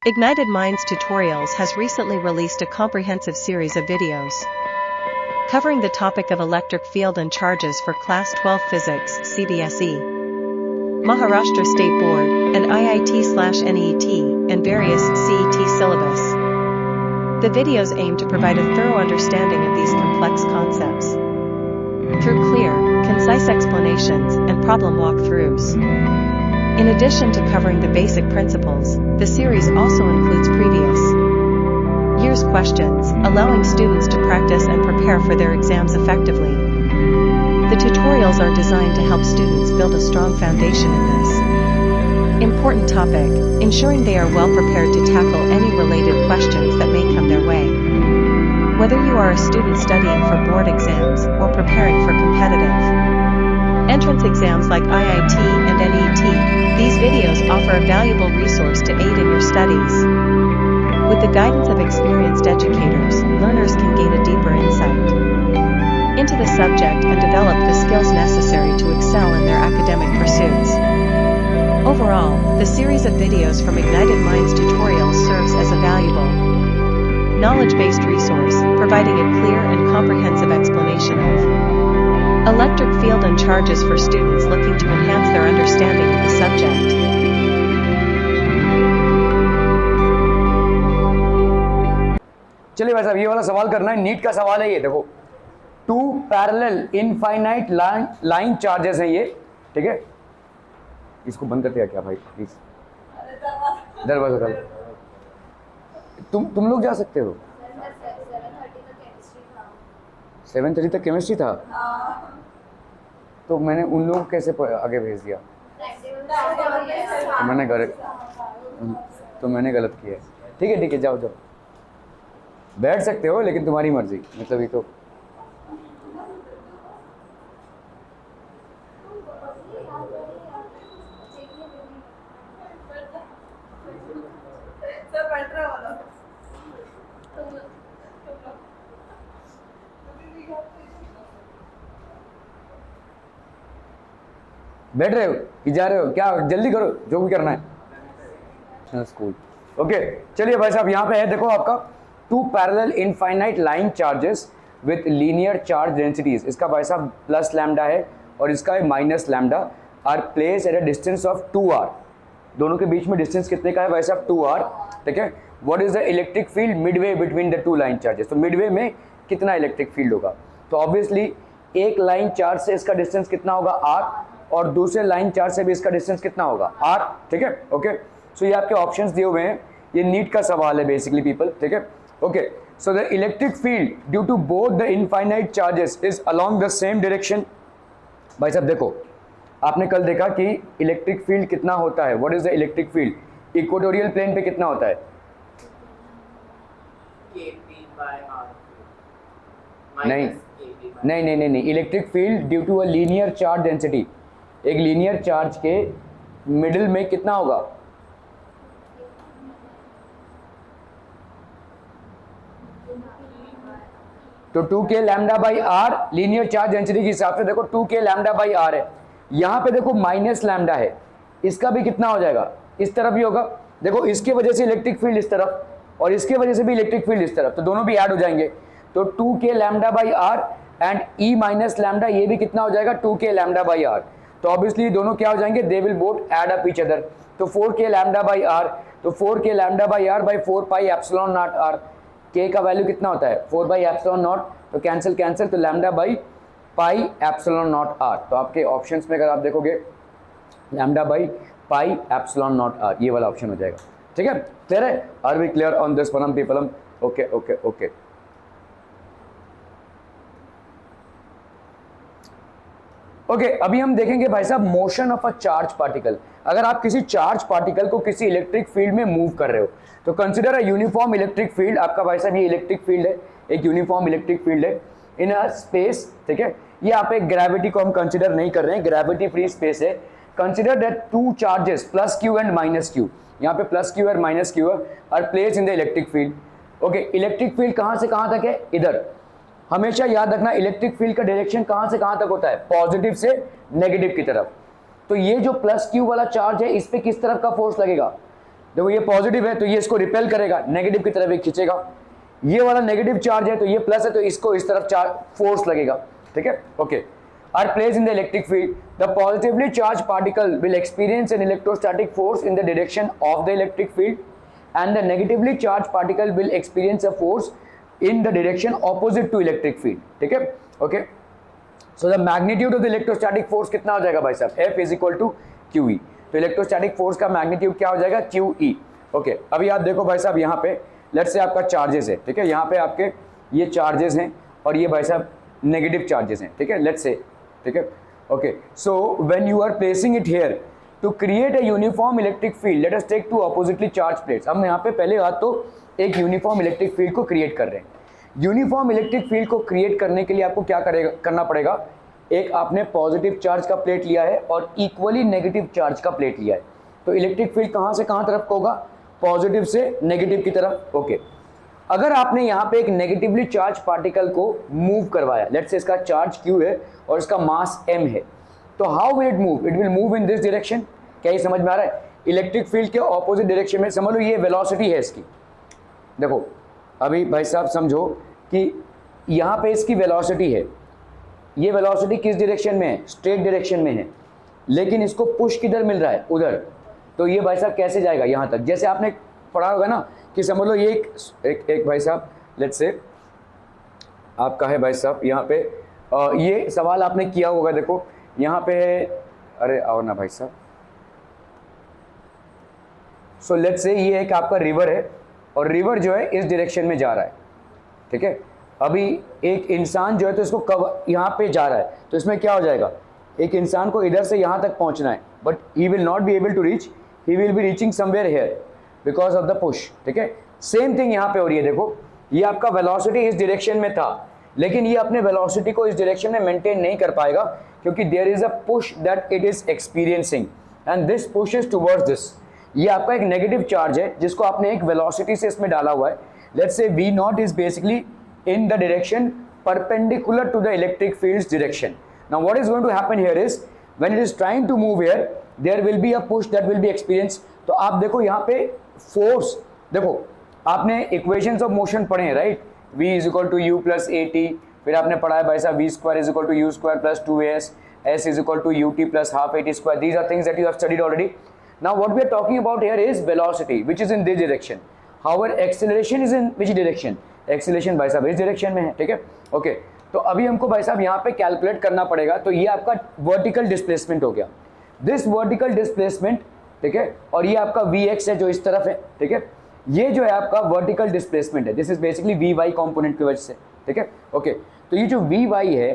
Ignited Minds Tutorials has recently released a comprehensive series of videos covering the topic of electric field and charges for Class 12 Physics CBSE, Maharashtra State Board, and IIT/NEET, and various CET syllabus. The videos aim to provide a thorough understanding of these complex concepts through clear, concise explanations and problem walkthroughs. In addition to covering the basic principles, the series also includes previous year's questions, allowing students to practice and prepare for their exams effectively. The tutorials are designed to help students build a strong foundation in this important topic, ensuring they are well prepared to tackle any related questions that may come their way. Whether you are a student studying for board exams or preparing for competitive entrance exams like IIT and NET, these videos offer a valuable resource to aid in your studies. With the guidance of experienced educators, learners can gain a deeper insight into the subject and develop the skills necessary to excel in their academic pursuits. Overall, the series of videos from Ignited Minds Tutorials serves as a valuable, knowledge-based resource, providing a clear and comprehensive explanation of electric field and charges for students looking to enhance their understanding of the subject. चलिए भाई साहब, ये वाला सवाल करना है। NEET का सवाल है ये, देखो। Two parallel infinite line charges हैं ये, ठीक है। इसको बंद करते हैं क्या भाई, प्लीज। दरवाजा कर। तुम लोग जा सकते हो। 7:30 तक केमिस्ट्री था। तो मैंने उन लोगों को कैसे आगे भेज दिया? तो मैंने गलत किया। ठीक है, जाओ जाओ, बैठ सकते हो, लेकिन तुम्हारी मर्जी। मतलब ये तो बैठ रहे हो कि जा रहे हो? क्या जल्दी करो, जो भी करना है। School okay. चलिए भाई साहब, यहाँ पे है, देखो आपका two parallel infinite line charges with linear charge densities. इसका भाई साहब प्लस लैम्डा है और इसका है minus lambda, are placed at a distance of 2r। दोनों के बीच में डिस्टेंस कितने का है भाई साहब? 2r, ठीक है। What is the electric field Midway between the two line charges? तो मिडवे में कितना इलेक्ट्रिक फील्ड होगा? तो ऑब्वियसली एक लाइन चार्ज से इसका डिस्टेंस कितना होगा? r, और दूसरे लाइन चार्ज से भी इसका डिस्टेंस कितना होगा? r, ठीक है। ओके, सो ये आपके ऑप्शंस दिए हुए हैं। ये नीट का सवाल है बेसिकली पीपल, ठीक है। Okay, so the electric field due to both the infinite charges is along the same direction. भाई साहब देखो, आपने कल देखा कि इलेक्ट्रिक फील्ड कितना होता है। What is the electric field? Equatorial plane पे कितना होता है? नहीं, electric field due to a linear charge density, एक लीनियर चार्ज के मिडिल में कितना होगा? तो 2k lambda by R linear charge density के हिसाब से देखो 2k लैम्डा बाई आर है। यहां पे देखो माइनस लैम्डा है, इसका भी कितना हो जाएगा? इस तरफ भी होगा। देखो इसके वजह से इलेक्ट्रिक फील्ड इस तरफ और इसके वजह से भी इलेक्ट्रिक फील्ड इस तरफ, तो दोनों भी ऐड हो जाएंगे। तो 2k lambda by R and E minus lambda, ये भी कितना हो जाएगा? 2k lambda by R. तो ऑब्वियसली दोनों क्या हो जाएंगे? They will both add up each other. तो 4k लैम्डा बाई आर, तो 4k lambda by R by 4 pi epsilon not R. k का वैल्यू कितना होता है? 4 बाई एप्सिलॉन नॉट, तो कैंसिल, तो lambda by pi epsilon not R. तो आपके ऑप्शंस में अगर आप देखोगे lambda by pi epsilon not R, ये वाला ऑप्शन हो जाएगा, ठीक है। क्लियर है? Are we clear on this problem? Okay okay okay. Okay, अभी हम देखेंगे भाई साहब motion of a charge particle. अगर आप किसी चार्ज पार्टिकल को किसी इलेक्ट्रिक फील्ड में मूव कर रहे हो तो consider a uniform electric field. आपका भाई साहब ये इलेक्ट्रिक फील्ड है, एक यूनिफॉर्म इलेक्ट्रिक फील्ड है इन अ स्पेस, ठीक है। ये आप एक ग्रेविटी को हम कंसीडर नहीं कर रहे हैं, ग्रेविटी फ्री स्पेस है। Consider that two charges plus Q and minus Q, यहाँ पे प्लस क्यू और minus Q R placed in the electric field. Okay, electric field कहाँ से कहाँ तक है? इधर। हमेशा याद रखना इलेक्ट्रिक फील्ड का डायरेक्शन कहां से कहां तक होता है? पॉजिटिव से नेगेटिव की तरफ। तो ये जो प्लस क्यू वाला चार्ज है, इस पे किस तरफ का फोर्स लगेगा? देखो ये पॉजिटिव है तो ये इसको रिपेल करेगा, नेगेटिव की तरफ ये खींचेगा। ये वाला नेगेटिव चार्ज है तो ये प्लस है तो इसको इस तरफ चार्ज फोर्स लगेगा, ठीक है। Okay, are place in the electric field, the positively charge particle will experience an electrostatic force in the direction of the electric field and the negatively charge particle will experience a force in the direction opposite to electric field, ठीक है। Okay, so the magnitude of the electrostatic force कितना हो जाएगा भाई साहब, F is equal to QE। तो electrostatic force का magnitude क्या हो जाएगा, QE। ओके, अभी आप देखो भाई साहब यहाँ पे लेट्स से आपका चार्जेस है, ठीक है, यहाँ पे आपके ये चार्जेस हैं और ये भाई साहब नेगेटिव चार्जेस हैं, ठीक है, लेट्स से, ठीक है। Okay, so when you are placing it here to create a uniform electric field, let us take two oppositely charge plates. हम यहाँ पे पहले बात तो एक यूनिफॉर्म इलेक्ट्रिक फील्ड को क्रिएट कर रहे हैं। यूनिफॉर्म इलेक्ट्रिक फील्ड को क्रिएट करने के लिए आपको क्या करना पड़ेगा, एक आपने पॉजिटिव चार्ज का प्लेट लिया है और इक्वली नेगेटिव चार्ज का प्लेट लिया है, तो इलेक्ट्रिक फील्ड कहाँ से कहाँ तरफ होगा, पॉजिटिव से नेगेटिव की तरफ। ओके, अगर आपने यहाँ पे एक नेगेटिवली चार्ज पार्टिकल को मूव करवाया, लेट्स से इसका चार्ज Q है और इसका मास M है, तो how will it move, it will move in this direction. क्या ये समझ में आ रहा है, इलेक्ट्रिक फील्ड के ऑपोजिट डायरेक्शन में। समझ लो ये वेलोसिटी है इसकी, देखो अभी भाई साहब समझो कि यहाँ पे इसकी वेलोसिटी है, ये वेलोसिटी किस डायरेक्शन में है, स्ट्रेट डायरेक्शन में है, लेकिन इसको पुश किधर मिल रहा है, उधर। तो ये भाई साहब कैसे जाएगा यहाँ तक, जैसे आपने पढ़ा होगा ना कि समझ लो ये एक भाई साहब लेट्स से आपका है भाई साहब यहाँ पे ये सवाल आपने किया होगा, देखो यहाँ पे है, अरे आओ ना भाई साहब। सो लेट्स से ये एक आपका रिवर है और रिवर जो है इस डायरेक्शन में जा रहा है, ठीक है। अभी एक इंसान जो है तो इसको कब यहाँ पे जा रहा है, तो इसमें क्या हो जाएगा, एक इंसान को इधर से यहाँ तक पहुँचना है, but he will not be able to reach, he will be reaching somewhere here because of the push, ठीक है। सेम थिंग यहाँ पे हो रही है, देखो ये आपका वेलोसिटी इस डायरेक्शन में था, लेकिन ये अपने वेलोसिटी को इस डायरेक्शन में मेंटेन नहीं कर पाएगा क्योंकि there is a push that it is experiencing and this pushes towards this. ये आपका एक नेगेटिव चार्ज है जिसको आपने एक वेलोसिटी से इसमें डाला हुआ है। Let's say V not is basically in the direction perpendicular to the electric field's direction. Now what is going to happen here is when it is trying to move here there will be a push that will be experienced। तो आप देखो यहाँ पे force, देखो आपने equations of motion पढ़े हैं right, V is equal to u plus a t, फिर आपने पढ़ा है भाई साहब V square is equal to u square plus 2as, S is equal to u t plus half a t square. These are things that you have studied already. Now what we are talking about here is velocity which is in this direction, however acceleration is in which direction, acceleration भाई साहब इस direction में है, ठीक है। Okay, तो अभी हमको भाई साहब यहाँ पे कैलकुलेट करना पड़ेगा। तो ये आपका वर्टिकल डिस्प्लेसमेंट हो गया, दिस वर्टिकल डिस्प्लेसमेंट, ठीक है, और ये आपका Vx है जो इस तरफ है, ठीक है। ये जो है आपका वर्टिकल डिस्प्लेसमेंट है, this is basically Vy component की वजह से, ठीक है। ओके, तो ये जो Vy है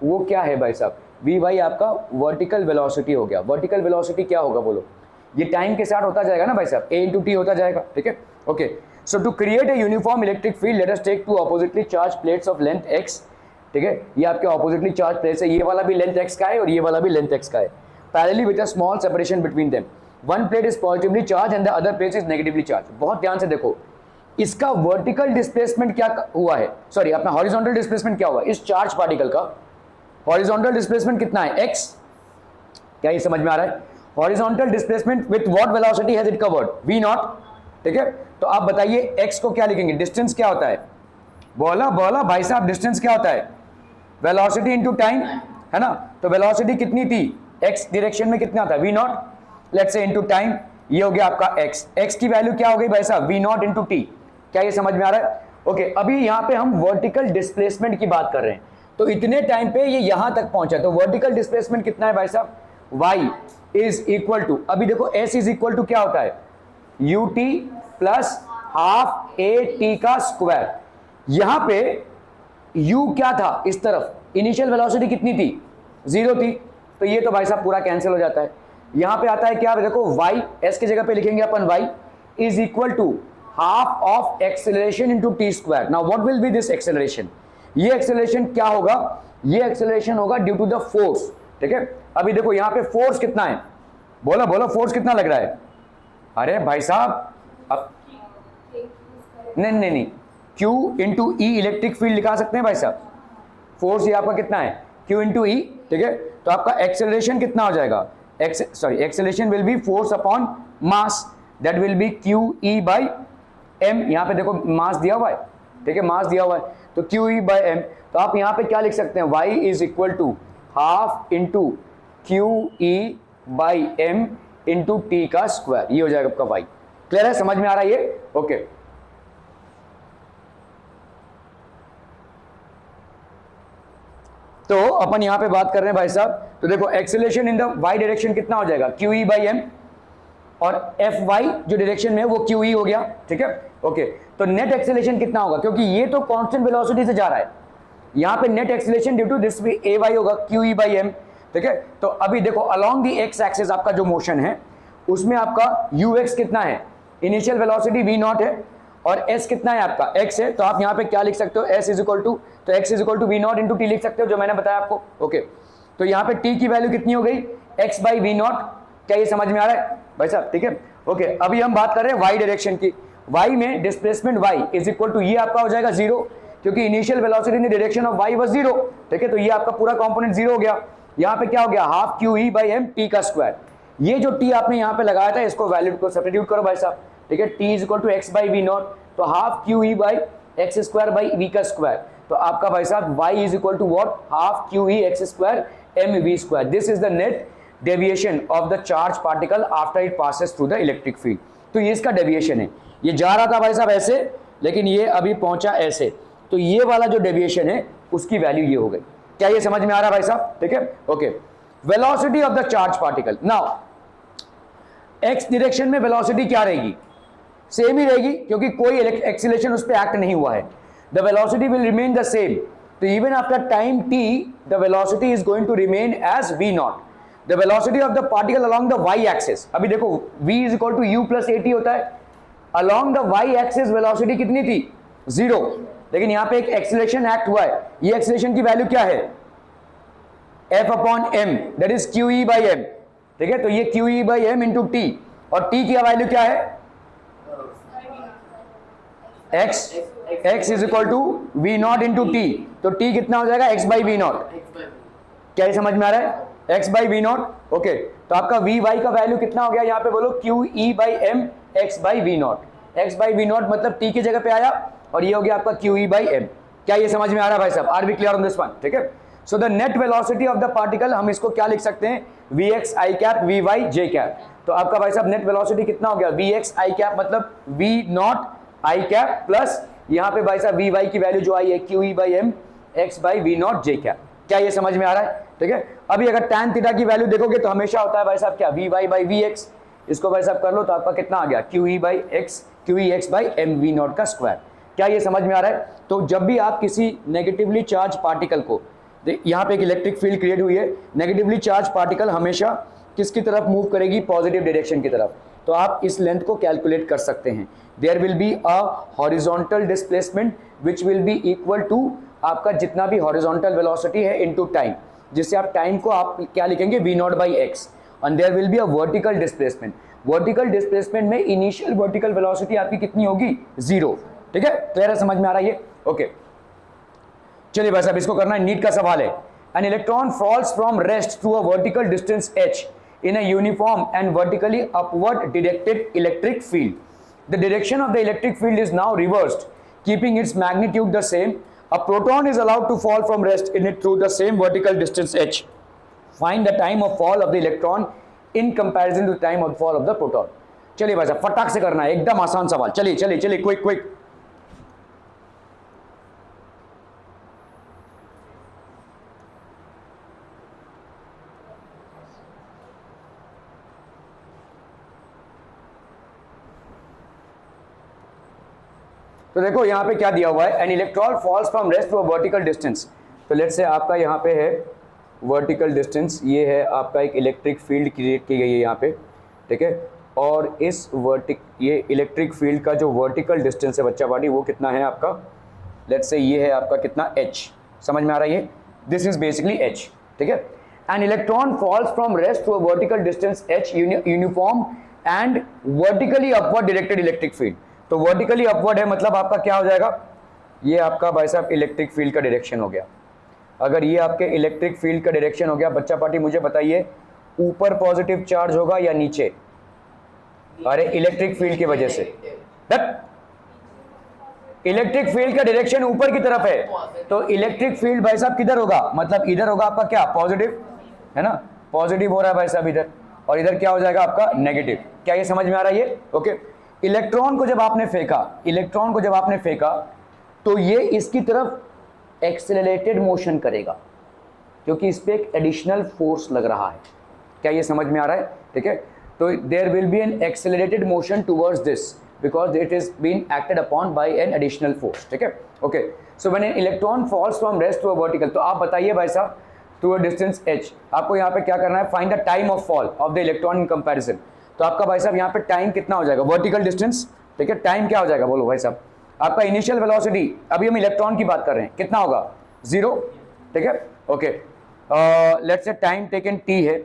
वो क्या है भाई साहब, Vy आपका वर्टिकल वेलोसिटी हो गया। वर्टिकल वेलोसिटी क्या होगा बोलो, ये टाइम के साथ होता जाएगा ना भाई साहब, A इंटू टी होता जाएगा, ठीक है। Okay, so to create a uniform electric field let us take two oppositely charged plates of length x, ठीक है। ये आपके oppositely charged plates है, ये वाला भी length x का है और ये वाला भी length x का है, parallelly with a small separation between them, one plate is positively charged and the other plate is negatively charged। बहुत ध्यान से देखो इसका vertical displacement क्या हुआ है, सॉरी अपना horizontal displacement क्या हुआ, इस चार्ज पार्टिकल का horizontal displacement कितना है, x। क्या ये समझ में आ रहा है, horizontal displacement with what velocity has it covered, v naught, ठीक है। तो आप बताइए x को क्या लिखेंगे, डिस्टेंस क्या होता है, बोला बोला भाई साहब, डिस्टेंस क्या होता है, वेलोसिटी इनटू टाइम, है ना। तो वेलोसिटी कितनी थी, x डायरेक्शन में कितना था, v not, let's say into time, ये हो गया आपका x की वैल्यू क्या हो गई भाई साहब, v नॉट इनटू t। क्या ये समझ में आ रहा है। ओके, अभी यहाँ पे हम वर्टिकल डिस्प्लेसमेंट की बात कर रहे हैं, तो इतने टाइम पे ये यहां तक पहुंचा, तो वर्टिकल डिस्प्लेसमेंट कितना है भाई साहब, y इज इक्वल टू, अभी देखो s इज इक्वल टू क्या होता है, ut plus half a T का स्क्वायर। यहां पे u क्या था, इस तरफ इनिशियल वेलोसिटी कितनी थी, 0 थी, तो ये तो भाई साहब पूरा कैंसिल हो जाता है। यहां पे आता है क्या, देखो y, s की जगह पे लिखेंगे अपन y is equal to half of acceleration into t square. Now what will be this acceleration, ये एक्सेलरेशन क्या होगा, ये एक्सेलरेशन होगा ड्यू टू द फोर्स, ठीक है। अभी देखो यहाँ पे फोर्स कितना है, बोलो बोलो फोर्स कितना लग रहा है, अरे भाई साहब अब नहीं Q इंटू ई इलेक्ट्रिक फील्ड लिखा सकते हैं भाई साहब, फोर्स ये आपका कितना है Q इंटू ई, ठीक है। तो आपका एक्सेलरेशन कितना हो जाएगा, acceleration will be force upon mass. That will be q E by m. यहाँ पे देखो मास दिया हुआ है, ठीक है, मास दिया हुआ है, तो क्यू ई बाई एम। तो आप यहाँ पे क्या लिख सकते हैं, y is equal to half into q E by m into t का स्क्वायर, ये हो जाएगा आपका y। क्लियर है, समझ में आ रहा है ये? ओके तो अपन यहां पे बात कर रहे हैं भाई साहब, तो देखो acceleration in the y direction कितना हो जाएगा, क्यू ई बाई एम, और एफ वाई जो डायरेक्शन में है वो क्यू ई हो गया, ठीक है। ओके तो नेट एक्सेलरेशन कितना होगा, क्योंकि ये तो कांस्टेंट वेलोसिटी से जा रहा है, यहां पे net acceleration due to this भी ए वाई होगा, क्यू ई बाई एम, ठीक है। तो अभी देखो अलोंग दी एक्स एक्सिस आपका जो मोशन है उसमें आपका यू एक्स कितना है, इनिशियल वेलोसिटी वी नॉट है, और s कितना है आपका x है, तो आप यहां पे क्या लिख सकते हो, s इज इक्वल टू, तो x is equal to v naught into t लिख सकते हो, जो मैंने बताया आपको। ओके तो यहां पे t की वैल्यू कितनी हो गई, x बाई वी नॉट। क्या ये समझ में आ रहा है भाई साहब? ठीक है ओके अभी हम बात कर रहे हैं y डायरेक्शन की। y में displacement y is equal to, ये आपका हो जाएगा जीरो, क्योंकि initial velocity in the direction of y was zero, ठीक है। तो ये आपका पूरा कंपोनेंट जीरो हो गया। यहां पे क्या हो गया, half Q E by m t का स्क्वायर। ये जो t आपने यहां पे लगाया था इसको वैल्यू को सब्स्टिट्यूट करो भाई साहब, ठीक है। t is equal to X by we not, तो half Q E by X square by V का स्क्वायर, तो आपका भाई साहब y is equal to what, half Q E X square M V square. This is the net deviation of the charge particle after it passes through the electric field. तो ये इसका deviation है, ये जा रहा था भाई साहब ऐसे, लेकिन ये अभी पहुंचा ऐसे, तो ये वाला जो डेविएशन है उसकी वैल्यू ये हो गई। क्या ये समझ में आ रहा है भाई साहब? ठीक है okay velocity of the charge particle. Now x direction में वेलोसिटी क्या रहेगी, सेम ही रहेगी, क्योंकि कोई एक्सीलरेशन उस पर एक्ट नहीं हुआ है। The velocity will remain the same, तो even after time t the velocity is going to remain as v not. The velocity of the particle along the y axis, अभी देखो v is equal to u plus at होता है, along the y axis velocity कितनी थी, zero, लेकिन यहां पे एक एक्सीलरेशन एक्ट हुआ है। ये एक्सीलरेशन की वैल्यू क्या है, f upon m, that is q E by m, ठीक है। तो ये q E by m into t, और t की वैल्यू क्या है, x is equal to v naught into t, तो t कितना हो जाएगा, x बाई वी नॉट। क्या ये समझ में आ रहा है, x by we naught. Okay तो आपका वी वाई का वैल्यू कितना हो गया, यहाँ पे बोलो q E by m x by we naught. X by we naught मतलब t की जगह पे आया, और ये हो गया आपका क्यू ई बाई एम। क्या ये समझ में आ रहा है भाई साहब? Are we clear on this one? ठीक है। So the net velocity of the particle, हम इसको क्या लिख सकते हैं, वी एक्स आई cap v y j cap. तो आपका भाई साहब नेट वेलोसिटी कितना हो गया, वी एक्स आई कैप मतलब v naught i cap plus यहाँ पे भाई साहब वी वाई की वैल्यू जो आई है q E by m x by we naught j cap. क्या ये समझ में आ रहा है? ठीक है। अभी अगर tan थीटा की वैल्यू देखोगे तो हमेशा होता है भाई साहब क्या, v y by v x, इसको भाई साहब कर लो तो आपका कितना आ गया, q E by x, q E x by m v naught का स्क्वायर। क्या ये समझ में आ रहा है? तो जब भी आप किसी नेगेटिवली चार्ज पार्टिकल को, यहाँ पे एक इलेक्ट्रिक फील्ड क्रिएट हुई है, नेगेटिवली चार्ज पार्टिकल हमेशा किसकी तरफ मूव करेगी, पॉजिटिव डायरेक्शन की तरफ, तो आप इस लेंथ को कैलकुलेट कर सकते हैं। There will be a horizontal displacement which will be equal to आपका जितना भी हॉरिजॉन्टल वेलोसिटी है इनटू टाइम, जिससे आप टाइम को आप क्या लिखेंगे, v naught by x, and there will be a vertical displacement. Vertical displacement में इनिशियल वर्टिकल वेलोसिटी आपकी कितनी होगी, जीरो। ठीक है, क्लियर है, समझ में आ रहा है ये? ओके चलिए भाई साहब इसको करना है, नीट का सवाल है। An electron falls from rest through a vertical distance h in a uniform and vertically upward directed electric field. The direction of the electric field is now reversed, keeping its magnitude the same. A proton is allowed to fall from rest in it through the same vertical distance h. Find the time of fall of the electron in comparison to the time of fall of the proton. चलिए भाई साहब फटाक से करना है, एकदम आसान सवाल। चलिए चलिए चलिए क्विक क्विक। तो देखो यहाँ पे क्या दिया हुआ है, an electron falls from rest to a vertical distance. तो लेट्स से आपका यहाँ पे है वर्टिकल डिस्टेंस, ये है आपका एक इलेक्ट्रिक फील्ड क्रिएट की गई है यहाँ पे, ठीक है। और इस ये इलेक्ट्रिक फील्ड का जो वर्टिकल डिस्टेंस है बच्चा पार्टी, वो कितना है आपका, लेट्स से ये है आपका कितना, h। समझ में आ रहा है ये? दिस इज बेसिकली h, ठीक है। An electron falls from rest to a vertical distance h uniform and vertically upward directed electric field. तो वर्टिकली अपवर्ड है मतलब आपका क्या हो जाएगा, ये आपका भाई साहब इलेक्ट्रिक फील्ड का डायरेक्शन हो गया। अगर ये आपके इलेक्ट्रिक फील्ड का डायरेक्शन हो गया बच्चा पार्टी, मुझे बताइए ऊपर पॉजिटिव चार्ज होगा या नीचे, अरे इलेक्ट्रिक फील्ड की वजह से, इलेक्ट्रिक फील्ड का डायरेक्शन ऊपर की तरफ है, तो इलेक्ट्रिक फील्ड भाई साहब किधर होगा, मतलब इधर होगा आपका क्या, पॉजिटिव है ना, पॉजिटिव हो रहा है भाई साहब इधर, और इधर क्या हो जाएगा आपका नेगेटिव। क्या ये समझ में आ रहा है ये? ओके। इलेक्ट्रॉन को जब आपने फेंका, इलेक्ट्रॉन को जब आपने फेंका तो ये इसकी तरफ एक्सेलरेटेड मोशन करेगा, क्योंकि इस पे एक एडिशनल फोर्स लग रहा है। क्या ये समझ में आ रहा है? ठीक है, तो there will be an accelerated motion towards this because it is being acted upon by an additional force। ठीक है, okay. So when an electron falls from rest to a vertical, तो आप बताइए भाई साहब थ्रू अ डिस्टेंस h, आपको यहाँ पे क्या करना है, find the time of fall of the electron in comparison. तो आपका भाई साहब यहाँ पे टाइम कितना हो जाएगा, वर्टिकल डिस्टेंस, ठीक है, टाइम क्या हो जाएगा बोलो भाई साहब, आपका इनिशियल वेलोसिटी, अभी हम इलेक्ट्रॉन की बात कर रहे हैं, कितना होगा, 0, ठीक है, okay. Let's say time taken t है,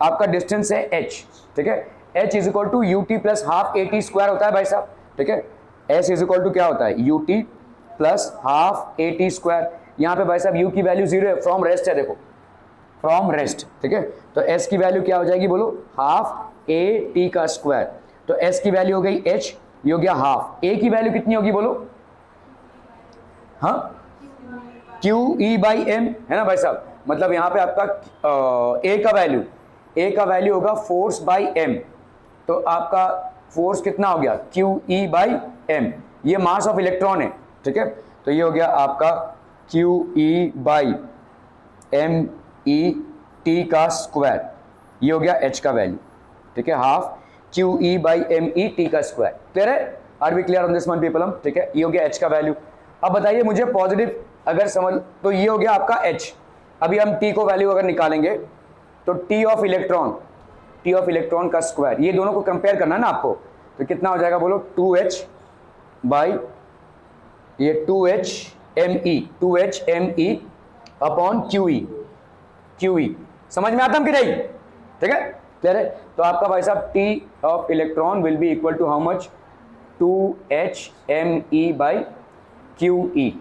आपका डिस्टेंस है h, ठीक है, h is equal to u t plus half a t square होता है भाई साहब, ठीक है, s इज इक्वल टू क्या होता है, you t plus half a t square. यहाँ पे भाई साहब u की वैल्यू 0 है, फ्रॉम रेस्ट है, देखो फ्रॉम रेस्ट, ठीक है, तो s की वैल्यू क्या हो जाएगी बोलो, हाफ ए टी का स्क्वायर, तो s की वैल्यू हो गई h, ये हो गया हाफ, a की वैल्यू कितनी होगी बोलो, हाँ क्यू ई बाई एम है ना भाई साहब, मतलब यहाँ पे आपका a का वैल्यू होगा फोर्स बाई m, तो आपका फोर्स कितना हो गया, क्यू ई बाई एम, ये मास ऑफ इलेक्ट्रॉन है, ठीक है, तो ये हो गया आपका q E by m e t का स्क्वायर, ये हो गया h का वैल्यू, ठीक है, half Q E by m e t का स्क्वायर। क्लियर है? Are we clear on this one people? हम ठीक है, ये हो गया h का वैल्यू। अब बताइए मुझे पॉजिटिव अगर समझ, तो ये हो गया आपका h, अभी हम t को वैल्यू अगर निकालेंगे तो t ऑफ इलेक्ट्रॉन का स्क्वायर, ये दोनों को कंपेयर करना है ना आपको, तो कितना हो जाएगा बोलो, 2h बाई ये 2h m e upon Q E, समझ में आता हम कि नहीं? ठीक है, क्लियर है? तो आपका भाई साहब t of electron will be equal to how much, 2h m e by q e.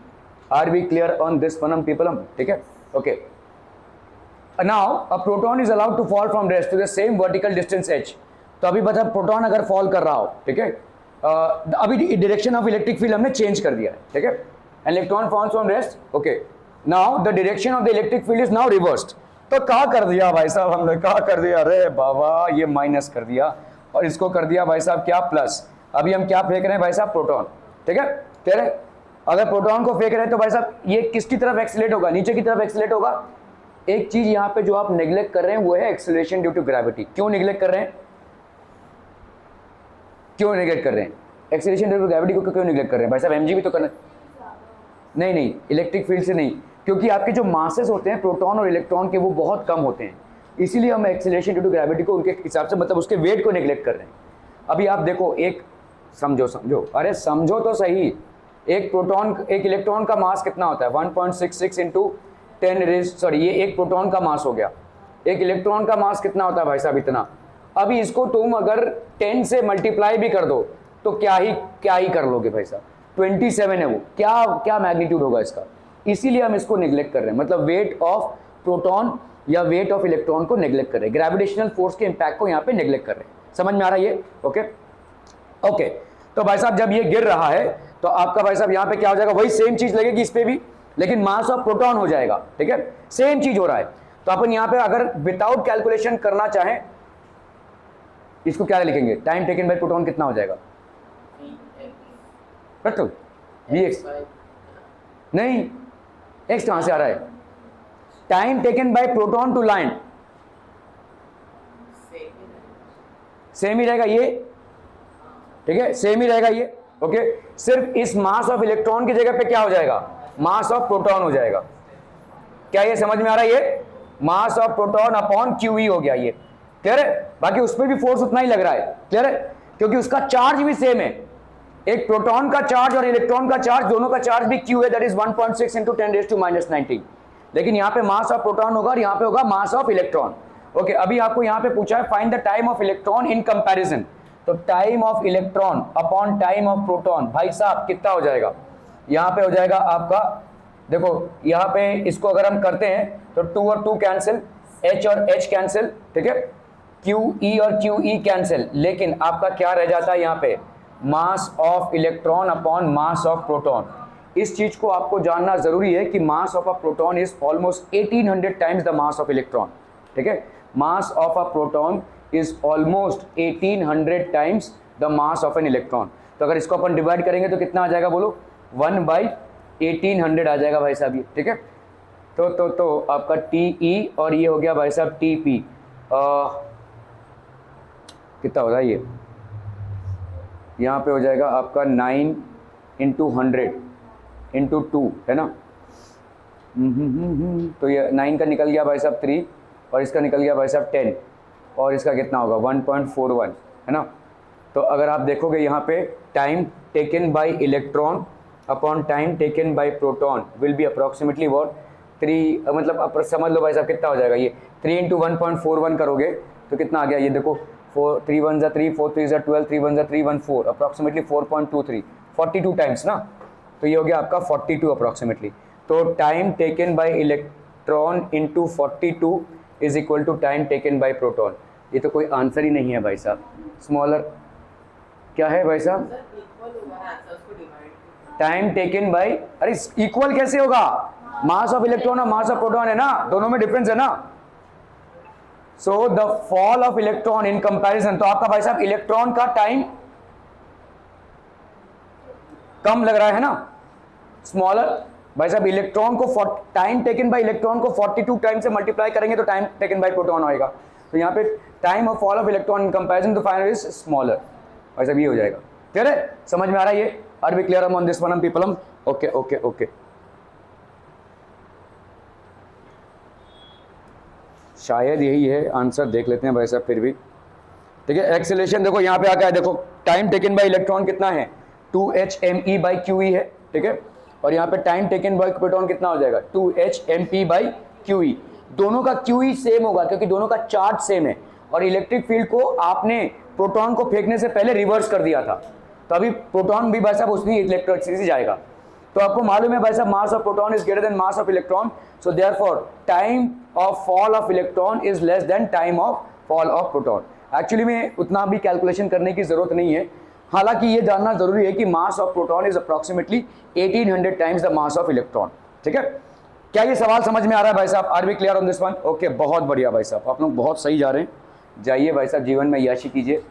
Are we clear on this one people? हम ठीक है, okay. Now a proton is allowed to fall from rest to the same vertical distance h। तो अभी बता, proton अगर fall कर रहा हो, ठीक है, अभी डायरेक्शन ऑफ इलेक्ट्रिक फील्ड हमने चेंज कर दिया है, ठीक है, electron falls from rest, okay, now the direction of the electric field is now reversed. तो क्या कर दिया भाई साहब हमने, क्या कर दिया, अरे बाबा ये माइनस कर दिया और इसको कर दिया भाई साहब क्या, प्लस। अभी हम क्या फेंक रहे हैं भाई साहब, प्रोटॉन, ठीक है, क्लियर है? अगर प्रोटॉन को फेंक रहे हैं तो भाई साहब ये किसकी तरफ एक्सीलरेट होगा, नीचे की तरफ एक्सीलरेट होगा। एक चीज यहां पे जो आप नेग्लेक्ट कर रहे हैं वो है एक्सेलरेशन ड्यू टू ग्रेविटी। क्यों नेग्लेक्ट कर रहे हैं, क्यों नेग्लेक्ट कर रहे हैं एक्सेलरेशन ड्यू टू ग्रेविटी को, क्यों नेग्लेक्ट कर रहे हैं भाई साहब? एमजी भी तो करना, नहीं इलेक्ट्रिक फील्ड से नहीं, क्योंकि आपके जो मासेस होते हैं प्रोटॉन और इलेक्ट्रॉन के वो बहुत कम होते हैं, इसीलिए हम एक्सेलरेशन ड्यू टू ग्रेविटी को उनके हिसाब से, मतलब उसके वेट को नेग्लेक्ट कर रहे हैं। अभी आप देखो, एक समझो, अरे समझो तो सही, एक इलेक्ट्रॉन का मास कितना होता है, 1.66 इंटू 10 रेज, सॉरी ये एक प्रोटॉन का मास हो गया, एक इलेक्ट्रॉन का मास कितना होता है भाई साहब, इतना। अभी इसको तुम अगर 10 से मल्टीप्लाई भी कर दो तो क्या ही कर लोगे भाई साहब, 27 है वो, क्या मैग्नीट्यूड होगा इसका। इसीलिए हम इसको नेग्लेक्ट कर रहे हैं, मतलब वेट ऑफ प्रोटॉन या वेट ऑफ इलेक्ट्रॉन को नेग्लेक्ट कर रहे हैं, ग्रेविटेशनल फोर्स के इंपैक्ट को यहाँ पे नेग्लेक्ट कर रहे हैं। समझ में आ रहा है ये? ओके। तो भाई साहब जब ये गिर रहा है तो आपका भाई साहब यहाँ पे क्या हो जाएगा, वही सेम चीज लगेगी इस पे भी, लेकिन मास ऑफ प्रोटॉन हो जाएगा, ठीक है, सेम चीज हो रहा है। तो अपन यहाँ पे अगर विदाउट कैलकुलेशन करना चाहें, इसको क्या लिखेंगे, टाइम टेकन बाय प्रोटॉन कितना हो जाएगा, Vx, नहीं x कहां से आ रहा है, time taken by proton to line same ही रहेगा ये, ठीक है, सेम ही रहेगा ये, ओके। सिर्फ इस मास ऑफ इलेक्ट्रॉन की जगह पे क्या हो जाएगा, मास ऑफ प्रोटॉन हो जाएगा। क्या ये समझ में आ रहा है, ये mass of proton upon QE हो गया, ये क्लियर है? बाकी उस पर भी फोर्स उतना ही लग रहा है, क्लियर है, क्योंकि उसका चार्ज भी सेम है, एक प्रोटॉन का चार्ज और इलेक्ट्रॉन का चार्ज, दोनों का चार्ज भी क्यू है, that is 1.6 into 10 raise to -19, लेकिन यहाँ पे मास ऑफ प्रोटॉन होगा और यहाँ पे होगा मास ऑफ इलेक्ट्रॉन, ओके। अभी आपको यहाँ पे पूछा है find the time of electron in comparison, तो time of electron upon time of proton, भाई साहब कितना हो जाएगा, यहाँ पे हो जाएगा आपका, देखो यहाँ पे इसको अगर हम करते हैं तो 2 और 2 कैंसिल, h और h कैंसिल, ठीक है, क्यू ई और क्यू ई कैंसिल, लेकिन आपका क्या रह जाता है यहाँ पे, mass of electron upon mass of proton. इस चीज को आपको जानना जरूरी है कि mass of a proton is almost 1800 times the mass of electron. ठीक है, mass of a proton is almost 1800 times the mass of an electron. तो अगर इसको अपन डिवाइड करेंगे तो कितना आ जाएगा बोलो, 1/1800 आ जाएगा भाई साहब ये। ठीक है, तो आपका टी ई और ये हो गया भाई साहब टी पी, कितना होगा ये, यहाँ पे हो जाएगा आपका 9 × 100 × 2 है ना। तो ये 9 का निकल गया भाई साहब 3 और इसका निकल गया भाई साहब 10 और इसका कितना होगा 1.41 है ना। तो अगर आप देखोगे यहाँ पे time taken by electron upon time taken by proton will be approximately what 3, मतलब आप समझ लो भाई साहब कितना हो जाएगा ये, 3 × 1.41 करोगे तो कितना आ गया ये देखो, 3 1 = 3, 4 3 = 12, 3 1 = 3, 1 4, अप्रॉक्सीमेटली 4.23, 42 टाइम्स ना। तो ये हो गया आपका 42 अप्रॉक्सीमेटली। तो time taken by electron into 42 is equal to time taken by proton. ये तो कोई आंसर ही नहीं है भाई साहब, स्मॉलर क्या है भाई साहब, टाइम टेकन बाय, अरे इक्वल कैसे होगा, मास ऑफ इलेक्ट्रॉन और मास ऑफ प्रोटॉन है ना, दोनों में डिफरेंस है ना। So the fall of electron in comparison, तो आपका भाई साहब इलेक्ट्रॉन का टाइम कम लग रहा है ना, स्मॉलर। भाई साहब इलेक्ट्रॉन को टाइम टेकन बाय इलेक्ट्रॉन को 42 टाइम से मल्टीप्लाई करेंगे तो टाइम टेकन बाय प्रोटॉन आएगा। तो यहाँ पे time of fall of electron in comparison तो फाइनल इज स्मॉलर। भाई साहब ये हो जाएगा, क्लियर है, समझ में आ रहा है ये, are we clear on this one people? Okay okay okay, शायद यही है आंसर, देख लेते हैं भाई साहब फिर भी। ठीक है, एक्सेलरेशन देखो यहाँ पे आ गया है, देखो टाइम टेकन बाय इलेक्ट्रॉन कितना है 2hme/qe है। ठीक है, और यहाँ पे टाइम टेकन बाय प्रोटॉन कितना हो जाएगा 2hmp/qe। दोनों का QE सेम होगा क्योंकि दोनों का चार्ज सेम है, और इलेक्ट्रिक फील्ड को आपने प्रोटॉन को फेंकने से पहले रिवर्स कर दिया था, तो अभी प्रोटॉन भी भाई साहब उतनी इलेक्ट्रिसिटी से जाएगा। तो आपको मालूम है भाई साहब mass of proton is greater then mass of electron, so therefore time of fall of electron is less than time of fall of proton. Actually में उतना भी कैलकुलेशन करने की जरूरत नहीं है, हालांकि ये जानना जरूरी है कि mass of proton is approximately 1800 times the mass of electron. ठीक है, क्या ये सवाल समझ में आ रहा है भाई साहब, are we clear on this one? Okay, बहुत बढ़िया भाई साहब, आप लोग बहुत सही जा रहे हैं, जाइए भाई साहब जीवन में यश कीजिए।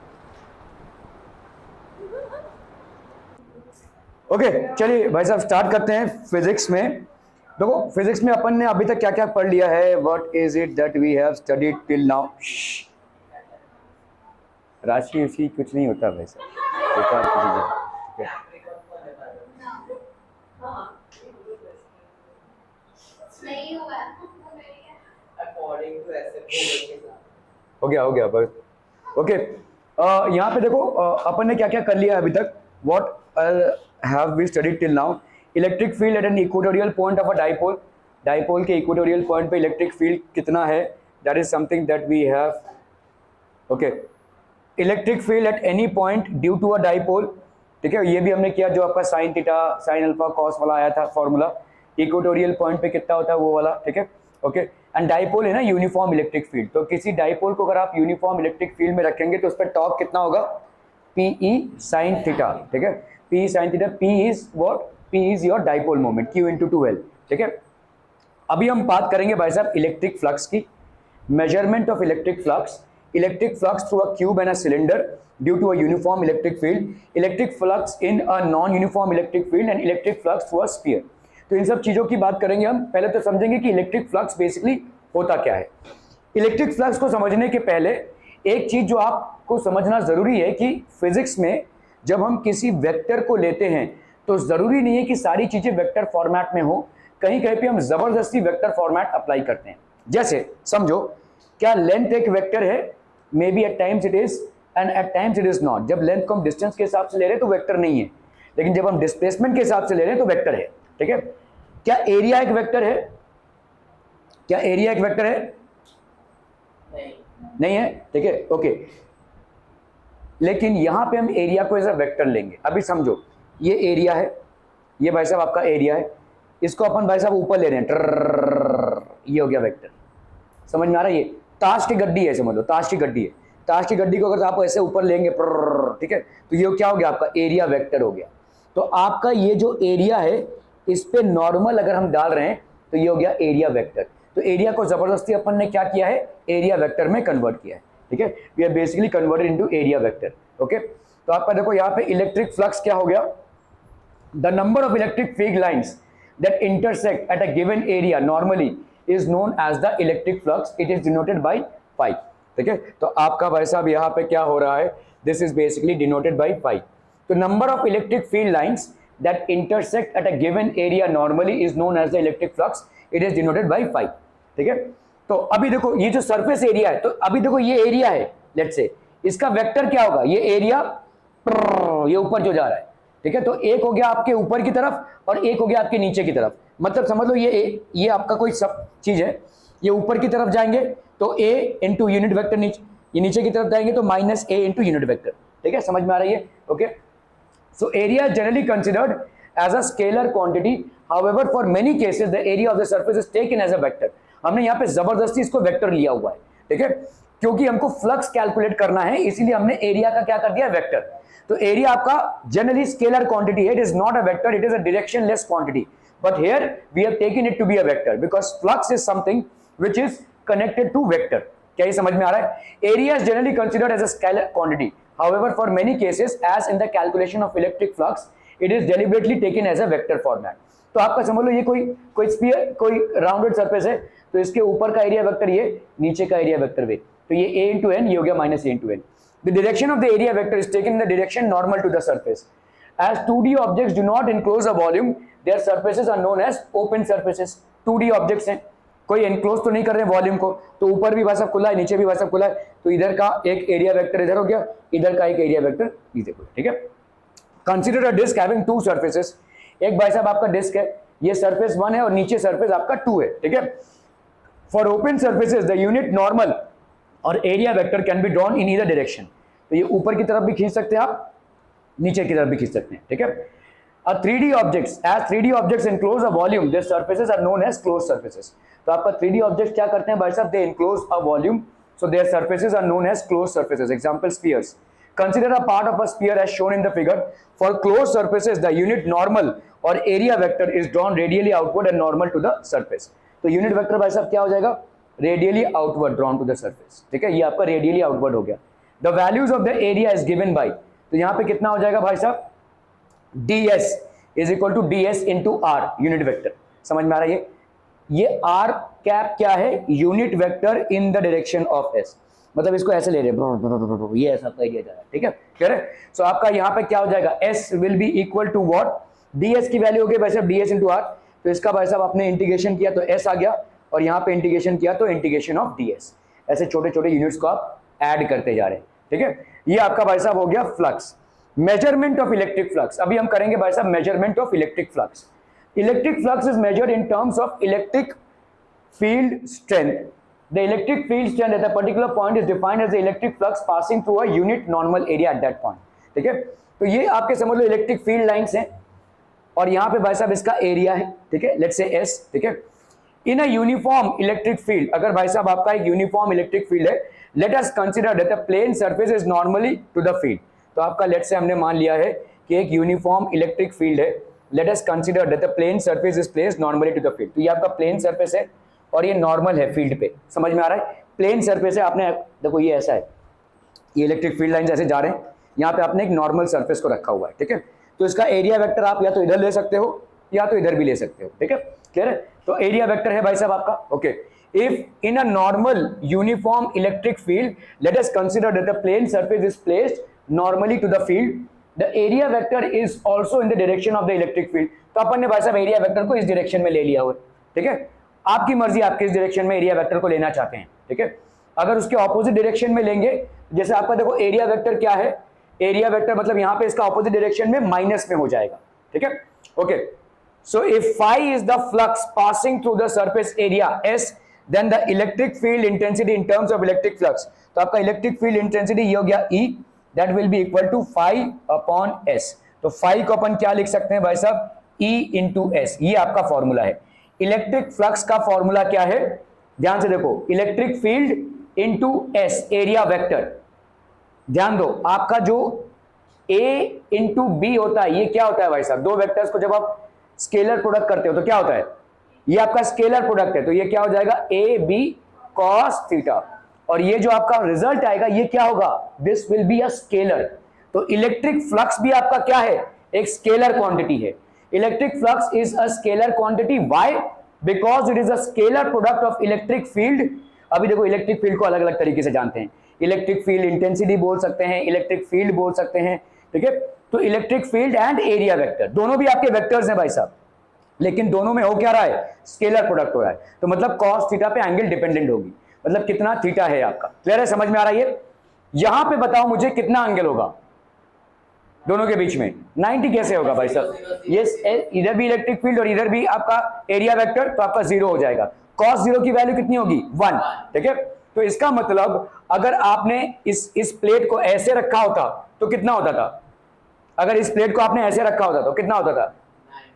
ओके, चलिए भाई साहब स्टार्ट करते हैं फिजिक्स में। देखो फिजिक्स में अपन ने अभी तक क्या क्या पढ़ लिया है, what is it that we have studied till now. राशि उसी कुछ नहीं होता भाई साहब, हो गया बस। ओके, यहाँ पे देखो अपन ने क्या क्या कर लिया अभी तक, what have we studied till now? Electric field at an equatorial point of a dipole, dipole के इक्वेटोरियल पॉइंट पे इलेक्ट्रिक फील्ड कितना है, that is something that we have. Okay, electric field at any point due to a dipole, ठीक है, ये भी हमने किया, जो आपका sine theta sine alpha cos वाला आया था फॉर्मूला, इक्वेटोरियल पॉइंट पे कितना होता है वो वाला। ठीक है, ओके, एंड डाइपोल है ना यूनिफॉर्म इलेक्ट्रिक फील्ड, तो किसी डाइपोल को अगर आप यूनिफॉर्म इलेक्ट्रिक फील्ड में रखेंगे तो उस पर टॉर्क कितना होगा, PE sin थीटा। ठीक है, P sin theta, P is what? P is your dipole moment, Q into 2L। ठीक है, अभी हम बात करेंगे भाई साहब इलेक्ट्रिक फ्लक्स की, measurement of electric flux through a cube and a cylinder due to a uniform electric field, electric flux in a non uniform electric field and electric flux through a sphere. तो इन सब चीजों की बात करेंगे हम। पहले तो समझेंगे कि इलेक्ट्रिक फ्लक्स बेसिकली होता क्या है। इलेक्ट्रिक फ्लक्स को समझने के पहले एक चीज जो आपको समझना जरूरी है कि फिजिक्स में जब हम किसी वेक्टर को लेते हैं तो जरूरी नहीं है कि सारी चीजें वेक्टर फॉर्मेट में हो, कहीं कहीं पे हम जबरदस्ती वेक्टर फॉर्मेट अप्लाई करते हैं। जैसे समझो, क्या लेंथ एक वेक्टर है, may be at times it is and at times it is not. जब लेंथ को हम डिस्टेंस के हिसाब से ले रहे हैं तो वेक्टर नहीं है, लेकिन जब हम डिस्प्लेसमेंट के हिसाब से ले रहे हैं तो वेक्टर है। ठीक है, क्या एरिया एक वेक्टर है, क्या एरिया एक वेक्टर है? नहीं है। ठीक है, ओके, लेकिन यहां पे हम एरिया को एज अ वेक्टर लेंगे। अभी समझो, ये एरिया है, ये भाई साहब आपका एरिया है, इसको अपन भाई साहब ऊपर ले रहे हैं, ये हो गया वेक्टर। समझ में आ रहा है? ये ताश की गड्डी है, समझ लो ताश की गड्डी है, ताश की गड्डी को अगर आप ऐसे ऊपर लेंगे, ठीक है, तो ये क्या हो गया आपका एरिया वेक्टर हो गया। तो आपका ये जो एरिया है इस पे नॉर्मल अगर हम डाल रहे हैं तो ये हो गया एरिया वेक्टर। तो एरिया को जबरदस्ती अपन ने क्या किया है, एरिया वेक्टर में कन्वर्ट किया है, ठीक है, we are basically converted into area vector. Okay, तो आपका देखो यहाँ पे इलेक्ट्रिक फ्लक्स क्या हो गया, the number of electric field lines that intersect at a given area normally is known as the electric flux, it is denoted by phi. ठीक है, तो आपका भाई साहब यहाँ पे क्या हो रहा है, this is basically denoted by phi. तो number of electric field lines that intersect at a given area normally is known as the electric flux, it is denoted by phi। ठीक है, तो अभी देखो ये जो सरफेस एरिया है, तो अभी देखो ये एरिया है, लेट्स से इसका वेक्टर क्या होगा, ये एरिया ये ऊपर जो जा रहा है, ठीक है, तो एक हो गया आपके ऊपर की तरफ और एक हो गया आपके नीचे की तरफ, मतलब समझ लो ये आपका कोई सब चीज है, ये ऊपर की तरफ जाएंगे तो a इंटू यूनिट वेक्टर, ये नीचे की तरफ जाएंगे तो minus a into unit vector. ठीक है, समझ में आ रही है। Okay, so area is generally considered as a scalar quantity, however for many cases the area of the surface is taken as a vector। हमने यहाँ पे जबरदस्ती इसको वेक्टर लिया हुआ है, ठीक है, क्योंकि हमको फ्लक्स कैलकुलेट करना है, इसीलिए हमने एरिया का क्या कर दिया, वेक्टर। तो एरिया आपका जनरली स्केलर क्वांटिटी है, it is not a vector, it is a directionless quantity, but here we have taken it to be a vector because flux is something which is connected to vector. क्या ये समझ में आ रहा है? Area is generally considered as a scalar quantity, however for many cases as in the calculation of electric flux it is deliberately taken as a vector format। तो आपका समझ लो ये कोई स्फीयर, कोई राउंडेड सरफेस है, तो इसके ऊपर का एरिया वेक्टर ये, नीचे का एरिया वेक्टर वे, तो ये a into n, ये हो गया minus a into n। The direction of the area vector is taken in the direction normal to the surface। As 2D objects do not enclose a volume, their surfaces are known as open surfaces। 2D objects हैं, कोई enclose तो नहीं कर रहे volume को, तो ऊपर भी भाई साहब खुला है, नीचे भी भाई साहब खुला है, तो इधर का एक एरिया वेक्टर इधर हो गया, इधर का एक एरिया वेक्टर इधर हो गया। ठीक है, consider a disc having two surfaces. एक भाई साहब आपका डिस्क है, ये सरफेस 1 है और नीचे सरफेस आपका 2 है। ठीक है, for open surfaces the unit normal और area vector can be drawn in either direction. तो ये ऊपर की तरफ भी खींच सकते हैं आप, नीचे की तरफ भी खींच सकते हैं। ठीक है, A 3D objects, as 3D objects enclose a volume, their surfaces are known as closed surfaces। तो आपका 3D objects क्या करते हैं भाई साहब, they enclose a volume, so their surfaces are known as closed surfaces। Example spheres। Consider a part of a sphere as shown in the figure। For closed surfaces, the unit normal or area vector is drawn radially outward and normal to the surface। तो unit vector भाई साहब क्या हो जाएगा, radially outward drawn to the surface। ठीक है, ये आपका radially outward हो गया। The values of the area is given by, तो यहाँ पे कितना हो जाएगा भाई साहब, ds is equal to ds into r unit vector. समझ में आ रहा है? ये r कैप क्या है, unit vector in the direction of s, मतलब इसको ऐसे ले रहे हैं, ये ऐसा आपका एरिया जा रहा है। ठीक है, क्लियर है? सो आपका यहाँ पे क्या हो जाएगा, s will be equal to what, ds की वैल्यू हो गई भाई साहब ds into r, तो इसका भाई साहब आपने इंटीग्रेशन किया तो s आ गया, और यहाँ पे इंटीग्रेशन किया तो इंटीग्रेशन ऑफ ds। ऐसे छोटे छोटे यूनिट्स को आप ऐड करते जा रहे हैं। ठीक है, ये आपका भाई साहब हो गया flux. Measurement of electric flux, अभी हम करेंगे भाई साहब measurement of electric flux. Electric flux is measured in terms of electric field strength. The electric field strength at a particular point is defined as the electric flux passing through a unit normal area at that point. ठीक है, तो ये आपके समझ लो electric field lines हैं, और यहाँ पे भाई साहब इसका एरिया है। ठीक है, लेट्स से s। ठीक है, in a uniform electric field, अगर भाई साहब आपका एक यूनिफॉर्म इलेक्ट्रिक फील्ड है, let us consider that the plane surface is normally to the field. तो आपका लेट से हमने मान लिया है कि एक यूनिफॉर्म इलेक्ट्रिक फील्ड है, let us consider that the plane surface is placed normally to the field. तो ये आपका प्लेन सरफेस है और ये नॉर्मल है फील्ड पे। समझ में आ रहा है? प्लेन सरफेस है, आपने देखो ये ऐसा है, ये इलेक्ट्रिक फील्ड लाइंस ऐसे जा रहे हैं, यहाँ पे आपने एक नॉर्मल सरफेस को रखा हुआ है। ठीक है, तो इसका एरिया वेक्टर आप या तो इधर ले सकते हो या तो इधर भी ले सकते हो। ठीक है, क्लियर है? तो एरिया वेक्टर है भाई साहब आपका। Okay, if in a normal uniform electric field, let us consider that the plane surface is placed normally to the field, the area vector is also in the direction of the electric field। तो अपन ने भाई साहब area vector को इस direction में ले लिया हुआ है। ठीक है, आपकी मर्जी, आप किस डायरेक्शन में एरिया वेक्टर को लेना चाहते हैं। ठीक है, अगर उसके ऑपोजिट डायरेक्शन में लेंगे, जैसे आपका देखो एरिया वेक्टर क्या है, एरिया वेक्टर मतलब यहाँ पे इसका ऑपोजिट डायरेक्शन में माइनस में हो जाएगा। ठीक है, okay, so if phi is the flux passing through the surface area s, then the electric field intensity in terms of electric flux, तो आपका इलेक्ट्रिक फील्ड इंटेंसिटी ये हो गया E, that will be equal to phi upon s। तो phi को अपन क्या लिख सकते हैं भाई साहब, E into s, ये आपका फॉर्मूला है। इलेक्ट्रिक फ्लक्स का फॉर्मूला क्या है, ध्यान से देखो, electric field into s area vector, ध्यान दो, आपका जो a इंटू बी होता है, ये क्या होता है भाई साहब, दो वेक्टर्स को जब आप स्केलर प्रोडक्ट करते हो तो क्या होता है, ये आपका स्केलर प्रोडक्ट है, तो ये क्या हो जाएगा ए बी कॉस थीटा, और ये जो आपका रिजल्ट आएगा ये क्या होगा, this will be a scalar. तो इलेक्ट्रिक फ्लक्स भी आपका क्या है, एक स्केलर क्वांटिटी है। Electric flux is a scalar quantity, why, because it is a scalar product of electric field. अभी देखो इलेक्ट्रिक फील्ड को अलग अलग तरीके से जानते हैं, इलेक्ट्रिक फील्ड इंटेंसिटी बोल सकते हैं, इलेक्ट्रिक फील्ड बोल सकते हैं, ठीक है। तो electric field and area vector दोनों भी आपके वेक्टर्स हैं भाई साहब, लेकिन दोनों में हो क्या रहा है, स्केलर प्रोडक्ट हो रहा है। तो मतलब कॉस थीटा पे एंगल डिपेंडेंट होगी, मतलब कितना थीटा है आपका, क्लियर है, समझ में आ रहा है। यहां पे बताओ मुझे कितना एंगल होगा दोनों के बीच में, 90 कैसे होगा भाई साहब, ये इधर भी इलेक्ट्रिक फील्ड और इधर भी आपका एरिया वेक्टर, तो आपका जीरो हो जाएगा। कॉस जीरो की वैल्यू कितनी होगी, 1, ठीक है। तो इसका मतलब अगर आपने इस प्लेट को ऐसे रखा होता तो कितना होता था, अगर इस प्लेट को आपने ऐसे रखा होता तो कितना होता था,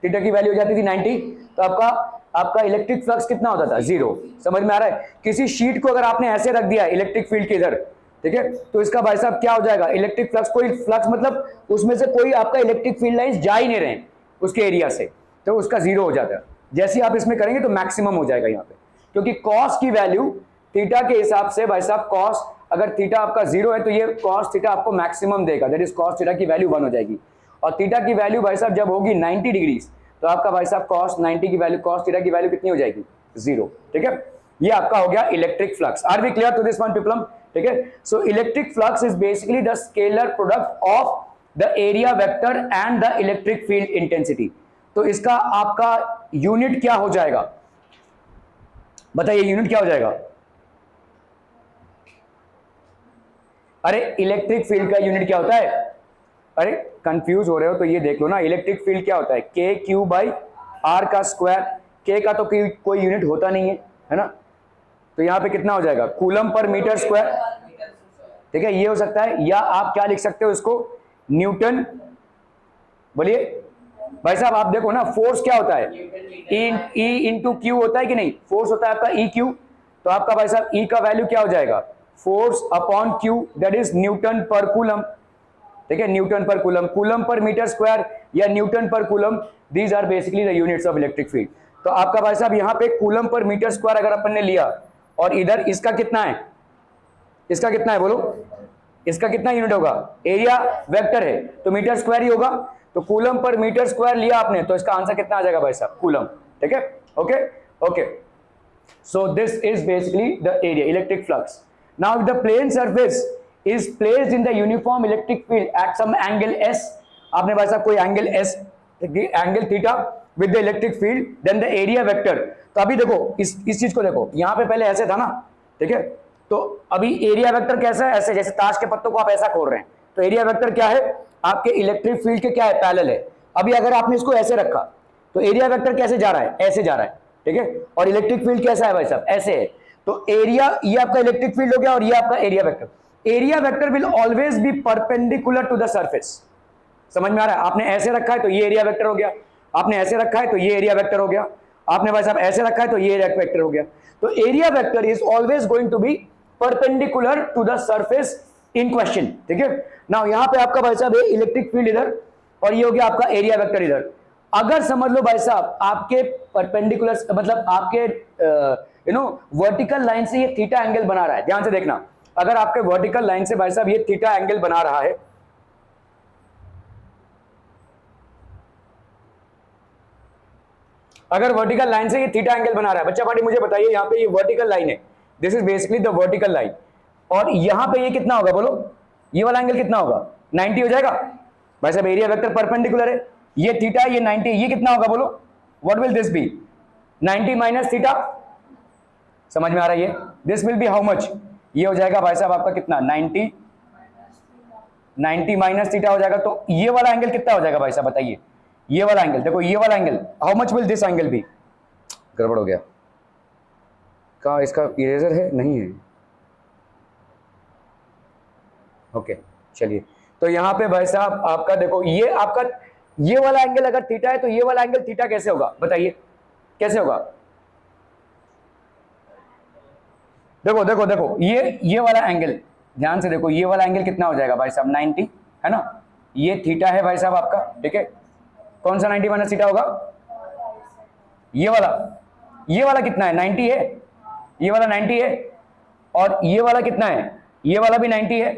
थीटा की वैल्यू हो जाती थी 90, तो आपका इलेक्ट्रिक फ्लक्स कितना होता था, 0। समझ में आ रहा है। किसी शीट को अगर आपने ऐसे रख दिया इलेक्ट्रिक फील्ड के इधर, ठीक है, तो इसका भाई साहब क्या हो जाएगा, इलेक्ट्रिक फ्लक्स, कोई फ्लक्स मतलब उसमें से कोई आपका इलेक्ट्रिक फील्ड लाइंस जा ही नहीं रहे उसके एरिया से, तो उसका 0 हो जाता है। जैसे आप इसमें करेंगे तो मैक्सिमम हो जाएगा यहाँ पे, क्योंकि कॉस की वैल्यू थीटा के हिसाब से भाई साहब, कॉस अगर थीटा आपका 0 है तो ये कॉस थीटा आपको मैक्सिमम देगा, दैट इज कॉस थीटा की वैल्यू 1 हो जाएगी। और थीटा की वैल्यू भाई साहब जब होगी 90 डिग्री, तो आपका भाई साहब कॉस 90 की वैल्यू, कॉस थीटा की वैल्यू कितनी हो जाएगी, 0, ठीक है। ये आपका हो गया electric flux. Are we clear to this one problem, ठीक है। So electric flux is basically the scalar product of the area vector and the electric field intensity. तो इसका आपका यूनिट क्या हो जाएगा, बताइए यूनिट क्या हो जाएगा। अरे इलेक्ट्रिक फील्ड का यूनिट क्या होता है, अरे कंफ्यूज हो रहे हो तो ये देख लो ना, इलेक्ट्रिक फील्ड क्या होता है, के क्यू बाई आर का स्क्वायर। के का तो कोई यूनिट होता नहीं है ना, तो यहां पे कितना हो जाएगा, कूलम पर मीटर स्क्वायर, ठीक है। ये हो सकता है, या आप क्या लिख सकते हो इसको, न्यूटन। बोलिए भाई साहब, आप देखो ना फोर्स क्या होता है, ई इंटू क्यू होता है कि नहीं, फोर्स होता है आपका ई क्यू, तो आपका भाई साहब ई का वैल्यू क्या हो जाएगा, force upon Q, that is newton per coulomb, ठीक है, newton per coulomb, coulomb per metre square या newton per coulomb, these are basically the units of electric field. तो आपका भाई साहब यहाँ पे कूलम पर मीटर स्क्वायर अगर अपन ने लिया, और इधर इसका कितना है, इसका कितना है बोलो, इसका कितना यूनिट होगा, एरिया वेक्टर है तो मीटर स्क्वायर ही होगा, तो कूलम पर मीटर स्क्वायर लिया आपने, तो इसका आंसर कितना आ जाएगा भाई साहब, कूलम, ठीक है। Okay okay, so this is basically the area, electric flux. Now if the plane surface is placed in the uniform electric field at some angle s, आपने भाई साहब कोई angle s, angle theta with the electric field, then the area vector। तो अभी देखो इस चीज को देखो, यहाँ पे पहले ऐसे था ना, ठीक है, तो अभी एरिया वेक्टर कैसा है, ऐसे जैसे ताश के पत्तों को आप ऐसा खोल रहे हैं, तो एरिया वेक्टर क्या है, आपके इलेक्ट्रिक फील्ड के क्या है, पैरेलल है। अभी अगर आपने इसको ऐसे रखा तो एरिया वेक्टर कैसे जा रहा है, ऐसे जा रहा है, ठीक है, और इलेक्ट्रिक फील्ड कैसा है भाई साहब, ऐसे है। तो एरिया, ये आपका इलेक्ट्रिक फील्ड हो गया और ये आपका area vector. Area vector will always be perpendicular to the surface, समझ में आ रहा है। आपने ऐसे रखा है तो ये एरिया वेक्टर हो गया, आपने ऐसे रखा है तो ये एरिया वेक्टर हो गया, आपने भाई साहब ऐसे रखा है तो ये एरिया वेक्टर हो गया। तो area vector is always going to be perpendicular to the surface in question, ठीक है। नाउ यहां पे आपका भाई साहब इलेक्ट्रिक फील्ड इधर और ये हो गया आपका एरिया वेक्टर इधर। अगर समझ लो भाई साहब आपके परपेंडिकुलर, मतलब आपके वर्टिकल लाइन से ये थीटा एंगल बना रहा है, ध्यान से देखना, अगर आपके वर्टिकल लाइन से भाई साहब ये थीटा एंगल बना रहा है, अगर वर्टिकल लाइन से ये थीटा एंगल बना रहा है, बच्चा पार्टी मुझे बताइए, यहाँ पे ये वर्टिकल लाइन है, this is basically the vertical line, और यहां पे ये कितना होगा बोलो, ये वाला एंगल कितना होगा, 90 हो जाएगा भाई साहब, एरिया वेक्टर परपेंडिकुलर है, ये थीटा ये 90, ये कितना होगा बोलो, what will this be, 90 minus theta, समझ में आ रहा है, ये this will be how much, ये हो जाएगा भाई साहब आपका कितना, 90 माइनस थीटा हो जाएगा, तो ये वाला एंगल कितना हो जाएगा भाई साहब बताइए, ये वाला एंगल देखो, ये वाला angle how much will this angle be, गड़बड़ हो गया, कहाँ इसका इरेजर है, नहीं है, ओके चलिए। तो यहां पे भाई साहब आपका देखो, ये आपका ये वाला एंगल अगर थीटा है तो ये वाला एंगल थीटा कैसे होगा बताइए, कैसे होगा, देखो देखो देखो, ये वाला एंगल ध्यान से देखो, ये वाला एंगल कितना हो जाएगा भाई साहब 90, है ना, ये थीटा है भाई साहब आपका, ठीक है। कौन सा 90 माइनस थीटा होगा? ये वाला कितना है? 90 है, ये वाला 90 है, और ये वाला कितना है? ये वाला भी 90 है।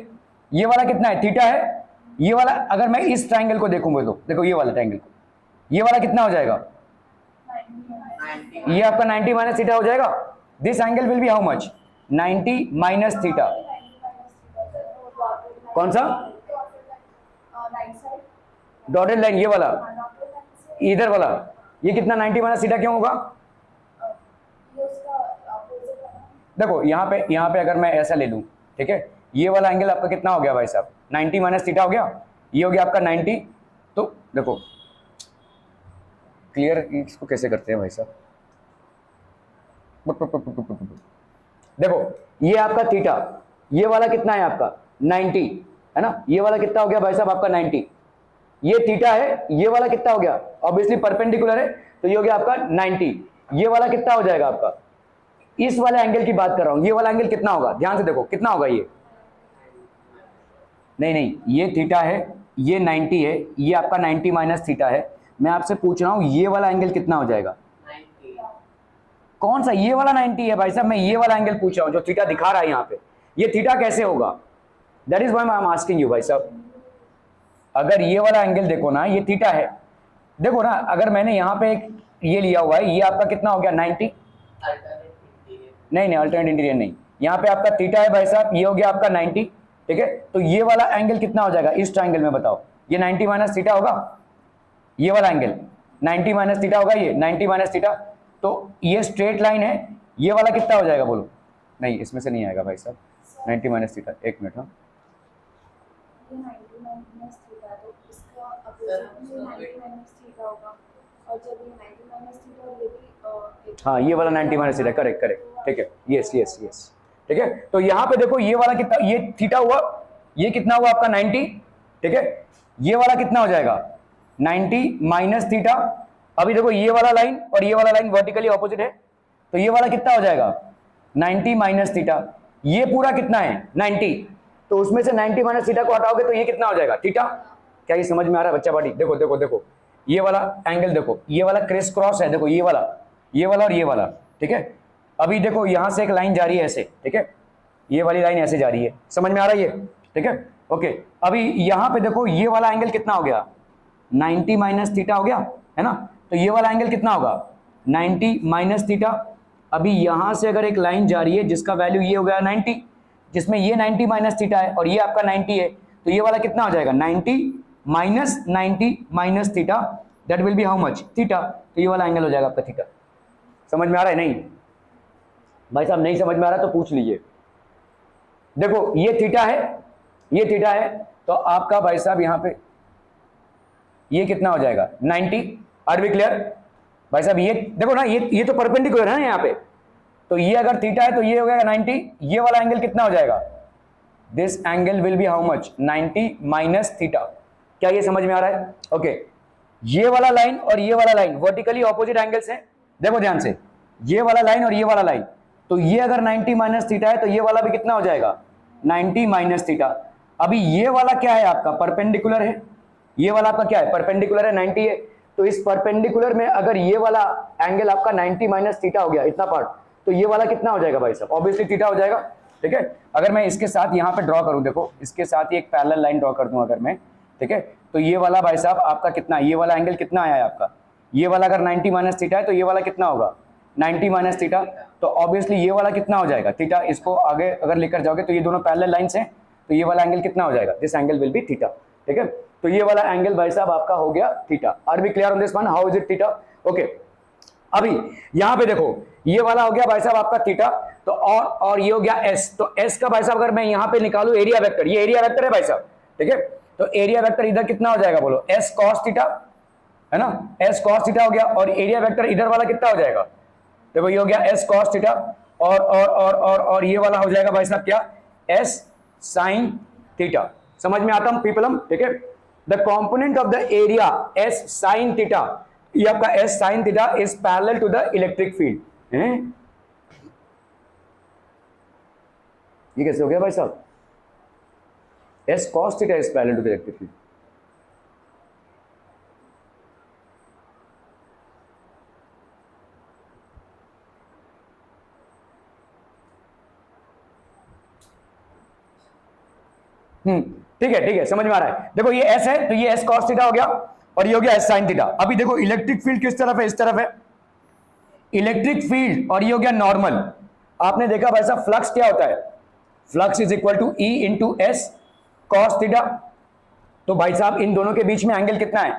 ये वाला कितना है? थीटा है। ये वाला, अगर मैं इस ट्राइंगल को देखूंगा तो देखो ये वाला ट्राइंगल को, ये वाला कितना हो जाएगा? ये आपका 90 माइनस थीटा हो जाएगा। This angle will be how much? 90 minus theta. कौन सा? डॉटेड लाइन, ये वाला, इधर वाला, ये कितना 90 माइनस थीटा क्यों होगा? देखो यहाँ पे अगर मैं ऐसा ले लूं, ठीक है, ये वाला एंगल आपका कितना हो गया भाई साहब? 90 माइनस थीटा हो गया, ये हो गया आपका 90। तो देखो क्लियर, इसको कैसे करते हैं भाई साहब? देखो ये आपका थीटा, ये वाला कितना है आपका? 90, है ना, ये वाला कितना हो गया भाई साहब आपका? 90। ये थीटा है, ये वाला कितना हो गया? ऑब्वियसली परपेंडिकुलर है, तो ये हो गया आपका 90। ये वाला कितना हो जाएगा आपका? इस वाले एंगल की बात कर रहा हूं, ये वाला एंगल कितना होगा? ध्यान से देखो कितना होगा ये? नहीं, ये थीटा है, ये 90 है, ये आपका 90 माइनस थीटा है। मैं आपसे पूछ रहा हूं ये वाला एंगल कितना हो जाएगा? 90। कौन सा? ये वाला 90 है भाई साहब, मैं ये वाला एंगल पूछ रहा हूं जो थीटा दिखा रहा है यहाँ पे। ये थीटा कैसे होगा? That is why I am asking you भाई साहब। अगर ये वाला एंगल देखो ना, ये थीटा है, देखो ना, अगर मैंने यहाँ पे एक ये लिया हुआ है, ये आपका कितना हो गया? 90। नहीं, अल्टरनेट इंटीरियर नहीं, यहाँ पे आपका थीटा है भाई साहब, ये हो गया आपका 90, ठीक है। तो ये वाला एंगल कितना हो जाएगा इस ट्राइंगल में? बताओ, ये 90 माइनस थीटा होगा, ये वाला एंगल 90 माइनस थीटा होगा, ये 90 माइनस थीटा। तो ये स्ट्रेट लाइन है, ये वाला कितना हो जाएगा बोलो? नहीं, इसमें से नहीं आएगा भाई साहब 90 माइनस थीटा। एक मिनट, हाँ, हाँ ये वाला 90 माइनस थीटा, करेक्ट, ठीक है, यस, ठीक है। तो यहाँ पे देखो ये वाला कितना, ये थीटा हुआ, ये कितना हुआ आपका 90, ठीक है। ये वाला कितना हो जाएगा? 90 माइनस थीटा। अभी देखो ये वाला लाइन और ये वाला लाइन वर्टिकली ऑपोजिट है, तो ये वाला कितना हो जाएगा? 90 माइनस थीटा। ये पूरा कितना है? 90। तो उसमें से 90 माइनस थीटा को हटाओगे तो ये कितना हो जाएगा? थीटा। क्या ये समझ में आ रहा है बच्चा पार्टी? देखो ये वाला एंगल देखो, ये वाला क्रिस क्रॉस है, देखो ये वाला और ये वाला, ठीक है। अभी देखो यहां से एक लाइन जा रही है ऐसे, ठीक है, ये वाली लाइन ऐसे जा रही है, समझ में आ रहा है ये? ठीक है, ओके। अभी यहां पे देखो ये वाला एंगल कितना हो गया? 90 माइनस थीटा हो गया, है ना। तो ये वाला एंगल कितना होगा? 90 माइनस थीटा। अभी यहां से अगर एक लाइन जा रही है जिसका वैल्यू ये हो गया 90, जिसमें ये 90 माइनस थीटा है और ये आपका 90 है, तो ये वाला कितना हो जाएगा? 90 minus theta, that will be how much? Theta. तो ये वाला एंगल हो जाएगा आपका थीटा। समझ में आ रहा है? नहीं भाई साहब नहीं समझ में आ रहा तो पूछ लीजिए। देखो ये थीटा है, तो आपका भाई साहब यहाँ पे ये कितना हो जाएगा? 90। आर वी क्लियर भाई साहब? ये देखो ना, ये तो परपेंडिकुलर है ना यहाँ पे, तो ये अगर थीटा है तो ये हो गया 90। ये वाला एंगल कितना हो जाएगा? This angle will be how much? 90 minus theta. क्या ये समझ में आ रहा है? ओके। ये वाला लाइन और ये वाला लाइन वर्टिकली ऑपोजिट एंगल्स हैं, देखो ध्यान से, ये वाला लाइन और ये वाला लाइन, तो ये अगर 90 माइनस थीटा है तो ये वाला भी कितना हो जाएगा? 90 माइनस थीटा। अभी ये वाला क्या है आपका? परपेंडिकुलर है। ये वाला आपका क्या है? परपेंडिकुलर है, 90 है। तो इस परपेंडिकुलर में अगर ये वाला एंगल आपका 90 माइनस थीटा हो गया, इतना पार्ट, तो ये वाला कितना हो जाएगा भाई साहब? ऑब्वियसली थीटा हो जाएगा, ठीक है। अगर मैं इसके साथ यहाँ पे ड्रॉ करूं, देखो इसके साथ ही एक पैरेलल लाइन ड्रॉ कर दूं अगर मैं, ठीक है, तो ये वाला भाई साहब आपका कितना, ये वाला एंगल कितना आया है आपका? ये वाला अगर 90 माइनस थीटा है तो ये वाला कितना होगा? 90 माइनस थीटा। तो ऑब्वियसली ये वाला कितना हो जाएगा? थीटा। इसको आगे अगर लेकर जाओगे तो ये दोनों पैरेलल लाइंस हैं, तो ये वाला एंगल कितना हो जाएगा? This angle will be theta, ठीक है। तो ये वाला एंगल भाई साहब आपका हो गया theta. Are we clear on this one? How is it theta? Okay. अभी यहां पे देखो ये वाला हो गया भाई साहब आपका थीटा, तो और ये हो गया एस। तो एस का भाई साहब अगर मैं यहां पे निकालू एरिया वेक्टर, ये एरिया वेक्टर है भाई साहब, ठीक है। तो एरिया वेक्टर इधर कितना हो जाएगा बोलो? एस कॉस थीटा, है ना, एस कॉस थीटा हो गया। और एरिया वेक्टर इधर वाला कितना हो जाएगा? देखो ये हो गया एस कॉस थीटा, और ये वाला हो जाएगा भाई साहब क्या? S sine theta. समझ में आता हूं पीपलम? ठीक है। The component of the area S sine theta, ये आपका S sine theta is parallel to the electric field. ये कैसे हो गया भाई साहब? S cos theta is parallel to the electric field. ठीक है, समझ में आ रहा है। देखो ये S है तो ये S cos थीटा हो गया और ये हो गया S sin थीटा। अभी देखो इलेक्ट्रिक फील्ड किस तरफ है, इस तरफ है इलेक्ट्रिक फील्ड, और ये हो गया नॉर्मल। आपने देखा भाई साहब फ्लक्स क्या होता है, flux is equal to E into S cos theta. तो भाई साहब इन दोनों के बीच में एंगल कितना है,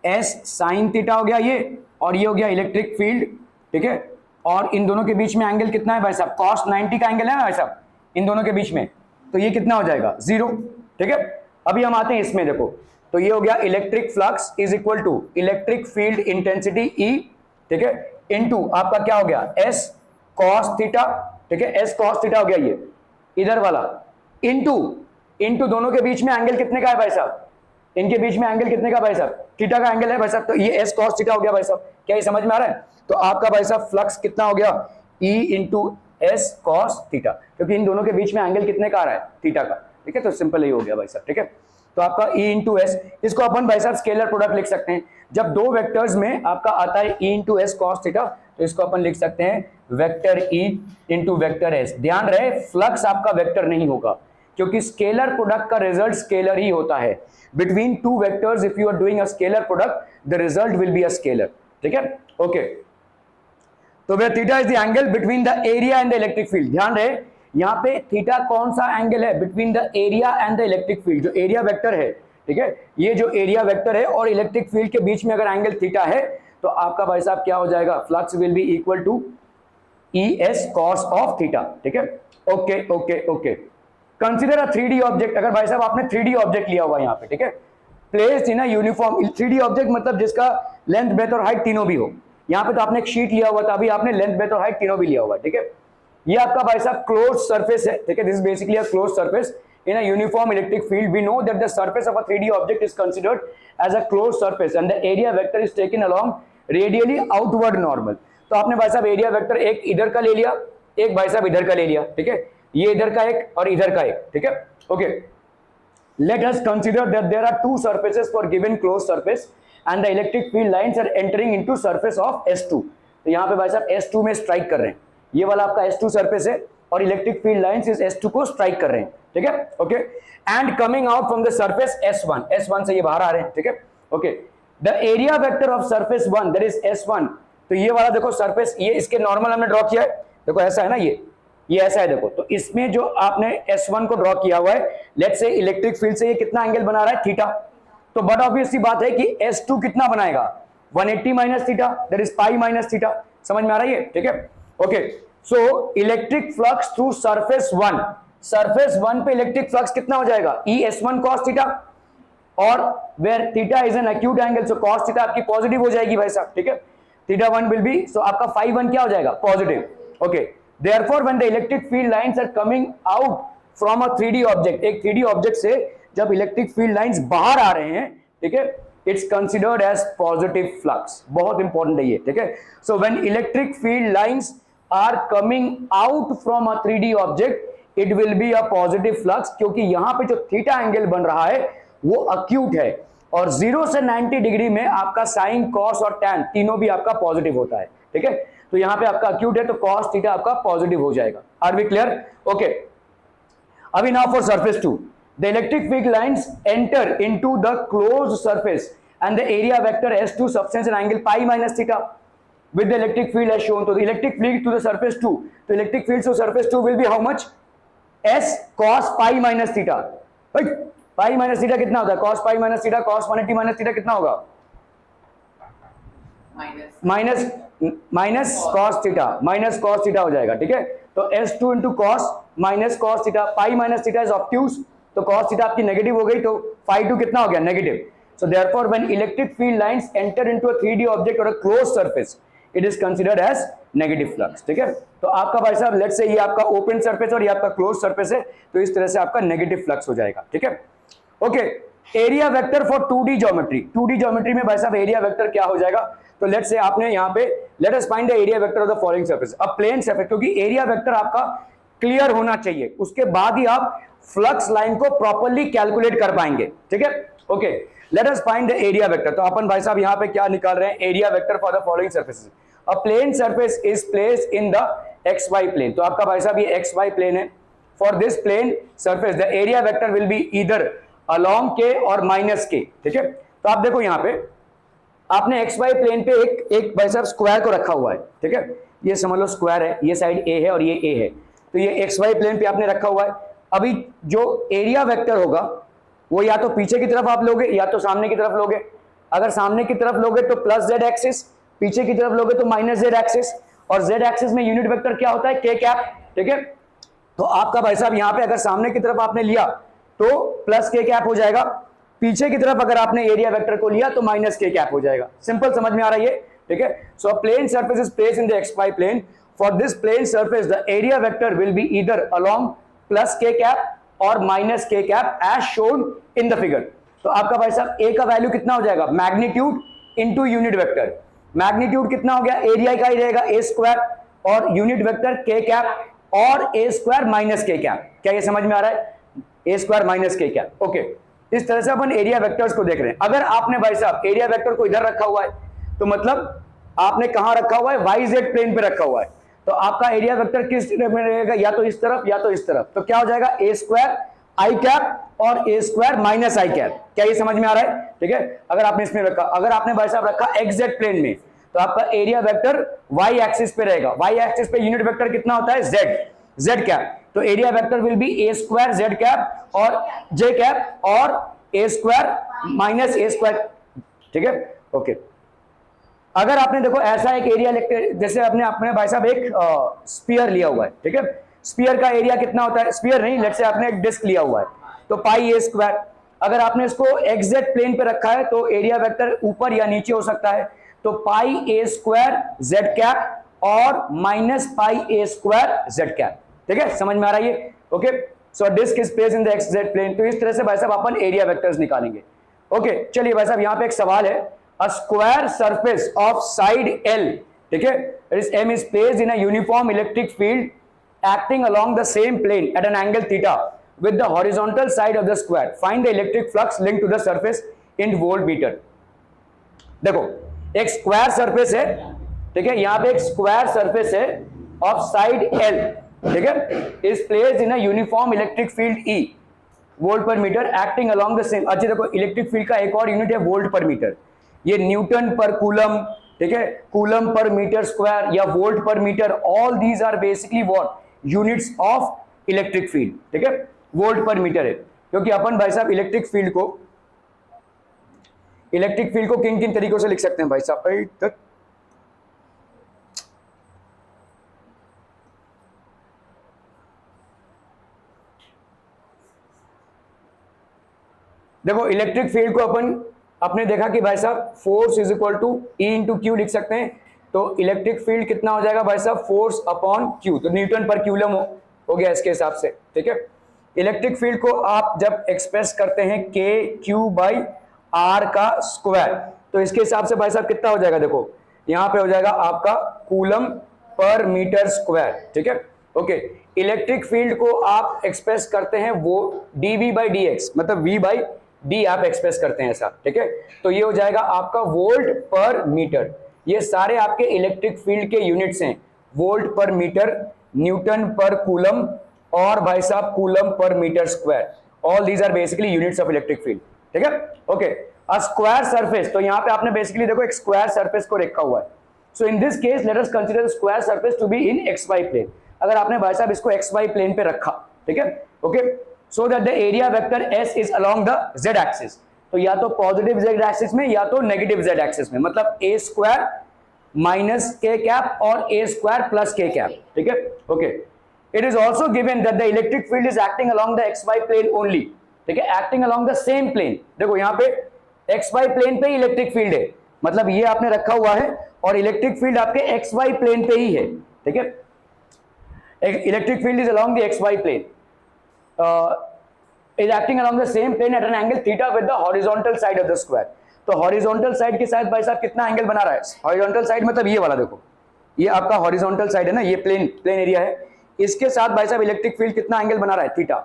S sin थीटा हो गया ये, और ये हो गया इलेक्ट्रिक फील्ड, ठीक है। और इन दोनों के बीच में एंगल कितना है भाई साहब, cos 90 का एंगल है ना भाई साहब इन दोनों के बीच में, तो ये कितना हो जाएगा 0, ठीक है। अभी हम आते हैं इसमें, देखो तो ये हो गया electric flux is equal to electric field intensity E, ठीक है, इनटू आपका क्या हो गया S cos थीटा, ठीक है, S cos थीटा हो गया ये इधर वाला, इनटू दोनों के बीच में एंगल कितने का है भाई साहब, इनके बीच में एंगल कितने का भाई साहब, थीटा का एंगल है भाई साहब, तो ये S cos थीटा हो गया भाई साहब। क्या ये समझ में आ रहा है? तो आपका भाई साहब फ्लक्स कितना हो गया E into S cos theta, क्योंकि इन दोनों के बीच में एंगल कितने का आ रहा है, थीटा का, ठीक है। तो सिंपल ही हो गया भाई साहब, ठीक है। तो आपका E इंटू S, इसको अपन भाई साहब स्केलर प्रोडक्ट लिख सकते हैं। जब दो वेक्टर्स में आपका आता है E into S cos theta, तो इसको अपन लिख सकते हैं vector E into vector S। ध्यान रहे फ्लक्स आपका वेक्टर नहीं होगा, क्योंकि स्केलर प्रोडक्ट का रिजल्ट स्केलर ही होता है। Between two vectors if you are doing a scalar product the result will be a scalar, ठीक है, ओके। तो वे theta is the angle between the area and the electric field. ध्यान रहे यहाँ पे थीटा कौन सा एंगल है, between the area and the electric field. जो एरिया वेक्टर है, ठीक है, ये जो एरिया वेक्टर है और इलेक्ट्रिक फील्ड के बीच में अगर एंगल थीटा है तो आपका भाई साहब क्या हो जाएगा, flux will be equal to ES cos of theta, ठीक है, okay. Consider a 3D object. अगर भाई साहब आपने 3D ऑब्जेक्ट लिया हुआ यहाँ पे, ठीक है, placed in a uniform 3D object मतलब जिसका लेंथ ब्रेथ और हाइट तीनों भी हो। यहाँ पे तो आपने एक शीट लिया हुआ था, अभी आपने लेंथ ब्रेथ और हाइट तीनों भी लिया हुआ है, ठीक है। ये आपका भाई साहब क्लोज सरफेस है, ठीक है, this is basically a close surface in a uniform electric field. We know that the surface of a 3D object is considered as a close surface and the area vector is taken along radially outward normal. तो आपने भाई साहब area vector एक इधर का ले लिया, एक भाई साहब इधर का ले लिया, ठीक है, ये इधर का एक और इधर का एक, ठीक है, okay. Let us consider that there are two surfaces for given closed surface and the electric field lines are entering into surface of S2। तो यहाँ पे भाई साहब S2 में स्ट्राइक कर रहे हैं, ये वाला आपका S2 सरफेस है और इलेक्ट्रिक फील्ड लाइंस इस S2 को स्ट्राइक कर रहे हैं, ठीक है, okay. And coming out from the surface S1 से ये बाहर आ रहे हैं, ठीक है, okay. The area vector of surface 1 that is S1, तो ये वाला देखो सरफेस, ये इसके नॉर्मल हमने ड्रॉ किया है, देखो ऐसा है ना, ये ऐसा है देखो। तो इसमें जो आपने S1 को ड्रॉ किया हुआ है, लेट्स से इलेक्ट्रिक फील्ड से ये कितना एंगल बना रहा है, थीटा। तो बट ऑब्वियस सी बात है कि S2 कितना बनाएगा, 180 minus theta, that is pi minus theta. समझ में आ रहा है ये, ठीक है, ओके। सो इलेक्ट्रिक फ्लक्स थ्रू सरफेस 1 पे इलेक्ट्रिक फ्लक्स कितना हो जाएगा, E S1 cos थीटा, और where theta is an acute angle, so cos theta आपकी पॉजिटिव हो जाएगी भाई साहब, ठीक है। थीटा 1 विल बी, सो आपका फाई 1 क्या हो जाएगा, positive, okay. Therefore, when the electric field lines are coming out from a 3D object, एक 3D ऑब्जेक्ट से जब इलेक्ट्रिक फील्ड लाइंस बाहर आ रहे हैं, ठीक है, it's considered as positive flux. बहुत इंपॉर्टेंट है ये, ठीक है। So when electric field lines are coming out from a 3D object it will be a positive flux, क्योंकि यहाँ पे जो थीटा एंगल बन रहा है वो अक्यूट है, और 0 से 90 डिग्री में आपका साइन, कॉस और टैन तीनों भी आपका पॉजिटिव होता है, ठीक है। तो यहां पे आपका अक्यूट है तो cos थीटा आपका पॉजिटिव हो जाएगा। Are we clear, okay. अभी now for surface 2, the electric field lines enter into the closed surface and the area vector S2 subtends an angle pi minus theta with the electric field as shown. तो electric field to the surface 2, तो electric field to surface 2 will be how much, S cos pi minus theta. Pi minus theta कितना होता है, cos pi minus theta, cos 180 minus theta कितना होगा, minus cos theta हो जाएगा, ठीक है। तो S2 into cos minus cos theta, pi minus theta is obtuse, तो cos थीटा आपकी नेगेटिव हो गई, तो फाई 2 कितना हो गया, negative. So therefore when electric field lines enter into a 3D object और a close surface it is considered as negative flux, ठीक है। तो आपका भाई साहब लेट्स से ये आपका ओपन सरफेस और ये आपका क्लोज सरफेस है, तो इस तरह से आपका नेगेटिव फ्लक्स हो जाएगा, ठीक है, okay. Area vector for 2D geometry में भाई साहब एरिया वेक्टर क्या हो जाएगा, तो लेट्स से आपने यहाँ पे let us find the area vector of the following surface, a plane surface, क्योंकि एरिया वेक्टर आपका क्लियर होना चाहिए, उसके बाद ही आप फ्लक्स लाइन को प्रॉपर्ली कैलकुलेट कर पाएंगे। ठीक है, okay, let us find the area vector. तो अपन भाई साहब यहां पे क्या निकाल रहे हैं, area vector for the following surfaces. A plane surface is placed in the X Y plane. तो आपका भाई साहब ये एक्स वाई प्लेन है। For this plane surface the area vector will be either along k और minus के। ठीक है, तो आप देखो यहां पे आपने एक्स वाई प्लेन पे एक भाई साहब स्क्वायर को रखा हुआ है। ठीक है, ये समझ लो स्क्वायर है, ये साइड ए है और ये ए है, तो ये एक्स वाई प्लेन पे आपने रखा हुआ है। अभी जो एरिया वेक्टर होगा वो या तो पीछे की तरफ आप लोगे या तो सामने की तरफ लोगे। अगर सामने की तरफ लोगे तो प्लस जेड एक्सिस, पीछे की तरफ लोगे तो माइनस जेड एक्सिस, और जेड एक्सिस में यूनिट वेक्टर क्या होता है, के कैप। ठीक है, तो आपका भाई साहब यहां पे अगर सामने की तरफ आपने लिया तो प्लस के कैप हो जाएगा, पीछे की तरफ अगर आपने एरिया वेक्टर को लिया तो माइनस के कैप हो जाएगा। सिंपल, समझ में आ रहा है ये? ठीक है, so a plane surface is placed in the X Y plane. For this plane surface the area vector will be either along plus K cap और minus K cap as shown in the figure. तो आपका भाई साहब ए का value कितना हो जाएगा, magnitude into unit vector. Magnitude कितना हो गया, एरिया का ही रहेगा ए स्क्वायर, और यूनिट वेक्टर के कैप और ए स्क्वायर माइनस के कैप। क्या ये समझ में आ रहा है, ए square minus K cap. Okay, इस तरह से अपन एरिया वेक्टर्स को देख रहे हैं। अगर आपने भाई साहब एरिया वेक्टर को इधर रखा हुआ है तो मतलब आपने कहां रखा हुआ है, वाई जेड प्लेन पे रखा हुआ है, तो आपका एरिया वेक्टर किस तरफ में रहेगा, या तो इस तरफ या तो इस तरफ। तो क्या हो जाएगा, ए स्क्वायर आई कैप और ए स्क्वायर माइनस आई कैप। क्या ये समझ में आ रहा है? ठीक है, अगर आपने इसमें रखा, अगर आपने भाई साहब रखा एक्स जेड प्लेन में तो आपका एरिया वेक्टर वाई एक्सिस पे रहेगा। वाई एक्सिस पे यूनिट वेक्टर कितना होता है, जेड, जेड कैप। तो area vector will B A square z cap और जे कैप और ए स्क्वायर माइनस ए स्क्वायर। ठीक है, ओके। अगर आपने देखो ऐसा एक एरिया लेते, जैसे अपने भाई साहब एक स्फीयर लिया हुआ है। ठीक है, स्फीयर का एरिया कितना होता है, स्फीयर नहीं, लेट्स से आपने एक डिस्क लिया हुआ है तो पाई ए स्क्वायर। अगर आपने इसको एक्स जेड प्लेन पे रखा है तो एरिया वेक्टर ऊपर या नीचे हो सकता है, तो pi a square z cap और minus pi a square z cap. ठीक है, समझ में आ रहा है ये? Okay, so disc is placed in the X Z plane. तो इस तरह से भाई साहब अपन एरिया वेक्टर्स निकालेंगे। ओके, चलिए भाई साहब यहां पे एक सवाल है, a square surface of side L, ठीक है, M is placed in a uniform electric field acting along the same plane at an angle theta with the horizontal side of the square. Find the electric flux linked to the surface in voltmeter. देखो एक square surface है, ठीक है, यहां पे एक square surface है of side L, ठीक है, is placed in a uniform electric field E, volt पर metre acting along the same. अच्छा देखो, इलेक्ट्रिक फील्ड का एक और यूनिट है वोल्ट पर मीटर, ये न्यूटन पर कूलम, ठीक है, कूलम पर मीटर स्क्वायर या वोल्ट पर metre, all these are basically what, units of electric field. ठीक है, वोल्ट पर मीटर है, क्योंकि अपन भाई साहब इलेक्ट्रिक फील्ड को किन किन तरीकों से लिख सकते हैं भाई साहब, देखो इलेक्ट्रिक फील्ड को अपने देखा कि भाई साहब force is equal to E into Q लिख सकते हैं। तो इलेक्ट्रिक फील्ड कितना हो जाएगा भाई साहब, फोर्स अपॉन क्यू, तो न्यूटन पर क्यूलम हो गया इसके हिसाब से। ठीक है, इलेक्ट्रिक फील्ड को आप जब एक्सप्रेस करते हैं के क्यू बाई आर का स्क्वायर, तो इसके हिसाब से भाई साहब कितना हो जाएगा, देखो यहां पे हो जाएगा आपका कूलम पर मीटर स्क्वायर। ठीक है, ओके। इलेक्ट्रिक फील्ड को आप एक्सप्रेस करते हैं वो डीवी बाई डी एक्स, मतलब वी बाई डी आप एक्सप्रेस करते हैं ऐसा। ठीक है, तो ये हो जाएगा आपका वोल्ट पर मीटर। ये सारे आपके इलेक्ट्रिक फील्ड के यूनिट्स हैं, वोल्ट पर मीटर, न्यूटन पर कूलम और भाई साहब coulomb per metre square, all these are basically units of electric field. ठीक है, ओके। अ स्क्वायर सरफेस, तो यहां पे आपने बेसिकली देखो एक स्क्वायर सरफेस को रखा हुआ है। So in this case let us consider square surface to be in X Y plane. अगर आपने भाई साहब इसको एक्स वाई प्लेन पे रखा, ठीक है, okay, so that the area vector s is along the z axis, तो या तो पॉजिटिव z एक्सिस में या तो नेगेटिव z एक्सिस में, मतलब a square minus k cap और a square plus k cap. ठीक है, okay. It is also given that the electric field is acting along the xy plane only, ठीक है, acting along the same plane। देखो यहाँ पे xy plane पे ही electric field है, मतलब ये आपने रखा हुआ है और इलेक्ट्रिक फील्ड आपके xy प्लेन पे ही है। ठीक है, electric field is along the xy plane, is acting along the same plane at an angle theta with the horizontal side of the square। तो horizontal side के साथ भाई साहब कितना एंगल बना रहा है, horizontal side मतलब ये वाला, देखो ये आपका horizontal side है ना, ये प्लेन एरिया है, इसके साथ भाई साहब इलेक्ट्रिक फील्ड कितना एंगल बना रहा है, थीटा।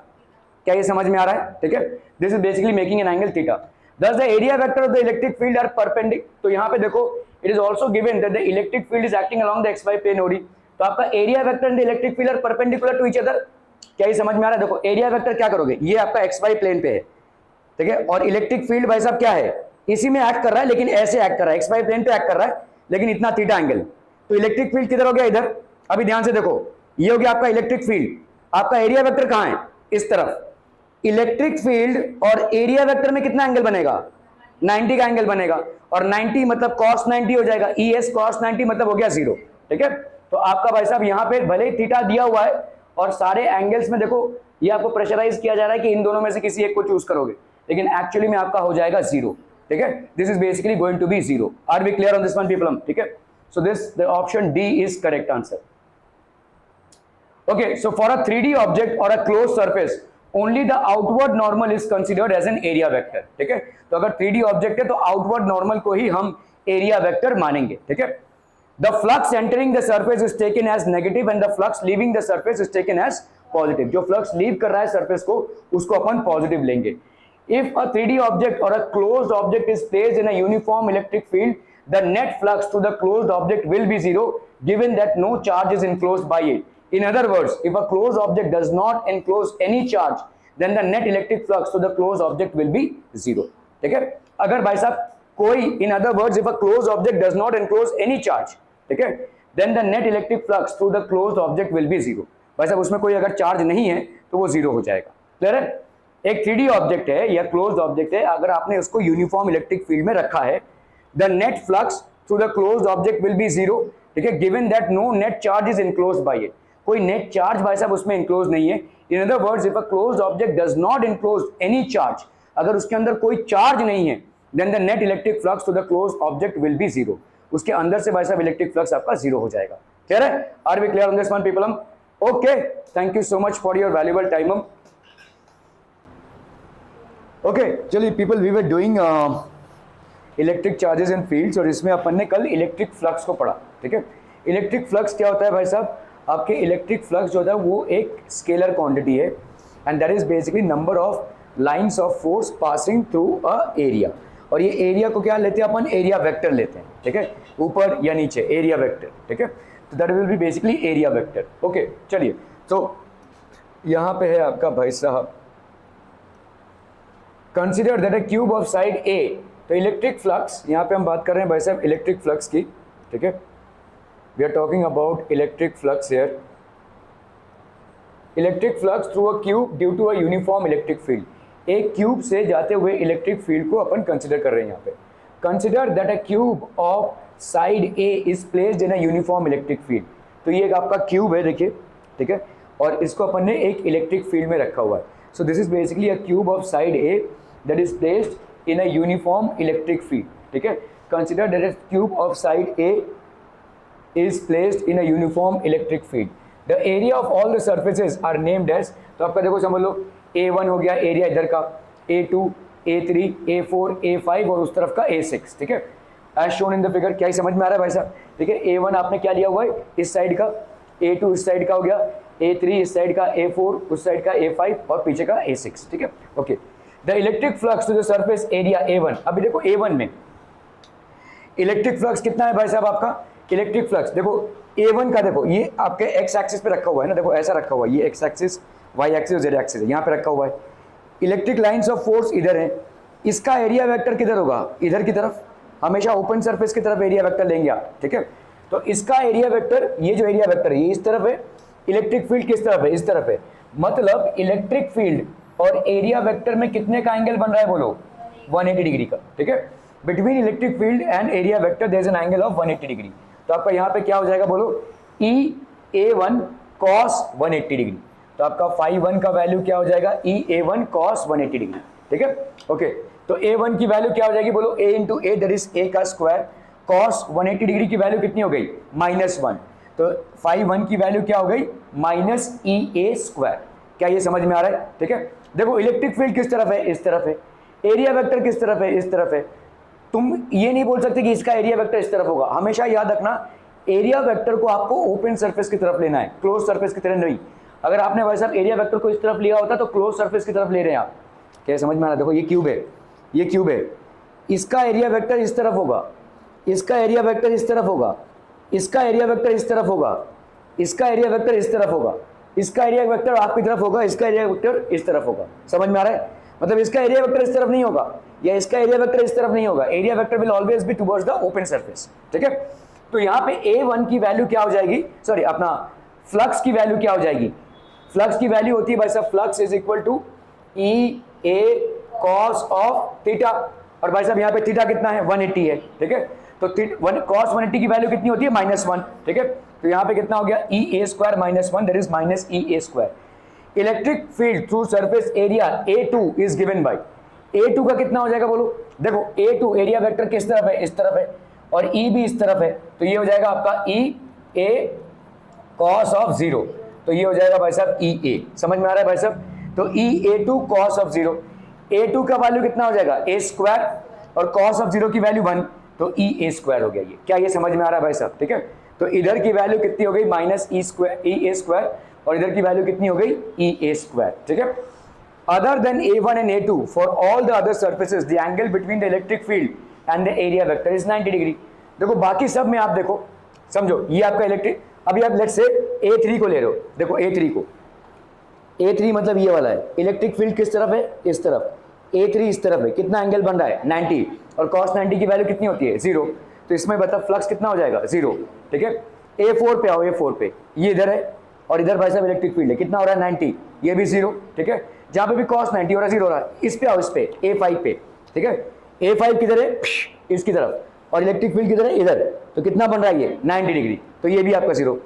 क्या ये समझ में आ रहा है, ठीक है। This is basically making an angle theta. Thus the area vector of the electric field are perpendicular। तो यहाँ पे देखो it is also given that the electric field is acting along the xy plane OD। तो आपका area vector and electric field are perpendicular to each other. क्या ये समझ में आ रहा है? देखो एरिया वेक्टर क्या करोगे, ये आपका xy प्लेन पे है, ठीक है, और इलेक्ट्रिक फील्ड भाई साहब क्या है, इसी में एक्ट कर रहा है, लेकिन ऐसे एक्ट कर रहा है, xy प्लेन पे एक्ट कर रहा है, लेकिन इतना थीटा एंगल। तो इलेक्ट्रिक फील्ड किधर हो गया, इधर। अभी ध्यान से देखो, ये हो गया आपका इलेक्ट्रिक फील्ड, आपका एरिया वेक्टर कहां है, इस तरफ। इलेक्ट्रिक फील्ड और एरिया वेक्टर में कितना एंगल बनेगा, 90 का एंगल बनेगा, और 90 मतलब cos 90 हो जाएगा, ES cos 90 मतलब हो गया 0, ठीक है। तो आपका भाई साहब यहाँ पे भले ही थीटा दिया हुआ है और सारे एंगल्स में देखो ये आपको प्रेशराइज किया जा रहा है कि इन दोनों में से किसी एक को चूज करोगे, लेकिन एक्चुअली में आपका हो जाएगा 0, ठीक है। This is basically going to be 0। Are we clear on this one people, ठीक है। So this the option D is correct answer. Okay, so for a 3D object और a close surface only the outward normal is considered as an area vector, ठीक है। तो अगर 3D object है तो outward normal को ही हम area vector मानेंगे, ठीक है। The flux entering the surface is taken as negative and the flux leaving the surface is taken as positive. जो फ्लक्स लीव कर रहा है सरफेस को, उसको अपन पॉजिटिव लेंगे। इफ अ 3D ऑब्जेक्ट और a closed object is placed in a uniform electric field, the net flux to the closed object will be 0 given that no charge is enclosed by it. In other words, if a closed object does not enclose any charge, then the net electric flux to the closed object will be 0, ठीक है। अगर भाई साहब कोई, in other words, if a closed object does not enclose any charge, ठीक है, then the net electric flux to the closed object will be 0। भाई साहब उसमें कोई अगर चार्ज नहीं है तो वो 0 हो जाएगा, क्लियर है। एक 3D ऑब्जेक्ट है या क्लोज्ड ऑब्जेक्ट है, अगर आपने उसको यूनिफॉर्म इलेक्ट्रिक फील्ड में रखा है, the net flux to the closed object will be 0, ठीक है, given that no net charge is enclosed by it। कोई नेट चार्ज भाई साहब उसमें इंक्लोज नहीं है। In other words, if a closed object does not enclose any charge, अगर उसके अंदर कोई चार्ज नहीं है, then the net electric flux to the closed object will be 0। उसके अंदर से भाई साहब इलेक्ट्रिक फ्लक्स आपका 0 हो जाएगा, क्लियर है। Are we clear on this one people? Okay, thank you so much for your valuable time. Okay, चलिए people, we were doing electric charges and fields, और इसमें अपन ने कल इलेक्ट्रिक फ्लक्स को पढ़ा, ठीक है। इलेक्ट्रिक फ्लक्स क्या होता है भाई साहब? आपके इलेक्ट्रिक फ्लक्स जो होता है वो एक स्केलर क्वांटिटी है, and that is basically number of lines of force passing through a area. और ये एरिया को क्या लेते हैं अपन? एरिया वेक्टर लेते हैं, ठीक है, ऊपर या नीचे एरिया वेक्टर, ठीक है। तो that will be basically area vector. Okay, चलिए, तो यहाँ पे है आपका भाई साहब, consider that a cube of side a. तो इलेक्ट्रिक फ्लक्स, यहाँ पे हम बात कर रहे हैं भाई साहब इलेक्ट्रिक फ्लक्स की, ठीक है। We are talking about electric flux here. Electric flux through a cube due to a uniform electric field. एक क्यूब से जाते हुए इलेक्ट्रिक फील्ड को अपन कंसिडर कर रहे हैं यहाँ पे। Consider that a cube of side A is placed in a uniform electric field. तो ये एक आपका क्यूब है, देखिए, ठीक है, और इसको अपन ने एक इलेक्ट्रिक फील्ड में रखा हुआ है। So this is basically a cube of side A that is placed in a uniform electric field, ठीक है। Consider that a cube of side A is placed in a uniform electric field. The area of all the surfaces are named as, तो आपका देखो समझ लो, A1 हो गया area इधर का, A2, A3, A4, A5 और उस तरफ का A6, ठीक है, as shown in the figure। क्या ही समझ में आ रहा है भाई साहब? ठीक है, A1 आपने क्या लिया हुआ है, इस साइड का, A2 इस साइड का हो गया, A3 इस साइड का, A4 उस साइड का, A5 और पीछे का A6, ठीक है। Okay, the electric flux to the surface area A1। अभी देखो A1 में इलेक्ट्रिक फ्लक्स कितना है भाई साहब आपका? इलेक्ट्रिक फ्लक्स देखो A1 का, देखो ये आपके एक्स एक्सिस पे रखा हुआ है ना, देखो ऐसा रखा हुआ है, ये एक्स एक्सिस, वाई एक्सिस और जेड एक्सिस है, यहाँ पे रखा हुआ है। इलेक्ट्रिक लाइंस ऑफ फोर्स इधर है, इसका एरिया वेक्टर किधर होगा? इधर की तरफ। हमेशा ओपन सरफेस की तरफ एरिया वेक्टर लेंगे आप, ठीक है। तो इसका एरिया वेक्टर, ये जो एरिया वेक्टर है ये इस तरफ है, इलेक्ट्रिक फील्ड किस तरफ है? इस तरफ है। मतलब इलेक्ट्रिक फील्ड और एरिया वेक्टर में कितने का एंगल बन रहा है बोलो? 180 डिग्री का, ठीक है। Between electric field and area vector there is an angle of 180 degree. तो आपका यहाँ पे क्या हो जाएगा बोलो? EA1 cos 180 degree. तो आपका φ1 का वैल्यू क्या हो जाएगा? EA1 cos 180 डिग्री, ठीक है। ओके, तो A1 की वैल्यू क्या हो जाएगी बोलो? A into A, that is A का स्क्वायर। cos 180 डिग्री की वैल्यू कितनी हो गई? -1। तो φ1 की वैल्यू क्या हो गई? -EA square. क्या ये समझ में आ रहा है? ठीक है, देखो इलेक्ट्रिक फील्ड किस तरफ है? इस तरफ है। एरिया वेक्टर किस तरफ है? इस तरफ है। तुम ये नहीं बोल सकते कि इसका एरिया वेक्टर इस तरफ होगा। हमेशा याद रखना, एरिया वेक्टर को आपको ओपन सरफेस की तरफ लेना है, क्लोज सरफेस की तरफ नहीं। अगर आपने भाई साहब एरिया वेक्टर को इस तरफ लिया होता तो क्लोज सरफेस की तरफ ले रहे हैं आप। क्या समझ में आ रहा है? देखो ये क्यूब है, ये क्यूब है, इसका एरिया वेक्टर इस तरफ होगा, इसका एरिया वेक्टर इस तरफ होगा, इसका एरिया वेक्टर इस तरफ होगा, इसका एरिया वेक्टर इस तरफ होगा, इसका एरिया वेक्टर आपकी तरफ होगा, इसका एरिया वेक्टर इस तरफ होगा। समझ में आ रहा है? मतलब इसका एरिया वेक्टर इस तरफ नहीं होगा या इसका एरिया वेक्टर इस तरफ नहीं होगा, area vector will always be towards the open surface. ठीक है, तो यहाँ पे A1 की वैल्यू क्या हो जाएगी, सॉरी अपना फ्लक्स की वैल्यू क्या हो जाएगी? फ्लक्स की वैल्यू होती है भाई साहब, flux is equal to E A cos of theta, और भाई साहब यहाँ पे थीटा कितना है? 180 है। ठीक है, तो कॉस 180 की वैल्यू कितनी होती है? -1। ठीक है, तो यहाँ पे कितना हो गया? E a square -1 that is minus E a square. Electric field through surface area A2 is given by, A2 का कितना हो जाएगा बोलो? देखो A2 एरिया वेक्टर किस तरफ है? इस तरफ है, और E भी इस तरफ है, तो ये हो जाएगा आपका ई ए कॉस ऑफ 0, तो ये हो जाएगा भाई साहब ई ए। समझ में आ रहा है भाई साहब? तो E A2 cos of 0, A2 का वैल्यू कितना हो जाएगा? A स्क्वायर, और कॉस ऑफ 0 की वैल्यू 1, तो ई ए स्क्वायर हो गया ये। क्या ये समझ में आ रहा है भाई साहब? ठीक है, तो इधर की वैल्यू कितनी हो गई? माइनस ई ए स्क्वायर, और इधर की वैल्यू कितनी हो गई? ई ए स्क्वायर। ठीक है, other than A1 and A2 for all the other surfaces the angle between the electric field and the area vector is 90 degree. देखो बाकी सब में आप देखो, समझो ये आपका इलेक्ट्रिक, अभी आप लेट्स से A3 को ले रहे हो, देखो A3 को, A3 मतलब ये वाला है, इलेक्ट्रिक फील्ड किस तरफ है? इस तरफ, A3 इस तरफ है, कितना एंगल बन रहा है? 90, और cos 90 की वैल्यू कितनी होती है? 0, तो इसमें बता फ्लक्स कितना हो जाएगा? 0। ठीक है, A4 पे आओ, A4 पे, ये इधर है और इधर भाई साहब इलेक्ट्रिक फील्ड है, कितना हो रहा है? 90, ये भी 0। ठीक है, जहाँ पे भी cos 90 हो रहा है 0 हो रहा है। इस पे आओ, इस पे A5 पे। ठीक है, A5 किधर है? इसकी तरफ, और इलेक्ट्रिक फील्ड किधर है? इधर, तो कितना बन रहा है ये? 90 डिग्री, तो ये भी आपका 0।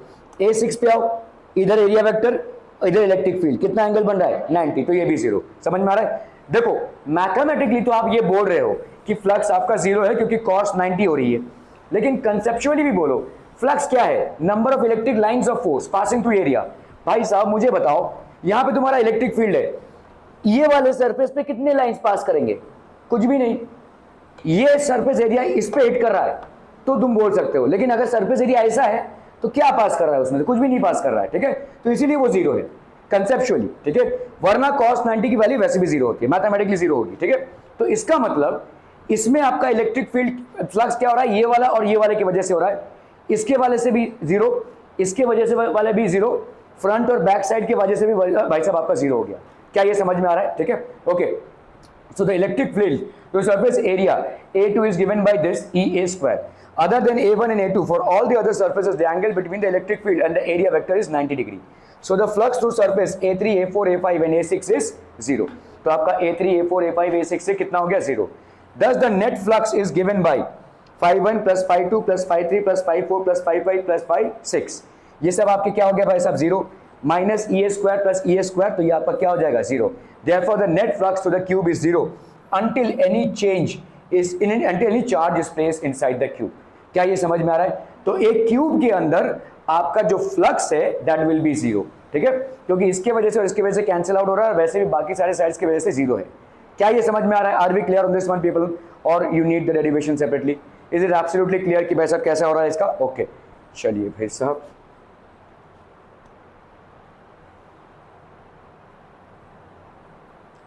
A6 पे आओ, इधर एरिया वेक्टर, इधर इलेक्ट्रिक फील्ड, कितना एंगल बन रहा है? 90, तो ये भी 0। समझ में आ रहा है? देखो मैथमेटिकली तो आप ये बोल रहे हो कि फ्लक्स आपका 0 है क्योंकि cos 90 हो रही है, लेकिन कंसेप्चुअली भी बोलो फ्लक्स क्या है? Number of electric lines of force passing through area. भाई साहब मुझे बताओ, यहां पे तुम्हारा इलेक्ट्रिक फील्ड है, ये वाले सरफेस पे कितने लाइंस पास करेंगे? कुछ भी नहीं। ये सरफेस एरिया इस पे हिट कर रहा है तो तुम बोल सकते हो, लेकिन अगर सरफेस एरिया ऐसा है तो क्या पास कर रहा है उसमें? तो कुछ भी नहीं पास कर रहा है। ठीक है, तो इसीलिए वो 0 है कंसेप्चुअली। ठीक है, वरना cos 90 की वैल्यू वैसे भी 0 होती है, मैथमेटिकली 0 होगी। ठीक है, तो इसका मतलब इसमें आपका इलेक्ट्रिक फील्ड फ्लक्स क्या हो रहा है? ये वाला और ये वाले की वजह से हो रहा है, इसके वाले से भी 0, इसके वजह से वाले भी 0, फ्रंट और बैक साइड की वजह से भी भाई साहब आपका 0 हो गया। क्या ये समझ में आ रहा है? ठीक है, okay. So the electric field to surface area A2 is given by this EA square. Other than A1 and A2, for all the other surfaces, the angle between the electric field and the area vector is 90 degree. So the flux to surface A3, A4, A5 and A6 is 0. तो आपका A3, A4, A5, A6 से कितना हो गया? 0. Thus the net flux is given by phi1 plus phi2 plus phi3 plus phi4 plus phi5 plus phi6. ये सब आपके क्या हो गया भाई साहब? 0 minus E a square plus E a square, तो ये आपका क्या हो जाएगा? 0. Therefore the net flux to the cube is 0 until any charge is placed inside the cube. क्या ये समझ में आ रहा है? तो एक क्यूब के अंदर आपका जो फ्लक्स है that will be 0. ठीक है, क्योंकि इसके वजह से और इसके वजह से कैंसिल आउट हो रहा है, और वैसे भी बाकी सारे साइड्स की वजह से 0 है। क्या ये समझ में आ रहा है? Are we clear on this one people, और you need the derivation separately? Is it absolutely clear कि भाई साहब कैसा हो रहा है इसका? ओके, चलिए भाई साहब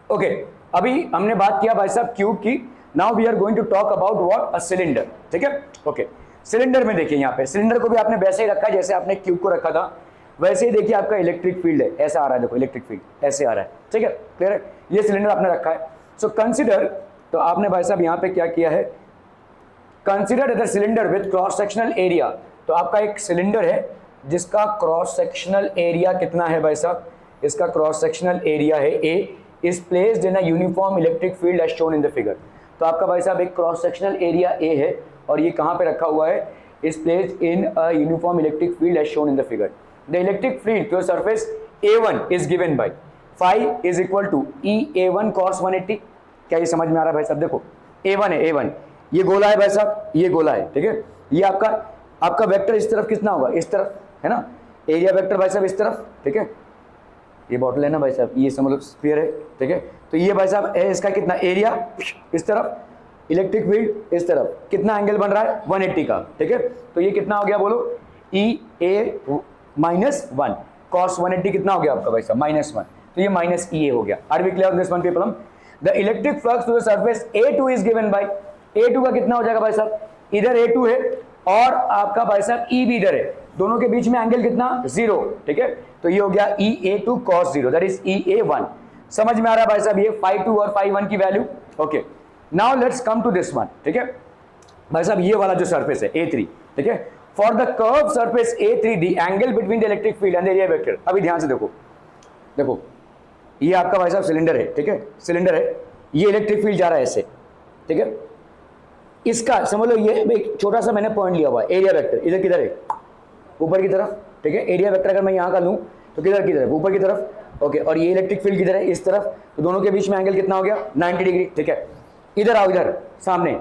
ओके, अभी हमने बात किया भाई साहब क्यूब की। Now we are going to talk about what? A cylinder. ठीक है, ओके। सिलेंडर में देखिए, यहाँ पे सिलेंडर को भी आपने वैसे ही रखा है जैसे आपने क्यूब को रखा था, वैसे ही देखिए आपका इलेक्ट्रिक फील्ड है, ऐसा आ रहा है। देखो इलेक्ट्रिक फील्ड ऐसे आ रहा है। ठीक है, क्लियर है? ये सिलेंडर आपने रखा है। सो कंसिडर, तो आपने भाई साहब यहाँ पे क्या किया है? Consider the cylinder with cross sectional area. तो आपका एक सिलेंडर है जिसका क्रॉस सेक्शनल एरिया कितना है भाई साहब? इसका क्रॉस सेक्शनल एरिया है A, is placed in a uniform electric field as shown in the figure. तो आपका भाई साहब एक क्रॉस सेक्शनल एरिया A है, और ये कहाँ पे रखा हुआ है? is placed in a uniform electric field as shown in the figure. The electric field to a surface A1 is given by phi is equal to EA1 cos 180. क्या ये समझ में आ रहा है भाई साहब? देखो A1 है, A1 ये गोला है भाई साहब, ये गोला है। ठीक है, ये आपका वेक्टर इस तरफ कितना होगा? इस तरफ है ना, एरिया वेक्टर भाई साहब इस तरफ। ठीक है, ये बॉटल है ना भाई साहब, ये समझ लो स्फीयर है। ठीक है, तो ये भाई साहब है इसका कितना एरिया इस तरफ, इलेक्ट्रिक फील्ड इस तरफ, कितना एंगल बन रहा है? 180 का। ठीक है, तो ये कितना हो गया बोलो? ई ए माइनस 1 cos 180 कितना हो गया आपका भाई साहब -1, तो ये माइनस ई ए हो गया। Are we clear on this one people? The electric flux to the surface A2 is given by, A2 का कितना हो जाएगा भाई साहब, इधर A2 है और आपका भाई साहब E भी इधर है, दोनों के बीच में एंगल कितना 0, ठीक है, तो ये हो गया EA2 cos 0 that is EA1। समझ में आ रहा है भाई साहब ये φ2 और φ1 की value? Okay, now let's come to this one, ठीक है भाई साहब, ये वाला जो सरफेस है A3, ठीक है, for the curve surface A3 the angle between the electric field and the area vector. अभी ध्यान से देखो, देखो ये आपका भाई साहब सिलेंडर है, ठीक है, सिलेंडर है, ये इलेक्ट्रिक फील्ड जा रहा है ऐसे, ठीक है, इसका समझ लो ये एक छोटा सा मैंने पॉइंट लिया हुआ है, एरिया वेक्टर इधर किधर है, ऊपर की तरफ, ठीक है, एरिया वेक्टर अगर मैं यहाँ का लूँ तो किधर की तरफ, ऊपर की तरफ, ओके, और ये इलेक्ट्रिक फील्ड किधर है, इस तरफ, तो दोनों के बीच में एंगल कितना हो गया 90 डिग्री, ठीक है। इधर आओ, इधर सामने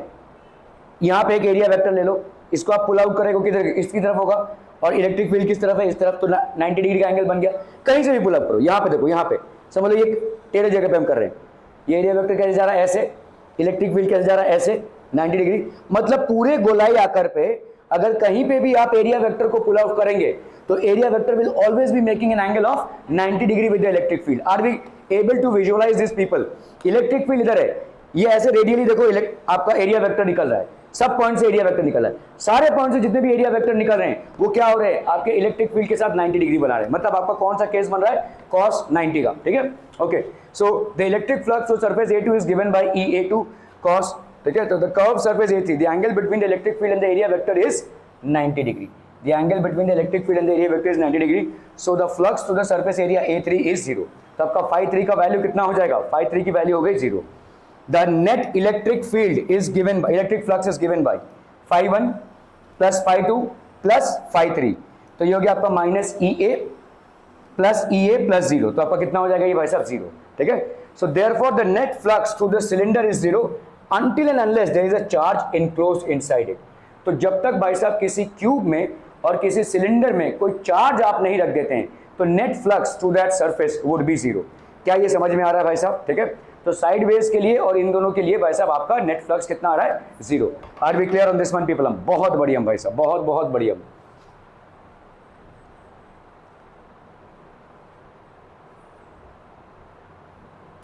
यहाँ पे एक एरिया वेक्टर ले लो, इसको आप पुल आउट करेगा किधर, इसकी तरफ होगा, और इलेक्ट्रिक फील्ड किस तरफ है, इस तरफ, तो 90 डिग्री का एंगल बन गया। कहीं से भी पुल आउट करो, यहाँ पे देखो, यहाँ पे समझ लो ये टेढ़े जगह पे हम कर रहे हैं, ये एरिया वेक्टर कैसे जा रहा है ऐसे, इलेक्ट्रिक फील्ड कैसे जा रहा है ऐसे 90 डिग्री, मतलब पूरे गोलाई आकार पे अगर कहीं पे भी आप एरिया वेक्टर को पुल आउट करेंगे तो area vector will always be making an angle of 90 degree with the electric field. Are we able to visualise this people? Electric field इधर है, ये ऐसे रेडियली देखो आपका एरिया वेक्टर निकल रहा है, सब पॉइंट से एरिया वेक्टर निकल रहा है, सारे पॉइंट से जितने भी एरिया वेक्टर निकल रहे हैं वो क्या हो रहे हैं, आपके इलेक्ट्रिक फील्ड के साथ 90 डिग्री बना रहे हैं, मतलब आपका कौन सा केस बन रहा है, cos 90 का, ठीक है। Okay, so the electric flux to surface A2 is given by EA2 cos, ठीक है, तो the curve surface A3 the angle between the electric field and the area vector is 90 degree, the angle between the electric field and the area vector is 90 degree, so the flux to the surface area A3 is 0। तो आपका φ3 का value कितना हो जाएगा, φ3 की value हो गई 0। The net electric field is given by, electric flux is given by φ1 plus φ2 plus φ3, तो ये हो गया आपका minus EA plus EA plus 0, तो आपका कितना हो जाएगा ये भाई साहब 0, ठीक है। So therefore the net flux through the cylinder is 0 until and unless there is a charge enclosed inside it। तो जब तक भाई साहब किसी क्यूब में और किसी सिलेंडर में कोई चार्ज आप नहीं रख देते हैं तो net flux through that surface would be 0। क्या ये समझ में आ रहा है भाई साहब, ठीक है। तो साइड वेज के लिए और इन दोनों के लिए भाई साहब आपका नेट फ्लक्स कितना आ रहा है 0। Are we clear on this one people? बहुत बढ़िया भाई साहब, बहुत बहुत बढ़िया।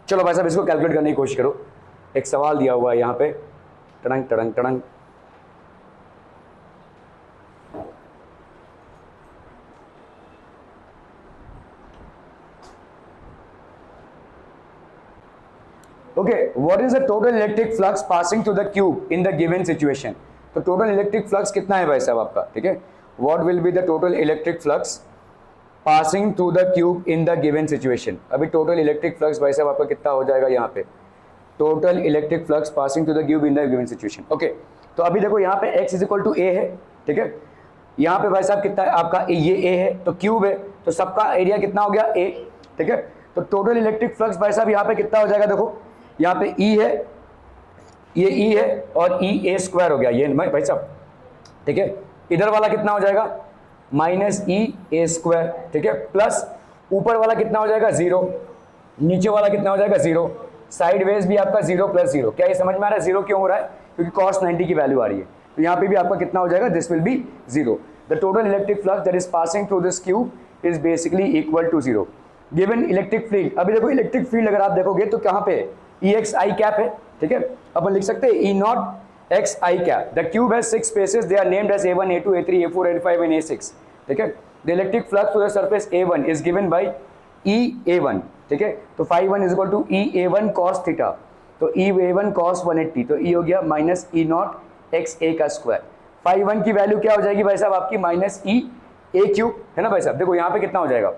चलो भाई साहब इसको कैलकुलेट करने की कोशिश करो। एक सवाल दिया हुआ है यहाँ पे, टड़ंग टड़ंग टड़ंग, okay, what is the total electric flux passing through the cube in the given situation? तो टोटल इलेक्ट्रिक फ्लक्स कितना है भाई साहब आपका, ठीक है, what will be the total electric flux passing through the cube in the given situation. अभी total electric flux भाई साहब आपका कितना हो जाएगा यहाँ पे, total electric flux passing to the cube in the given situation. Okay, तो अभी देखो यहाँ पे x is equal to a है, ठीक है, यहाँ पे भाई साहब कितना है आपका ये a है, तो क्यूब है, तो सबका एरिया कितना हो गया a, ठीक है। तो टोटल इलेक्ट्रिक फ्लक्स भाई साहब यहाँ पे कितना हो जाएगा, देखो यहाँ पे E है, ये E है और E a स्क्वायर हो गया ये भाई साहब, ठीक है। इधर वाला कितना हो जाएगा माइनस E a स्क्वायर, ठीक है, प्लस ऊपर वाला कितना हो जाएगा 0, नीचे वाला कितना हो जाएगा 0, साइड वेज भी आपका 0 प्लस 0। क्या ये समझ में आ रहा है 0 क्यों हो रहा है, क्योंकि cos 90 की वैल्यू आ रही है, तो यहाँ पे भी आपका कितना हो जाएगा, this will be 0। The total electric flux that is passing through this cube is basically equal to 0। Given electric field, अभी देखो इलेक्ट्रिक फील्ड अगर आप देखोगे तो कहाँ पे EX I कैप है, ठीक है, अपन लिख सकते हैं E not X I cap. The cube has 6 spaces, they are named as A1 A2 A3 A4 A5 and A6, ठीक है। The electric flux to the surface A1 is given by EA1, ठीक है, तो φ1 is equal to EA1 cos theta, तो EA1 cos 180, तो E हो गया minus E not XA का स्क्वायर। φ1 की वैल्यू क्या हो जाएगी भाई साहब आपकी माइनस E a क्यूब, है ना भाई साहब। देखो यहाँ पे कितना हो जाएगा,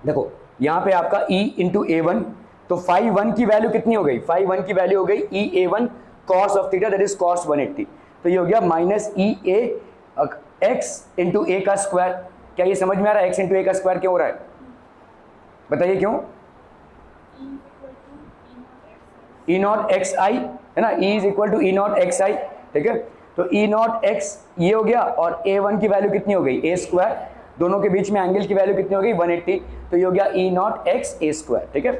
देखो यहाँ पे आपका E इंटू A1, तो φ1 की वैल्यू कितनी हो गई, φ1 की वैल्यू हो गई EA1 cos of theta that is cos 180, तो ये हो गया minus EA x into a का स्क्वायर। क्या ये समझ में आ रहा है x इंटू a का स्क्वायर क्यों हो रहा है, बताइए क्यों? E नॉट एक्स आई है ना, E is equal to E not x i, ठीक है, तो E नॉट एक्स ये हो गया और A1 की वैल्यू कितनी हो गई a स्क्वायर, दोनों के बीच में एंगल की वैल्यू कितनी हो गई 180, तो ये हो गया E not x a square, ठीक है।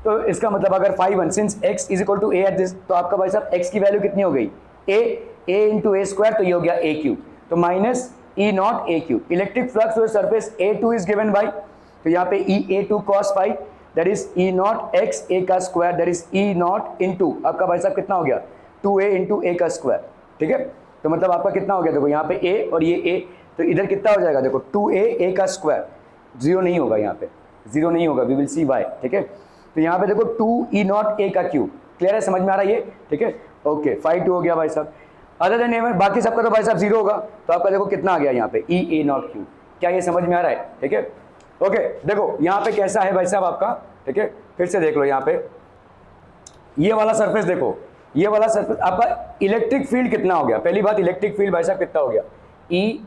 तो इसका मतलब अगर φ1 since x is equal to a at this, तो आपका भाई साहब x की वैल्यू कितनी हो गई a इंटू a स्क्वायर, तो ये हो गया a क्यूब, तो minus E naught a cube. Electric flux to surface A2 is given by, तो यहाँ पे E(A2 cos phi) that is E not x a का square that is E naught into आपका भाई साहब कितना हो गया 2a इंटू a का स्क्वायर. ठीक है, तो मतलब आपका कितना हो गया, देखो यहाँ पे a और ये a, तो इधर कितना हो जाएगा, देखो 2a a का स्क्वायर, जीरो नहीं होगा यहाँ पे, जीरो नहीं होगा, वी विल सी वाई. ठीक है, तो यहाँ पे देखो 2 E नॉट a का क्यूब. क्लियर है, समझ में आ रहा है ये. ठीक है, ओके, 5 2 हो गया भाई साहब. अदर देन ए, बाकी सबका तो भाई साहब जीरो होगा, तो आपका देखो कितना आ गया यहाँ पे E a नॉट क्यूब. क्या ये समझ में आ रहा है? ठीक है, ओके. देखो यहाँ पे कैसा है भाई साहब आपका, ठीक है, फिर से देख लो यहाँ पे ये वाला सरफेस, देखो ये वाला सरफेस आपका इलेक्ट्रिक फील्ड कितना हो गया. पहली बात, इलेक्ट्रिक फील्ड भाई साहब कितना हो गया, E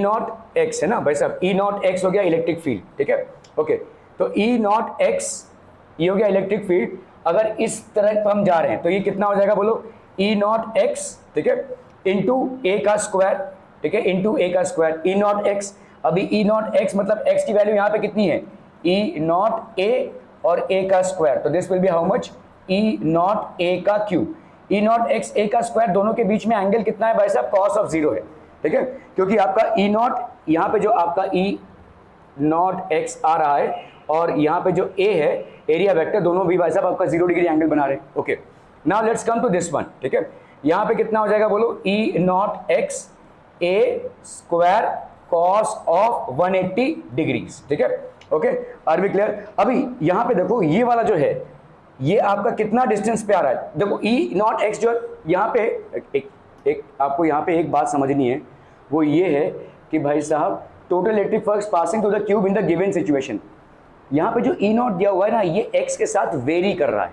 नॉट एक्स है ना भाई साहब, E नॉट एक्स हो गया इलेक्ट्रिक फील्ड. ठीक है, ओके, तो E नॉट एक्स ये हो गया इलेक्ट्रिक फील्ड. अगर इस तरह हम जा रहे हैं तो ये कितना हो जाएगा बोलो, E नॉट एक्स, ठीक है, इंटू ए का स्क्वायर. ठीक है, इंटू ए का स्क्वायर, E नॉट एक्स. अभी E नॉट एक्स मतलब x की वैल्यू यहाँ पे कितनी है, E नॉट a और a का स्क्वायर, तो this will be how much, E not a का cube. E not x a का स्क्वायर, दोनों के बीच में एंगल कितना है भाई साहब, cos ऑफ 0 है. ठीक है, क्योंकि आपका E नॉट यहाँ पे जो आपका E नॉट x आ रहा है और यहाँ पे जो a है एरिया वेक्टर, दोनों भी भाई साहब आपका 0 डिग्री एंगल बना रहे हैं. Okay, now let's come to this one. ठीक है, यहाँ पे कितना हो जाएगा बोलो, E not x a square cos of 180 degrees. ठीक है, ओके, आर वी क्लियर. अभी यहाँ पे देखो ये वाला जो है ये आपका कितना डिस्टेंस पे आ रहा है, देखो E नॉट एक्स जो यहाँ पे एक आपको यहाँ पे एक बात समझनी है, वो ये है कि भाई साहब total electric flux passing to the cube in the given situation, यहाँ पे जो E नॉट दिया हुआ है ना ये x के साथ वेरी कर रहा है.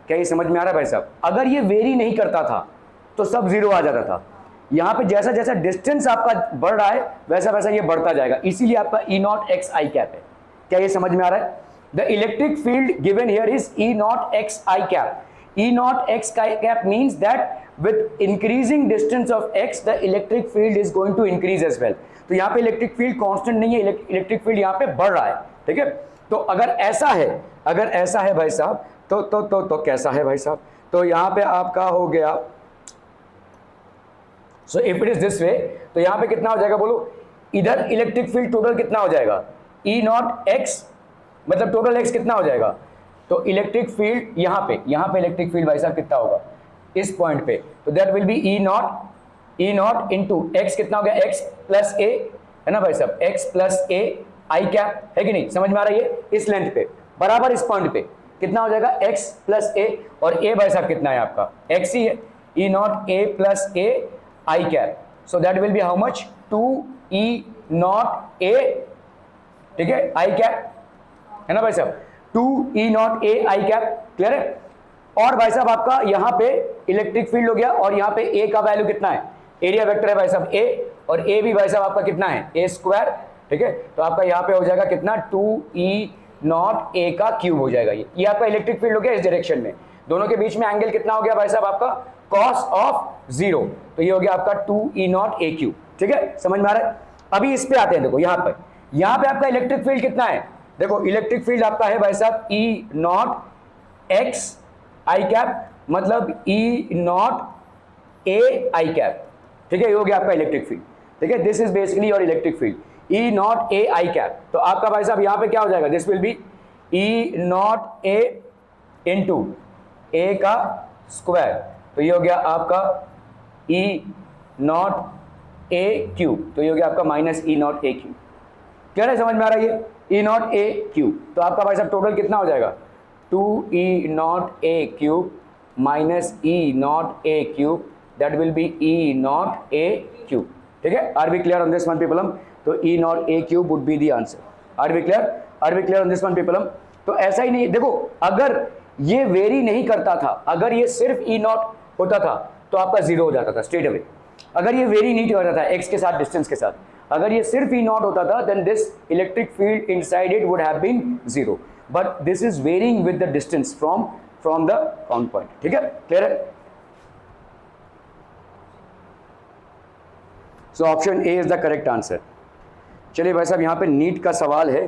क्या ये समझ में आ रहा है भाई साहब? अगर ये वेरी नहीं करता था तो सब जीरो आ जाता था. यहाँ पे जैसा जैसा डिस्टेंस आपका बढ़ रहा है वैसा वैसा ये बढ़ता जाएगा, इसीलिए आपका E not x I cap है. क्या ये समझ में आ रहा है? The electric field given here is E not x I cap. E not X cap means that with increasing distance of x the electric field is going to increase as well. तो यहाँ पे electric field constant नहीं है, electric field यहाँ पे बढ़ रहा है. ठीक है, तो अगर ऐसा है भाई साहब तो कैसा है भाई साहब, तो यहाँ पे आपका हो गया, so if it is this way, तो यहाँ पे कितना हो जाएगा बोलो, इधर इलेक्ट्रिक फील्ड टोटल कितना हो जाएगा, E नॉट एक्स मतलब टोटल x कितना हो जाएगा, तो इलेक्ट्रिक फील्ड यहाँ पे इलेक्ट्रिक फील्ड भाई साहब कितना होगा इस पॉइंट पे, तो that will be E naught into x, कितना हो गया x प्लस a है ना भाई साहब, x plus a I cap, है कि नहीं, समझ में आ रहा है ये, इस लेंथ पे बराबर इस पॉइंट पे कितना हो जाएगा x प्लस a, और a भाई साहब कितना है आपका x ही है, E not a plus a I cap, so that will be how much 2E not a. ठीक है, आई कैप है ना भाई साहब, 2E not a I cap. Clear है? और भाई साहब आपका यहाँ पे इलेक्ट्रिक फील्ड हो गया और यहाँ पे a का वैल्यू कितना है, एरिया वेक्टर है भाई साहब a, और a भी भाई साहब आपका कितना है a स्क्वायर. ठीक है, तो आपका यहाँ पे हो जाएगा कितना 2E नॉट a का क्यूब हो जाएगा. ये आपका इलेक्ट्रिक फील्ड हो गया इस डायरेक्शन में, दोनों के बीच में एंगल कितना हो गया भाई साहब आपका cos ऑफ 0, तो ये हो गया आपका 2E नॉट a क्यूब. ठीक है, समझ में आ रहा है? अभी इस पे आते हैं, देखो यहाँ पे आपका इलेक्ट्रिक फील्ड कितना है, देखो इलेक्ट्रिक फील्ड आपका है भाई साहब E not x I cap मतलब E not a I cap. ठीक है, ये हो गया आपका इलेक्ट्रिक फील्ड. ठीक है, this is basically your electric field E not a I cap. तो आपका भाई साहब यहाँ पे क्या हो जाएगा, this will be E not a into a का स्क्वायर, तो ये हो गया आपका E नॉट a क्यूब, तो ये हो गया आपका minus E not a cube. Clear है, समझ में आ रहा है ये E नॉट a क्यूब. तो आपका भाई साहब टोटल कितना हो जाएगा 2E not a cube minus E not a cube, that will be E not a cube. ठीक है, are we clear on this one people? तो E not a cube would be the answer. Are we clear on this one people? तो ऐसा ही नहीं, देखो अगर ये very नहीं करता था, अगर ये सिर्फ E नॉट होता था तो आपका जीरो हो जाता था स्ट्रेट अवे. अगर ये वेरी नहीं करता था x के साथ, डिस्टेंस के साथ, अगर ये सिर्फ E नॉट होता था then this electric field inside it would have been zero, but this is varying with the distance from the found point. ठीक है, क्लियर है? So option A is the correct answer. चलिए भाई साहब यहाँ पे नीट का सवाल है.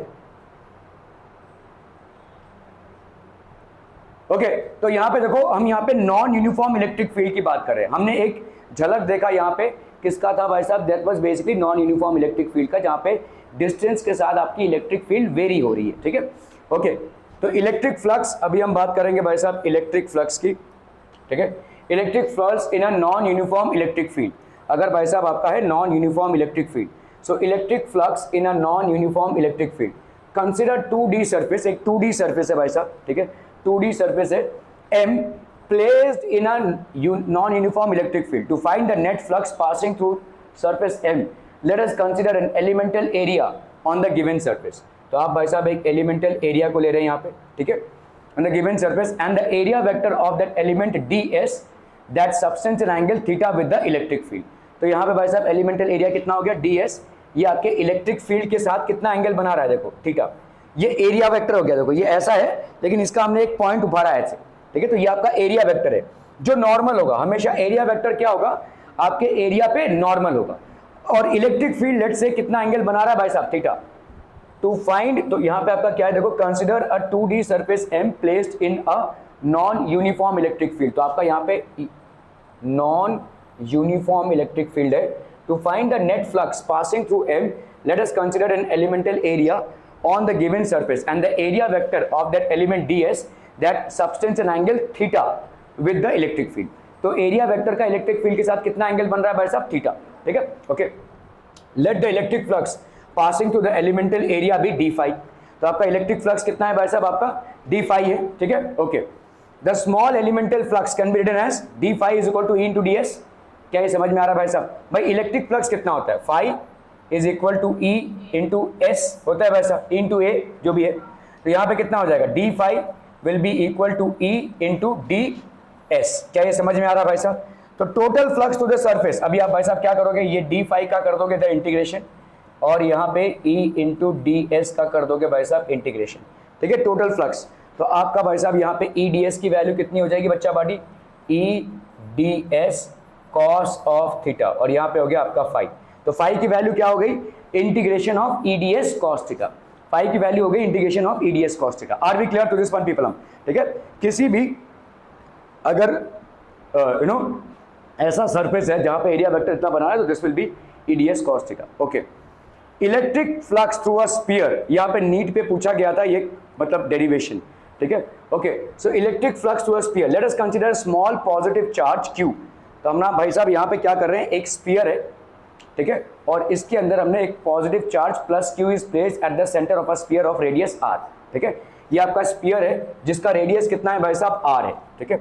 ओके, तो यहाँ पे देखो हम यहाँ पे नॉन यूनिफॉर्म इलेक्ट्रिक फील्ड की बात कर रहे हैं. हमने एक झलक देखा यहाँ पे किसका था भाई साहब, that was basically non uniform electric field का, जहाँ पे डिस्टेंस के साथ आपकी इलेक्ट्रिक फील्ड वेरी हो रही है, ठीक है। ओके, तो इलेक्ट्रिक फ्लक्स, अभी हम बात करेंगे भाई साहब इलेक्ट्रिक फ्लक्स की, ठीक है। Electric flux in a non uniform electric field, अगर भाई साहब आपका है non uniform electric field, so electric flux in a non uniform electric field, consider 2D surface, एक 2D सरफेस है भाई साहब, ठीक है, 2D सरफेस है M placed in a non-uniform electric field. To find the net flux passing through surface M, let us consider an elemental area on the given surface. तो आप भाई साहब एक elemental area को ले रहे हैं यहाँ पे, ठीक है, on the given surface and the area vector of that element ds that subtends an angle theta with the electric field. तो यहाँ पे भाई साहब elemental area कितना हो गया ds, ये आपके इलेक्ट्रिक फील्ड के साथ कितना एंगल बना रहा है, देखो थीटा, ये एरिया वेक्टर हो गया, देखो ये ऐसा है लेकिन इसका हमने एक पॉइंट उभारा है ऐसे, ठीक है, तो ये आपका एरिया वेक्टर है जो नॉर्मल होगा, हमेशा एरिया वेक्टर क्या होगा आपके एरिया पे नॉर्मल होगा, और इलेक्ट्रिक फील्ड लेट से कितना एंगल बना रहा है भाई साहब थीटा। टू फाइंड, तो यहाँ पे आपका क्या है, देखो consider a 2D surface M placed in a non uniform electric field, तो आपका यहाँ पे नॉन यूनिफॉर्म इलेक्ट्रिक फील्ड है। To find the net flux passing through M, let us consider an elemental area on the given surface and the area vector of that element ds that subtends an angle theta with the electric field. तो area vector का electric field के साथ कितना angle बन रहा है भाई साहब थीटा, ठीक है। Okay, let the electric flux passing to the elemental area भी d phi, तो आपका इलेक्ट्रिक फ्लक्स कितना है भाई साहब आपका d phi है, ठीक है। Okay, the small elemental flux can be written as d phi is equal to E into ds, क्या ये समझ में आ रहा है भाई साहब। भाई इलेक्ट्रिक फ्लक्स कितना होता है, phi is equal to E into S होता है वैसा, E इंटू A जो भी है, तो यहाँ पे कितना हो जाएगा d phi will be equal to E into ds, क्या ये समझ में आ रहा है भाई साहब। तो total flux to the surface, अभी आप भाई साहब क्या करोगे, ये d phi का कर दोगे द इंटीग्रेशन, और यहाँ पे E इंटू ds का कर दोगे भाई साहब इंटीग्रेशन, ठीक है, टोटल फ्लक्स। तो आपका भाई साहब यहाँ पे E ds की वैल्यू कितनी हो जाएगी बच्चा बाडी, E ds cos of theta, और यहाँ पे हो गया आपका phi, तो फाई की वैल्यू क्या हो गई, integration of EDS cos theta, phi की वैल्यू हो गई integration of EDS cos theta. Are we clear to this one people हम, ठीक है। किसी भी अगर यू नो ऐसा सरफेस है जहां पे एरिया वेक्टर इतना बना है, तो this will B EDS cos theta. Okay, electric flux through a sphere, यहाँ पे नीट पे पूछा गया था ये, मतलब डेरिवेशन, ठीक है। Okay, so electric flux through a sphere, let us consider small positive charge Q। तो हम ना भाई साहब यहाँ पे क्या कर रहे हैं, एक स्फीयर है, ठीक है, और इसके अंदर हमने एक positive charge plus Q is placed at the centre of a sphere of radius R, ठीक है। ये आपका स्फीयर है जिसका रेडियस कितना है भाई साहब R है, ठीक है।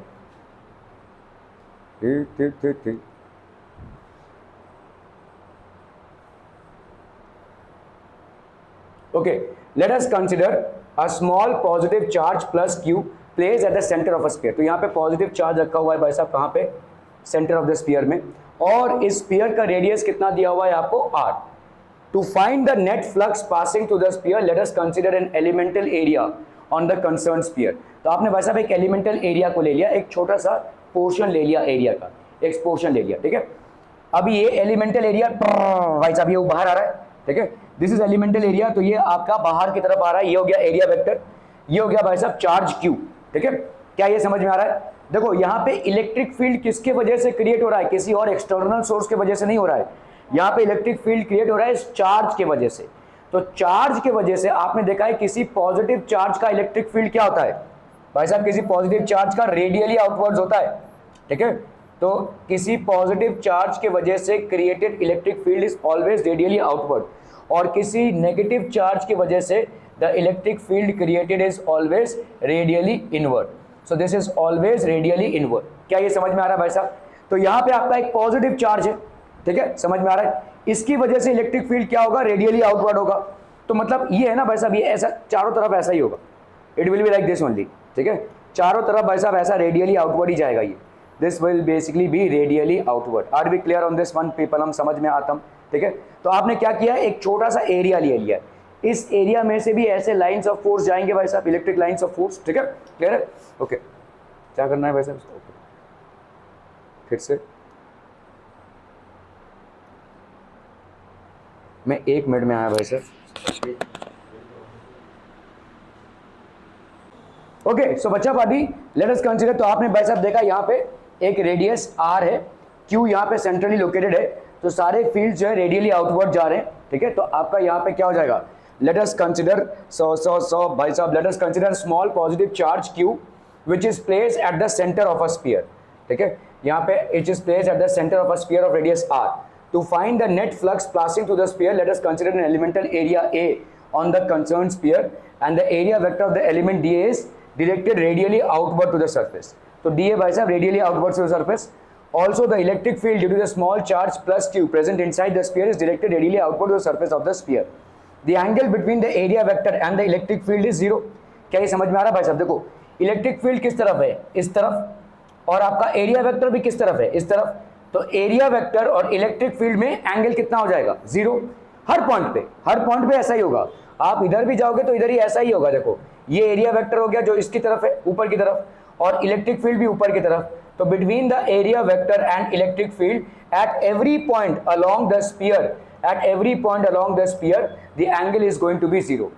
Okay, let us consider a small positive charge plus Q placed at the centre of a sphere, तो यहाँ पे पॉजिटिव चार्ज रखा हुआ है भाई साहब कहाँ पे, सेंटर ऑफ द स्फीयर में, और इस स्फीयर का रेडियस कितना दिया हुआ है आपको R। To find the net flux passing to the sphere, let us consider an elemental area on the concern sphere. तो आपने भाई साहब एक एलिमेंटल एरिया को ले लिया, एक छोटा सा पोर्शन ले लिया एरिया का, एक पोर्शन ले लिया, ठीक है। अभी ये एलिमेंटल एरिया भाई साहब ये बाहर आ रहा है, ठीक है, दिस इज एलिमेंटल एरिया, तो ये आपका बाहर की तरफ आ रहा है, ये हो गया एरिया वेक्टर, ये हो गया भाई साहब चार्ज Q, ठीक है। क्या ये समझ में आ रहा है, देखो यहाँ पे इलेक्ट्रिक फील्ड किसके वजह से क्रिएट हो रहा है, किसी और एक्सटर्नल सोर्स के वजह से नहीं हो रहा है, यहाँ पे इलेक्ट्रिक फील्ड क्रिएट हो रहा है इस चार्ज के वजह से। तो चार्ज के वजह से आपने देखा है किसी पॉजिटिव चार्ज का इलेक्ट्रिक फील्ड क्या होता है भाई साहब, किसी पॉजिटिव चार्ज का रेडियली आउटवर्ड्स होता है, ठीक है। तो किसी पॉजिटिव चार्ज के वजह से created electric field is always radially outward, और किसी नेगेटिव चार्ज की वजह से the electric field created is always radially inward, so this is always radially inward. क्या ये समझ में आ रहा है भाई साहब। तो यहाँ पे आपका एक पॉजिटिव चार्ज है, ठीक है, समझ में आ रहा है, इसकी वजह से इलेक्ट्रिक फील्ड क्या होगा, रेडियली आउटवर्ड होगा। तो मतलब ये है ना भाई साहब, ये ऐसा चारों तरफ ऐसा ही होगा, it will be like this only, ठीक है, चारों तरफ भाई साहब ऐसा रेडियली आउटवर्ड ही जाएगा ये, this will basically be radially outward. Are be clear on this one people, हम समझ में आता हम, ठीक है। तो आपने क्या किया, एक छोटा सा एरिया ले लिया, इस एरिया में से भी ऐसे लाइंस ऑफ फोर्स जाएंगे भाई साहब, इलेक्ट्रिक लाइंस ऑफ फोर्स, ठीक है, क्लियर है। ओके, क्या करना है भाई साहब, फिर से मैं 1 मिनट में आया भाई साहब। ओके, सो बच्चा पार्टी लेट अस कंसीडर, तो आपने भाई साहब देखा यहाँ पे एक रेडियस R है क्यू यहाँ पे सेंट्रली लोकेटेड है, तो सारे फील्ड जो है रेडियली आउटवर्ड जा रहे हैं, ठीक है। तो आपका यहाँ पे क्या हो जाएगा, लेट अस कंसिडर सो भाई साहब, let us consider small positive charge Q which is placed at the centre of a sphere, ठीक है। यहाँ पे it is placed at the centre of a sphere of radius R. To find the net flux passing through the sphere, let us consider an elemental area A on the concerned sphere and the area vector of the element dA is directed radially outward to the surface. So dA भाई साहब radially outward to the surface. Also the electric field due to the small charge plus q present inside the sphere is directed radially outward to the surface of the sphere. The angle between the area vector and the electric field is zero. क्या ये समझ में आ रहा है भाई साहब? देखो इलेक्ट्रिक फील्ड किस तरफ है, इस तरफ, और आपका एरिया वेक्टर भी किस तरफ है, इस तरफ। तो एरिया वेक्टर और इलेक्ट्रिक फील्ड में एंगल कितना हो जाएगा, जीरो। हर पॉइंट पे ऐसा ही होगा। आप इधर भी जाओगे तो इधर ही ऐसा ही होगा। देखो ये एरिया वेक्टर हो गया जो इसकी तरफ है, ऊपर की तरफ, और इलेक्ट्रिक फील्ड भी ऊपर की तरफ। तो between the area vector and electric field at every point along the sphere, the angle is going to be zero.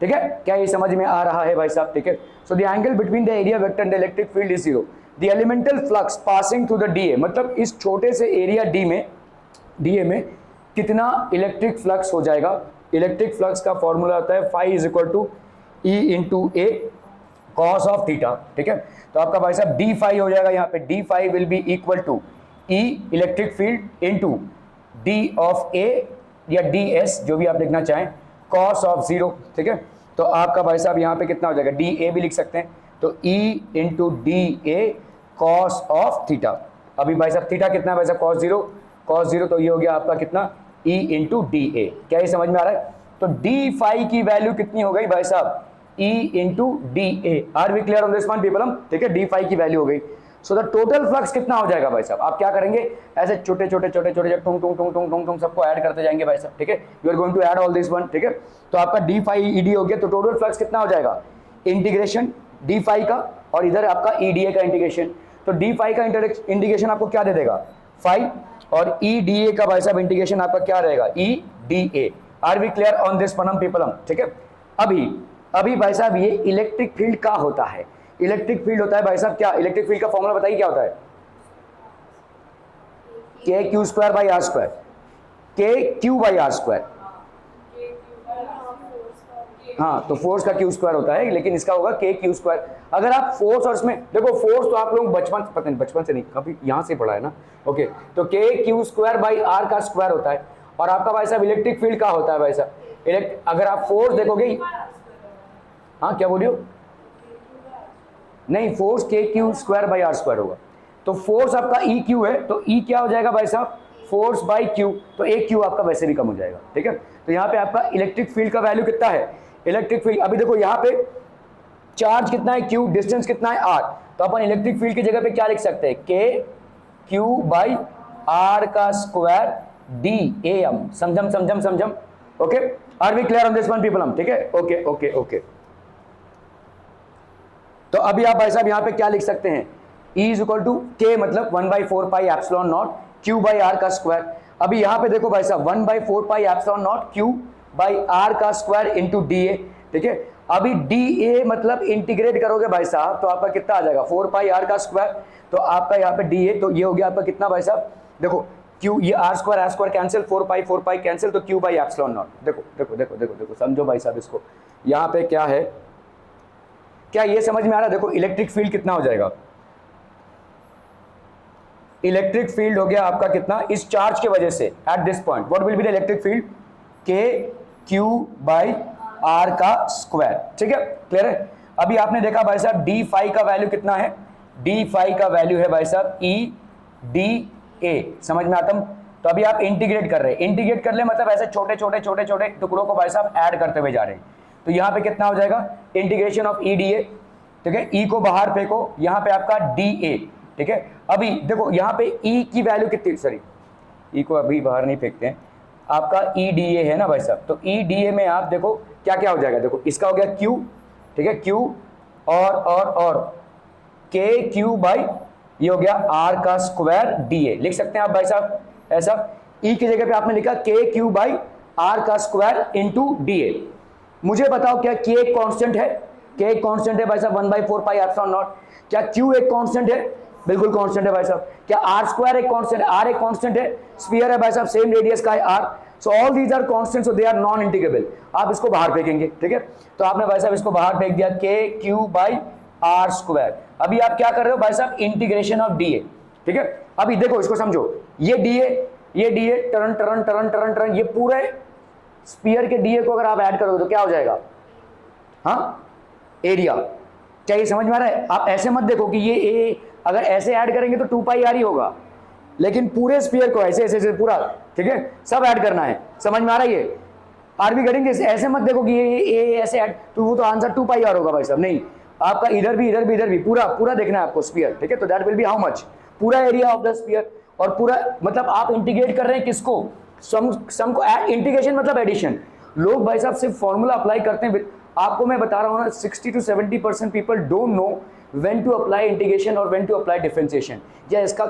ठीक है, क्या ये समझ में आ रहा है भाई साहब? ठीक है। So the angle between the area vector and the electric field is zero. The elemental flux passing through the DA, मतलब इस छोटे से एरिया डीए में कितना इलेक्ट्रिक फ्लक्स हो जाएगा। इलेक्ट्रिक फ्लक्स का फॉर्मूला होता है phi is equal to E into A cos of theta. ठीक है, तो आपका भाई साहब डी फाई हो जाएगा, यहाँ पे d phi will be equal to E electric field into d of A या डी एस, जो भी आप लिखना चाहें, कॉस ऑफ जीरो। ठीक है, तो आपका भाई साहब यहाँ पे कितना हो जाएगा, डी ए भी लिख सकते हैं, तो ई into D A cos of theta. अभी भाई साहब थीटा कितना है भाई साहब, कॉस जीरो, तो ये हो गया आपका कितना, ई इंटू डी ए। क्या ये समझ में आ रहा है? तो डी फाई की वैल्यू कितनी हो गई भाई साहब, E into D A. Are we clear on this one people? ठीक है, डी फाई की वैल्यू हो गई। सो द टोटल फ्लक्स कितना हो जाएगा भाई साहब? आप क्या करेंगे, ऐसे छोटे छोटे टुंग सबको ऐड करते जाएंगे भाई साहब। ठीक है, you are going to add all this one. ठीक है, तो आपका डी फाई ई डी हो गया, तो टोटल फ्लक्स कितना हो जाएगा, इंटीग्रेशन डी फाई का और इधर आपका ई डी ए का इंटीग्रेशन। तो डी फाई का इंटीग्रेशन आपको क्या दे देगा, फाई, और ई डी ए का भाई साहब इंटीग्रेशन आपका क्या रहेगा, E d A. Are we clear on this one people? ठीक है, अभी भाई साहब ये इलेक्ट्रिक फील्ड का होता है, इलेक्ट्रिक फील्ड होता है भाई साहब क्या, इलेक्ट्रिक फील्ड का फॉर्मूला बताइए क्या होता है, K Q square by R square, K Q by R square. हाँ, तो फोर्स का क्यू स्क्वायर होता है, लेकिन इसका होगा के क्यू स्क्वायर। अगर आप फोर्स और इसमें देखो, फोर्स तो आप लोग बचपन से नहीं, कभी यहां से पढ़ा है ना। ओके, तो के क्यू स्क्वायर बाई आर का स्क्वायर होता है, और आपका भाई साहब इलेक्ट्रिक फील्ड का होता है भाई साहब। अगर आप फोर्स देखोगे, हाँ क्या बोलियो, नहीं, force K Q square by R square होगा। तो फोर्स आपका ई क्यू है, तो ई क्या हो जाएगा भाई साहब, फोर्स बाई क्यू, तो एक क्यू आपका वैसे भी कम हो जाएगा। ठीक है, तो यहाँ पे आपका इलेक्ट्रिक फील्ड का वैल्यू कितना है, इलेक्ट्रिक फील्ड, अभी देखो यहाँ पे चार्ज कितना है क्यू, डिस्टेंस कितना है आर, तो अपन इलेक्ट्रिक फील्ड की जगह पे क्या लिख सकते हैं, के क्यू बाई आर का स्क्वायर डी ए एम। समझम। Okay, are we clear on this one people? ठीक है, ओके। तो अभी आप भाई साहब यहाँ पे क्या लिख सकते हैं, E is equal to K, मतलब 1/4 pi epsilon naught Q by are का स्क्वायर। अभी यहाँ पे देखो भाई साहब 1/4 pi epsilon naught Q by are का स्क्वायर इंटू डी ए। ठीक है, अभी डी ए मतलब इंटीग्रेट करोगे भाई साहब तो आपका कितना आ जाएगा, 4 पाई आर का स्क्वायर, तो आपका यहाँ पे डी ए, तो ये हो गया आपका कितना भाई साहब, देखो क्यू, ये R square cancel, 4 pi cancel, तो क्यू बाई एप्सिलॉन नॉट। देखो समझो भाई साहब इसको, यहाँ पे क्या है, क्या ये समझ में आ रहा है? देखो इलेक्ट्रिक फील्ड कितना हो जाएगा, इलेक्ट्रिक फील्ड हो गया आपका कितना, इस चार्ज की वजह से at this point, what will be the electric field, के क्यू बाई आर का स्क्वायर। ठीक है, क्लियर है? अभी आपने देखा भाई साहब डी फाई का वैल्यू कितना है, डी फाई का वैल्यू है भाई साहब ई डी ए। समझ में आता हूं? तो अभी आप इंटीग्रेट कर रहे हैं, इंटीग्रेट कर ले मतलब ऐसे छोटे छोटे टुकड़ों को भाई साहब ऐड करते हुए जा रहे हैं। तो यहाँ पे कितना हो जाएगा, integration of E d A. ठीक है, ई को बाहर फेंको, यहाँ पे आपका डी ए। ठीक है, अभी देखो यहाँ पे ई की वैल्यू कितनी, सॉरी ई को अभी बाहर नहीं फेंकते हैं, आपका ई डी ए है ना भाई साहब, तो ई डी ए में आप देखो क्या क्या हो जाएगा, देखो इसका हो गया क्यू। ठीक है, क्यू और के क्यू बाई ये हो गया आर का स्क्वायर डी ए, लिख सकते हैं आप भाई साहब ऐसा। ई की जगह पे आपने लिखा के क्यू बाई आर का स्क्वायर इंटू डी ए। मुझे बताओ क्या के एक कांस्टेंट है, के एक कांस्टेंट है भाई साहब 1/4 पाई एप्सिलॉन नॉट। क्या क्यू एक कांस्टेंट है, बिल्कुल कांस्टेंट है भाई साहब। क्या आर स्क्वायर एक कांस्टेंट है? आर एक कांस्टेंट है, स्फीयर है भाई साहब, सेम रेडियस का है R, so all these are constants, so they are non integrable. आप इसको बाहर फेंकेंगे, ठीक है, तो आपने भाई साहब इसको बाहर फेंक दिया, के क्यू बाई आर स्क्वायर। अभी आप क्या कर रहे हो भाई साहब? इंटीग्रेशन ऑफ डी ए, ठीक है। अभी देखो इसको समझो, ये D A turn turn turn turn turn, ये पूरे स्फीयर के डीए को अगर आप ऐड करोगे तो क्या हो जाएगा? हाँ, एरिया। क्या ये समझ में आ रहा है? आप ऐसे मत देखो कि ये ए अगर ऐसे ऐड करेंगे तो 2 पाई आर ही होगा, लेकिन पूरे स्फीयर को ऐसे ऐसे पूरा, ठीक है, सब ऐड करना है। समझ में आ रहा है? ये आर भी करेंगे, ऐसे मत देखो कि ये ऐसे ऐड, तो वो तो आंसर 2 पाई आर होगा भाई साहब। नहीं, आपका इधर भी पूरा पूरा देखना है आपको स्फीयर, ठीक है। तो that will be how much? पूरा एरिया ऑफ द स्फीयर, और पूरा मतलब आप इंटीग्रेट कर रहे हैं किसको? सम को। इंटीग्रेशन मतलब एडिशन। लोग भाई साहब सिर्फ फॉर्मूला अप्लाई करते हैं। आपको मैं बता रहा हूं ना, 60 to 70% people don't know when to apply integration और व्हेन टू अप्लाई डिफरेंशिएशन। या इसका,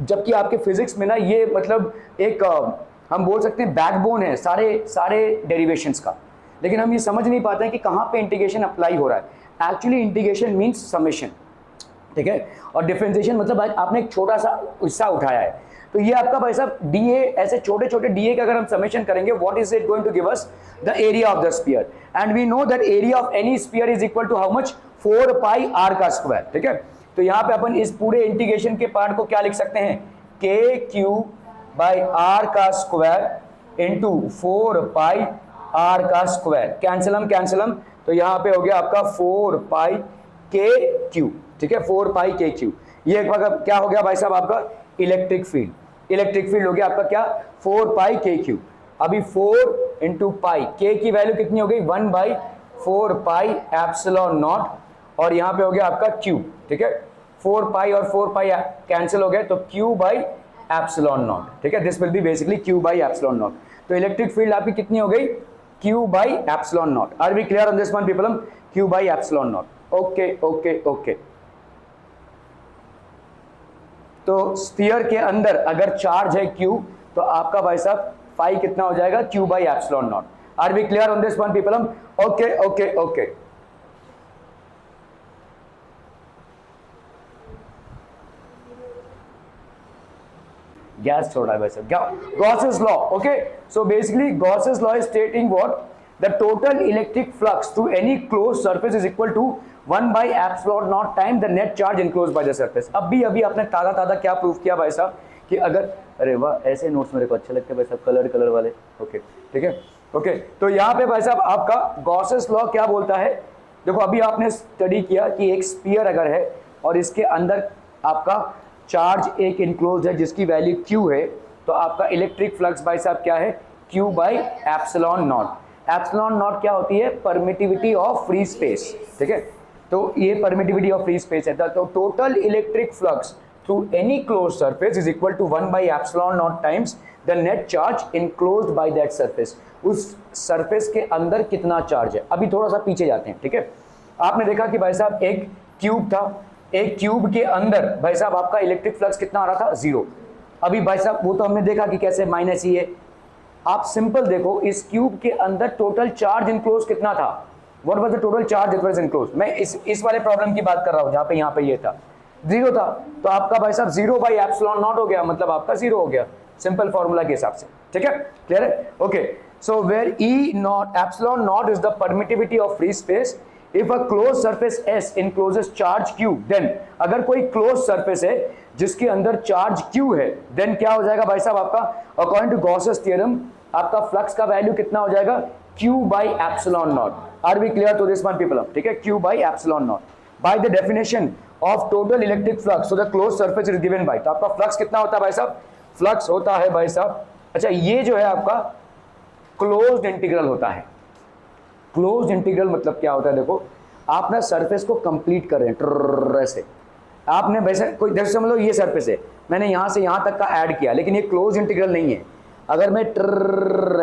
जबकि आपके फिजिक्स में ना ये मतलब एक हम बोल सकते हैं बैकबोन है सारे डेरिवेशंस का, लेकिन हम ये समझ नहीं पाते हैं कि कहाँ पे इंटीग्रेशन अप्लाई हो रहा है। एक्चुअली इंटीग्रेशन मीन्स समेशन, ठीक है, और डिफरेंशिएशन मतलब आपने एक छोटा सा हिस्सा उठाया है। तो ये आपका भाई साहब डीए, ऐसे छोटे छोटे डीए का अगर हम समेशन करेंगे, what is it going to give us? The area of the sphere, and we know that area of any sphere is equal to how much? 4 pi R का स्क्वायर, ठीक है। तो यहाँ पे अपन इस पूरे इंटीग्रेशन के पार्ट को क्या लिख सकते हैं? के क्यू बाई आर का स्क्वायर इंटू 4 पाई आर का स्क्वायर। कैंसलम, तो यहाँ पे हो गया आपका 4 पाई के क्यू, ठीक है, 4 पाई के क्यू। ये एक बार क्या हो गया भाई साहब? आपका इलेक्ट्रिक फील्ड हो गया आपका क्या? 4 पाई के क्यू। अभी 4 इंटू पाई, के की वैल्यू कितनी हो गई? 1/4 पाई एप्सिलॉन नॉट, और यहाँ पे हो गया आपका क्यू, ठीक है। 4 पाई और 4 पाई कैंसिल हो गए, तो क्यू बाई एप्सिलॉन नॉट, ठीक है। This will be basically Q by epsilon naught. तो इलेक्ट्रिक फील्ड आपकी कितनी हो गई? Q by epsilon not. Are we clear on this one people? Q by epsilon naught. Okay. तो स्फीयर के अंदर अगर चार्ज है क्यू, तो आपका भाई साहब फाई कितना हो जाएगा? Q by epsilon not. Are we clear on this one people? Okay. Gas छोड़ा है भाई साहब, Gauss's law. Okay, so basically Gauss's law is stating what? The total electric flux through any closed surface is equal to 1/एप्सिलॉन not time the net charge enclosed by the surface. अभी आपने ताजा क्या proof किया भाई साहब कि अगर, अरे वाह, ऐसे नोट्स मेरे को अच्छे लगते हैं भाई साहब, कलर वाले। ओके, ठीक है। ओके, तो यहाँ पे भाई साहब आपका गॉसेस लॉ क्या बोलता है? देखो अभी आपने स्टडी किया कि एक स्फीयर अगर है और इसके अंदर आपका चार्ज एक इनक्लोज है जिसकी वैल्यू क्यू है, तो आपका इलेक्ट्रिक फ्लक्स भाई साहब क्या है? Q by epsilon not. Epsilon naught क्या होती है? परमिटिविटी ऑफ फ्री स्पेस, ठीक है। तो ये परमिटिविटी ऑफ फ्री स्पेस है। तो total electric flux through any close surface is equal to 1/एप्सिलॉन not times the net charge enclosed by that surface. उस सरफेस के अंदर कितना चार्ज है। अभी थोड़ा सा पीछे जाते हैं, ठीक है। आपने देखा कि भाई साहब एक क्यूब था, एक क्यूब के अंदर भाई साहब आपका इलेक्ट्रिक फ्लक्स कितना आ रहा था? 0। अभी भाई साहब वो तो हमने देखा कि कैसे माइनस ही है। आप सिंपल देखो, इस क्यूब के अंदर टोटल चार्ज इनक्लोज कितना था? What was the total charge that was enclose? मैं इस वाले प्रॉब्लम की बात कर रहा हूं जहां पे यहाँ पे ये था 0 था, तो आपका भाई साहब 0/एप्सिलॉन नॉट हो गया, मतलब आपका 0 हो गया, सिंपल फॉर्मूला के हिसाब से, ठीक है। क्लियर है? Okay, so where E naught epsilon naught is the permittivity of free space, if a close surface S encloses charge Q, then अगर कोई क्लोज सरफेस है जिसके अंदर चार्ज Q है, देन क्या हो जाएगा भाई साहब आपका? अकॉर्डिंग टू गॉसेस थ्योरम आपका फ्लक्स का वैल्यू कितना हो जाएगा? Q by epsilon not. Are we clear to this one people? ठीक है, Q by epsilon naught by the definition of total electric flux, so the close surface is given by. तो आपका flux कितना होता है भाई साहब? फ्लक्स होता है भाई साहब, अच्छा ये जो है आपका क्लोज्ड इंटीग्रल होता है। क्लोज्ड इंटीग्रल मतलब क्या होता है? देखो आप ना सरफेस को कंप्लीट कर रहे हैं ऐसे, आपने वैसे कोई जैसे समझ लो ये सरफेस है, मैंने यहां से यहां तक का ऐड किया, लेकिन ये क्लोज इंटीग्रल नहीं है। अगर मैं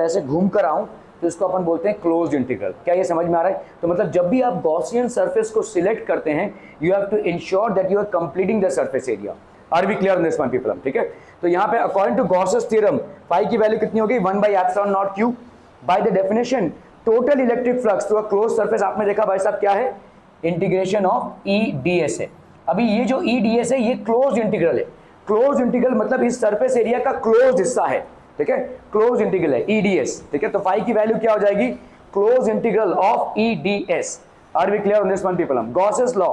ऐसे घूम कर आऊं तो इसको अपन बोलते हैं क्लोज्ड इंटीग्रल। क्या ये समझ में आ रहा है? तो मतलब जब भी आप गॉसियन सरफेस को सिलेक्ट करते हैं, you have to ensure that you are completing the surface area. Are we clear on this one people? ठीक है, तो यहाँ पे according to Gauss's theorem phi की वैल्यू कितनी होगी? 1/एप्सिलॉन not q by the definition total electric flux through a close surface. आपने देखा भाई साहब क्या है? Integration of E d s है। अभी ये जो EDS है ये क्लोज इंटीग्रल है, क्लोज इंटीग्रल मतलब इस सरफेस एरिया का क्लोज हिस्सा है, ठीक है, क्लोज इंटीग्रल है EDS, ठीक है। तो फाई की वैल्यू क्या हो जाएगी, close integral of EDS। Are we clear on this one people? Gauss's law,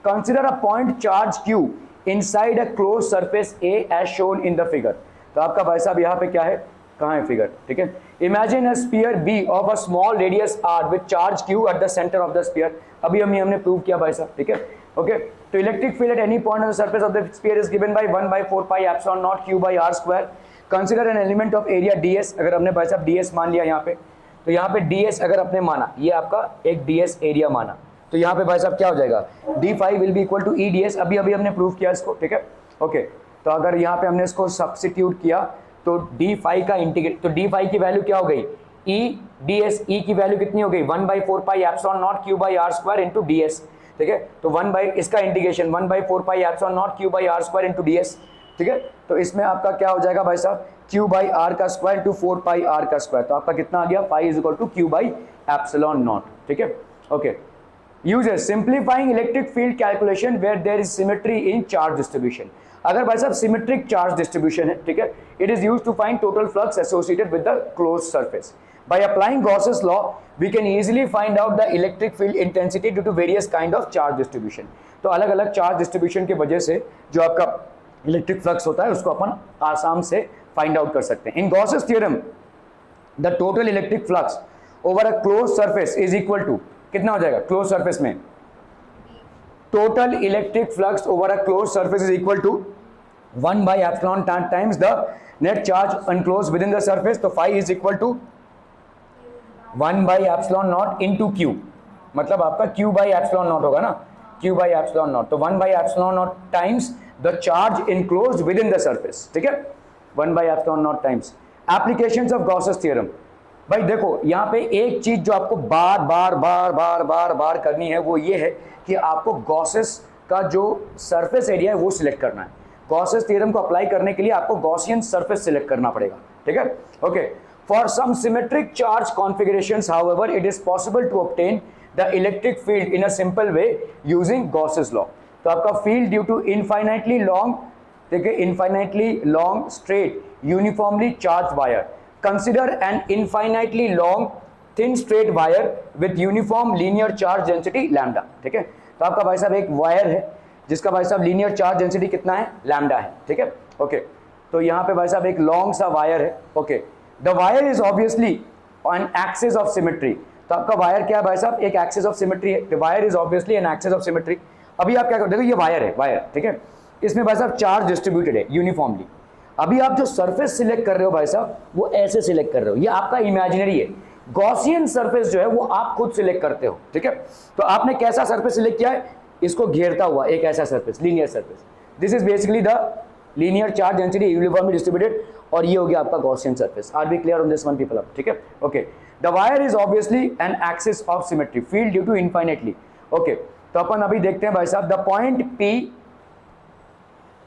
consider a point charge Q inside a close surface A as shown in the figure. तो आपका भाई साहब यहाँ पे क्या है, कहाँ है फिगर, ठीक है। Imagine a sphere B of a small radius R with charge Q eight the centre of the sphere. अभी हमने प्रूव किया भाई साहब, ठीक है, ओके। तो electric field at any point on the surface of the sphere is given by 1/4 pi epsilon naught Q by R square. Consider an element of area DS। अगर हमने भाई साहब DS मान लिया यहाँ पे, तो यहाँ पे DS अगर आपने माना, ये आपका एक DS एरिया माना, तो यहाँ पे भाई साहब क्या हो जाएगा, d5 will be equal to EDS। अभी हमने प्रूव किया इसको, ठीक है, ओके। तो अगर यहाँ पे हमने इसको सब्स्टिट्यूट किया तो d5 का इंटीग्रेट, तो d5 की वैल्यू क्या हो गई, EDS, E की वैल्यू कितनी हो गई, 1/4 pi epsilon naught Q by R square into DS, ठीक है। तो इसका integration 1/4 pi epsilon naught Q by R square into DS, ठीक है। तो इसमें आपका क्या हो जाएगा भाई साहब, Q बाई R का स्क्वायर इंटू 4 पाई R का स्क्वायर। तो आपका कितना आ गया, phi is equal to Q by epsilon naught, ठीक है, okay. Uses simplifying electric field calculation where there is symmetry in charge distribution। अगर भाई साहब सिमेट्रिक चार्ज डिस्ट्रीब्यूशन है, ठीक है, it is used to find total flux associated with the close surface. By applying Gauss's law, we can easily find out the electric field intensity due to various kind of charge distribution। तो अलग अलग charge distribution की वजह से जो आपका electric flux होता है उसको अपन आसाम से फाइंड आउट कर सकते हैं। इन Gauss's theorem, the total electric flux over a closed surface is equal to, कितना हो जाएगा क्लोज सरफेस में, total electric flux over a close surface is equal to 1 by epsilon times the net charge enclosed within the surface। तो phi is equal to 1 by epsilon naught into Q, मतलब आपका Q by epsilon naught होगा ना, Q by epsilon naught। तो 1 by epsilon naught times the charge enclosed within the surface, ठीक है, 1 by epsilon naught times। Applications of Gauss's theorem, भाई देखो यहाँ पे एक चीज जो आपको बार बार बार बार बार बार करनी है वो ये है कि आपको गॉसेस का जो सरफेस एरिया है वो सिलेक्ट करना है। गॉसेस थ्योरम को अप्लाई करने के लिए आपको गॉसियन सरफेस सिलेक्ट करना पड़ेगा, ठीक है, okay. For some symmetric charge configurations however it is possible to obtain the electric field in a simple way using Gauss's law. तो आपका field due to infinitely long, ठीक है, infinitely long straight uniformly charge wire. Consider an infinitely long thin straight wire with uniform linear charge density lambda, ठीक है। तो आपका भाई साहब एक वायर है जिसका भाई साहब लीनियर चार्ज डेंसिटी कितना है, लैम्डा है, ठीक है, ओके। तो यहाँ पे भाई साहब एक लॉन्ग सा वायर है, okay. The wire is obviously on axis of symmetry. तो आपका वायर क्या है भाई साहब, एक एक्सिस ऑफ सिमेट्री है। The wire is obviously an axis of symmetry. अभी आप क्या करो, देखो ये वायर है, वायर, ठीक है, इसमें भाई साहब चार्ज डिस्ट्रीब्यूटेड है यूनिफॉर्मली। अभी आप जो सरफेस सिलेक्ट कर रहे हो भाई साहब वो ऐसे सिलेक्ट कर रहे हो, ये आपका इमेजिनरी है। गॉसियन सरफेस जो है वो आप खुद सिलेक्ट करते हो, ठीक है। तो आपने कैसा सरफेस सिलेक्ट किया है, इसको घेरता हुआ एक ऐसा surface, linear surface. This is basically the linear charge density uniformly distributed, और ये हो गया आपका Gaussian surface. Are be clear on this one people, ठीक है, okay. The wire is obviously an axis of symmetry, field due to infinitely, okay. तो अपन अभी देखते हैं भाई साहब the point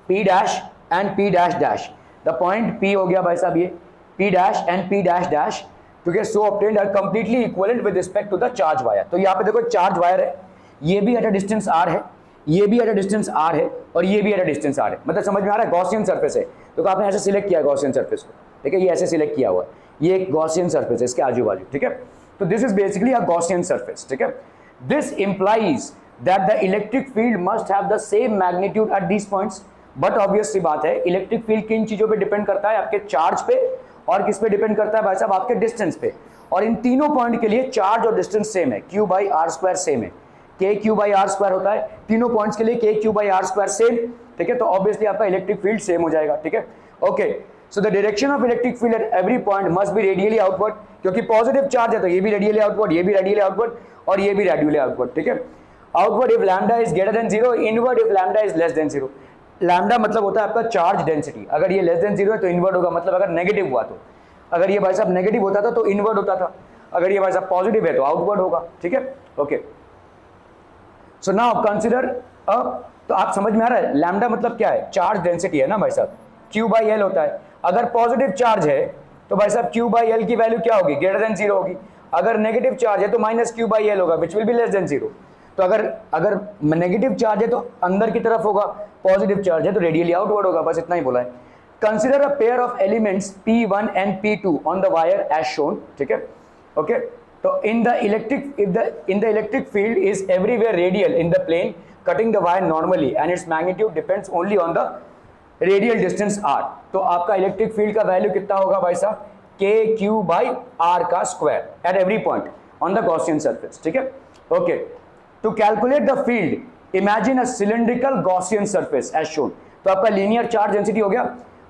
P dash and P dash dash. The point P हो गया भाई साहब ये P dash and P dash dash, क्योंकि so obtained are completely equivalent with respect to the charge wire. तो यहाँ पे देखो चार्ज वायर है, ये भी एट अ डिस्टेंस r है, ये भी एट अ डिस्टेंस r है, और ये भी एट अ डिस्टेंस r है। मतलब समझ में आ रहा है, गॉसियन सरफेस है। तो आपने ऐसे सिलेक्ट किया गॉसियन सरफेस को, ठीक है, ये ऐसे सिलेक्ट किया हुआ है, ये एक गॉसियन सरफेस है इसके आजू बाजू, ठीक है। तो this is basically a Gaussian surface, ठीक है। This implies that the electric field must have the same magnitude at these points. But obvious सी बात है, इलेक्ट्रिक फील्ड किन चीजों पे डिपेंड करता है, आपके चार्ज पे, और किस पे डिपेंड करता है भाई साहब, आपके डिस्टेंस पे। और इन तीनों पॉइंट के लिए चार्ज और डिस्टेंस सेम है, Q by R square same है, K Q by R square होता है तीनों पॉइंट्स के लिए, K Q by R square same, ठीक है। तो ऑब्वियसली आपका इलेक्ट्रिक फील्ड सेम हो जाएगा, ठीक है, okay. So the direction of electric field at every point must be radially outward, क्योंकि पॉजिटिव चार्ज है तो ये भी रेडियली आउटवर्ड, ये भी रेडियली आउटवर्ड, और ये भी रेडियली आउटवर्ड, ठीक है। Outward if lambda is greater than 0, inward if lambda is less than 0। Lambda मतलब होता है आपका चार्ज डेंसिटी, अगर ये लेस देन 0 है तो इनवर्ड होगा, मतलब अगर नेगेटिव हुआ तो, अगर ये भाई साहब नेगेटिव होता था तो इनवर्ड होता था, अगर ये भाई साहब पॉजिटिव है तो आउटवर्ड होगा, ठीक है, ओके। सो नाउ कंसीडर तो आप समझ में आ रहा है, लैम्डा मतलब क्या है, चार्ज डेंसिटी है ना भाई साहब, Q बाई एल होता है। अगर पॉजिटिव चार्ज है तो भाई साहब Q बाई एल की वैल्यू क्या होगी, ग्रेटर देन 0 होगी। अगर नेगेटिव चार्ज है तो माइनस Q बाई एल होगा, विच विल बी लेस देन 0। तो अगर नेगेटिव चार्ज है तो अंदर की तरफ होगा, पॉजिटिव चार्ज है तो रेडियली आउटवर्ड होगा, बस इतना ही बोला है। Consider a pair of elements P1 and P2 on the wire as shown, ठीक है, ओके। तो in the electric field is everywhere radial in the plane cutting the wire normally and its magnitude depends only on the radial distance r। तो आपका electric field का value कितना होगा भाई साहब, KQ/r का square at every point on the Gaussian surface, ठीक है, okay. To calculate the field imagine a cylindrical Gaussian surface as shown. तो आपका लीनियर चार्ज डेंसिटी हो गया।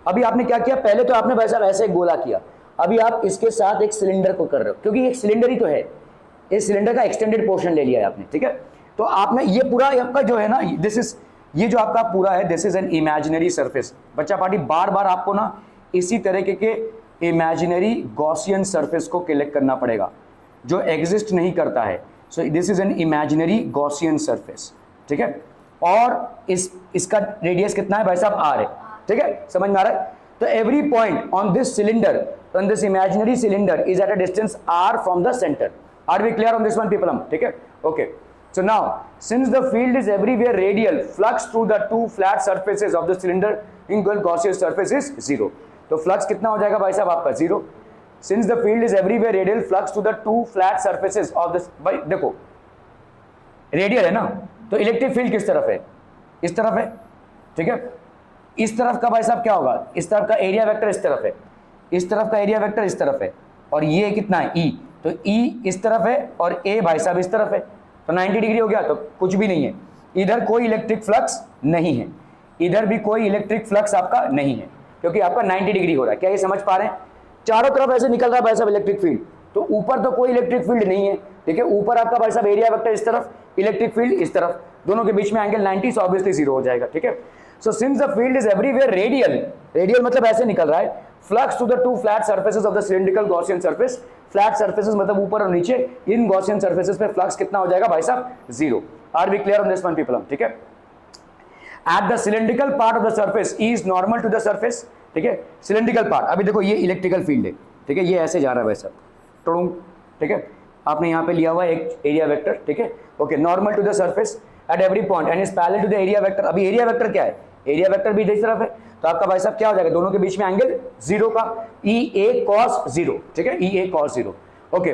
अभी आपने क्या किया, पहले तो आपने भाई साहब ऐसे एक गोला किया, अभी आप इसके साथ एक सिलेंडर को कर रहे हो, क्योंकि एक सिलेंडर ही तो है, इस सिलेंडर का एक्सटेंडेड पोर्शन ले लिया है आपने, ठीक है। तो आपने ये पूरा आपका जो है ना, ये जो आपका पूरा है, this is an imaginary surface. बच्चा पार्टी बार बार आपको ना इसी तरीके के इमेजिनरी गॉसियन सरफेस को कलेक्ट करना पड़ेगा जो एग्जिस्ट नहीं करता है। So this is an imaginary Gaussian surface, ठीक है। और इसका रेडियस कितना है भाई साहब, r है, ठीक है, समझ में आ रहा है। तो every point on this cylinder, on this imaginary cylinder is at a distance r from the centre. Are we clear on this one people, ठीक है, okay. So now, since the field is everywhere radial, flux through the two flat surfaces of the cylinder in Gaussian surface is 0. तो flux कितना हो जाएगा भाई साहब आपका 0. Since the field is everywhere radial, flux to the two flat surfaces of the, भाई देखो radial है ना, तो इलेक्ट्रिक फील्ड किस तरफ है, इस तरफ है, ठीक है। इस तरफ का भाई साहब क्या होगा, इस तरफ का एरिया वेक्टर इस तरफ है, इस तरफ का एरिया वेक्टर इस तरफ है, और ये कितना है E, तो E इस तरफ है और A भाई साहब इस तरफ है, तो 90 डिग्री हो गया। तो कुछ भी नहीं है, इधर कोई इलेक्ट्रिक फ्लक्स नहीं है, इधर भी कोई इलेक्ट्रिक फ्लक्स आपका नहीं है, क्योंकि आपका 90 डिग्री हो रहा है। क्या ये समझ पा रहे हैं, चारों तरफ ऐसे निकल रहा है भाई साहब इलेक्ट्रिक फील्ड, तो ऊपर तो कोई इलेक्ट्रिक फील्ड नहीं है, ठीक है। ऊपर आपका भाई साहब एरिया वेक्टर इस तरफ, इलेक्ट्रिक फील्ड इस तरफ, दोनों के बीच में एंगल 90, सो ऑब्वियसली 0 हो जाएगा, ठीक है। So since the field is everywhere radial, radial मतलब ऐसे निकल रहा है, flux to the two flat surfaces of the cylindrical Gaussian surface, flat surfaces मतलब ऊपर और नीचे, इन गॉसियन सर्फेसेस पे फ्लक्स कितना हो जाएगा भाई साहब 0। Are we clear on this one people, ठीक है। At the cylindrical part of the surface E is normal to the surface, ठीक है। सिलिंड्रिकल पार्ट, अभी देखो ये इलेक्ट्रिकल फील्ड है, ठीक है, ये ऐसे जा रहा है भाई साहब, टुडुंग, ठीक है। आपने यहाँ पे लिया हुआ एक एरिया वेक्टर, ठीक है, okay, normal to the surface at every point and is parallel to the area vector. अभी एरिया वेक्टर क्या है, एरिया वेक्टर भी इस तरफ है, तो आपका भाई साहब क्या हो जाएगा, दोनों के बीच में एंगल 0 का, EA cos 0, ठीक है, EA cos 0, ओके।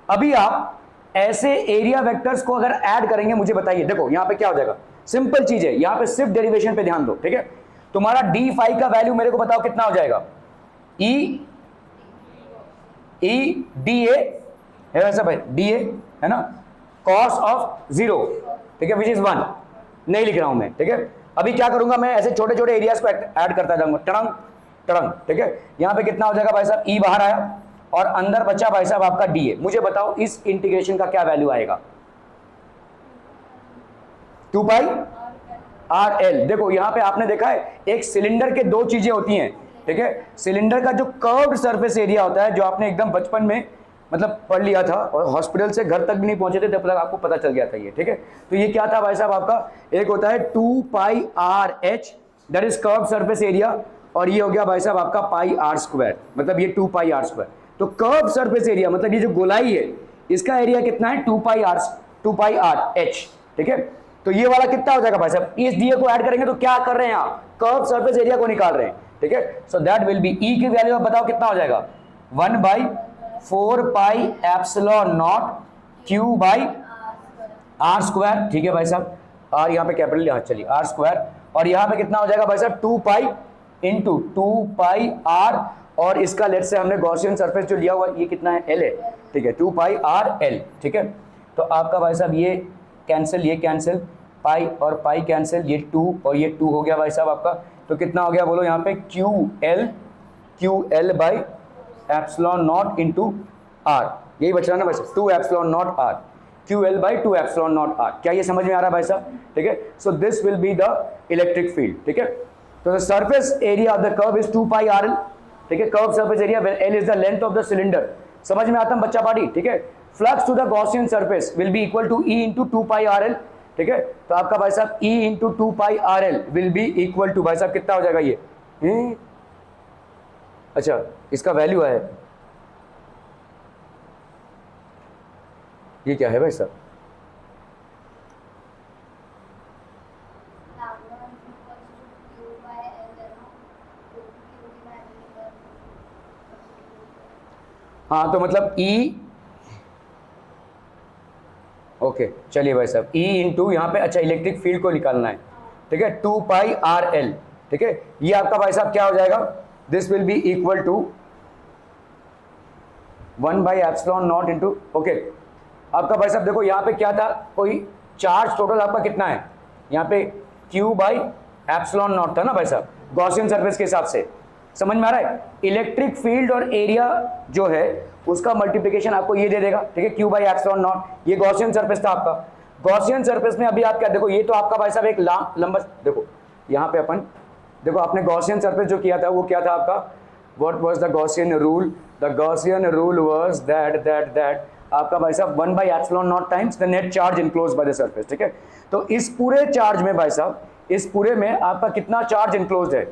अभी आप ऐसे एरिया वेक्टर्स को अगर ऐड करेंगे, मुझे बताइए, देखो यहाँ पे क्या हो जाएगा, सिंपल चीज है, यहाँ पे सिर्फ डेरिवेशन पे ध्यान दो, ठीक है। तुम्हारा d5 का वैल्यू मेरे को बताओ कितना हो जाएगा, DA है वैसा भाई, DA है ना, cos ऑफ 0, ठीक है, विच इज 1, नहीं लिख रहा हूं मैं, ठीक है। अभी क्या करूंगा मैं, ऐसे छोटे छोटे एरियाज को ऐड करता जाऊंगा, टड़ंग टड़ंग, ठीक है। यहाँ पे कितना हो जाएगा भाई साहब, E बाहर आया और अंदर बचा भाई साहब आपका DA। मुझे बताओ इस इंटीग्रेशन का क्या वैल्यू आएगा, 2 पाई RL। देखो यहाँ पे आपने देखा है, एक सिलेंडर के दो चीजें होती हैं, ठीक है। सिलेंडर का जो कर्व्ड सरफेस एरिया होता है, जो आपने एकदम बचपन में मतलब पढ़ लिया था और हॉस्पिटल से घर तक भी नहीं पहुंचे थे तब तक आपको पता चल गया था ये, ठीक है। तो ये क्या था भाई साहब आपका, एक होता है 2 पाई RH, that is curved surface area, और ये हो गया भाई साहब आपका पाई R स्क्वायर, मतलब ये 2 पाई R स्क्वायर। तो कर्व्ड सरफेस एरिया मतलब ये जो गोलाई है, इसका एरिया कितना है, 2 पाई RH, ठीक है। तो ये वाला कितना हो जाएगा भाई साहब, इस DA को ऐड करेंगे तो क्या कर रहे हैं आप, कर्व्ड सरफेस एरिया को निकाल रहे हैं, ठीक है। So that will be, E की वैल्यू आप बताओ कितना हो जाएगा, 1/4 pi epsilon naught Q by R square, ठीक है भाई साहब। R यहाँ पे कैपिटल, यहाँ चलिए R स्क्वायर, और यहाँ पे कितना हो जाएगा भाई साहब 2 पाई इंटू 2 पाई R, और इसका लेट से हमने गॉसियन सरफेस जो लिया हुआ ये कितना है, L है, ठीक है, 2 पाई RL, ठीक है। तो आपका भाई साहब ये कैंसिल, ये कैंसिल, पाई और पाई कैंसिल, ये 2 और ये 2 हो गया भाई साहब आपका। तो कितना हो गया बोलो यहाँ पे, QL by epsilon naught into R, यही बच रहा ना भाई साहब, 2 epsilon not R, QL by 2 epsilon not R। क्या ये समझ में आ रहा है भाई साहब, ठीक है। So this will be the electric field, ठीक है। तो the surface area of the curve is 2 pi RL, ठीक है, curve surface area, L is the length of the cylinder. समझ में आता है बच्चा पार्टी, ठीक है। Flux to the Gaussian surface will be equal to E into 2 pi RL, ठीक है। तो आपका भाई साहब E into 2 pi RL will be equal to भाई साहब कितना हो जाएगा ये, अच्छा इसका वैल्यू है, ये क्या है भाई साहब, हाँ तो मतलब E, ओके चलिए भाई साहब, E इंटू यहाँ पे, अच्छा इलेक्ट्रिक फील्ड को निकालना है, ठीक है, 2 पाई आर एल, ठीक है, ये आपका भाई साहब क्या हो जाएगा, this will be equal to 1 by epsilon naught into, okay आपका भाई साहब देखो यहाँ पे क्या था, कोई चार्ज टोटल आपका कितना है, यहाँ पे Q बाई एप्सिलॉन नॉट था ना भाई साहब, गॉसियन सरफेस के हिसाब से, समझ में आ रहा है, इलेक्ट्रिक फील्ड और एरिया जो है उसका मल्टीप्लिकेशन आपको ये दे देगा, ठीक है, Q बाई एप्सिलॉन नॉट, ये गॉसियन सरफेस था आपका, गॉसियन सरफेस में अभी आप क्या देखो, ये तो आपका भाई साहब एक लंबा, देखो यहाँ पे अपन देखो आपने गॉसियन सरफेस जो किया था वो क्या था आपका, what was the Gaussian rule, the Gaussian rule was that आपका भाई साहब 1 by epsilon naught times the net charge enclosed by the surface, ठीक है, तो इस पूरे चार्ज में भाई साहब, इस पूरे में आपका कितना चार्ज इनक्लोज्ड है,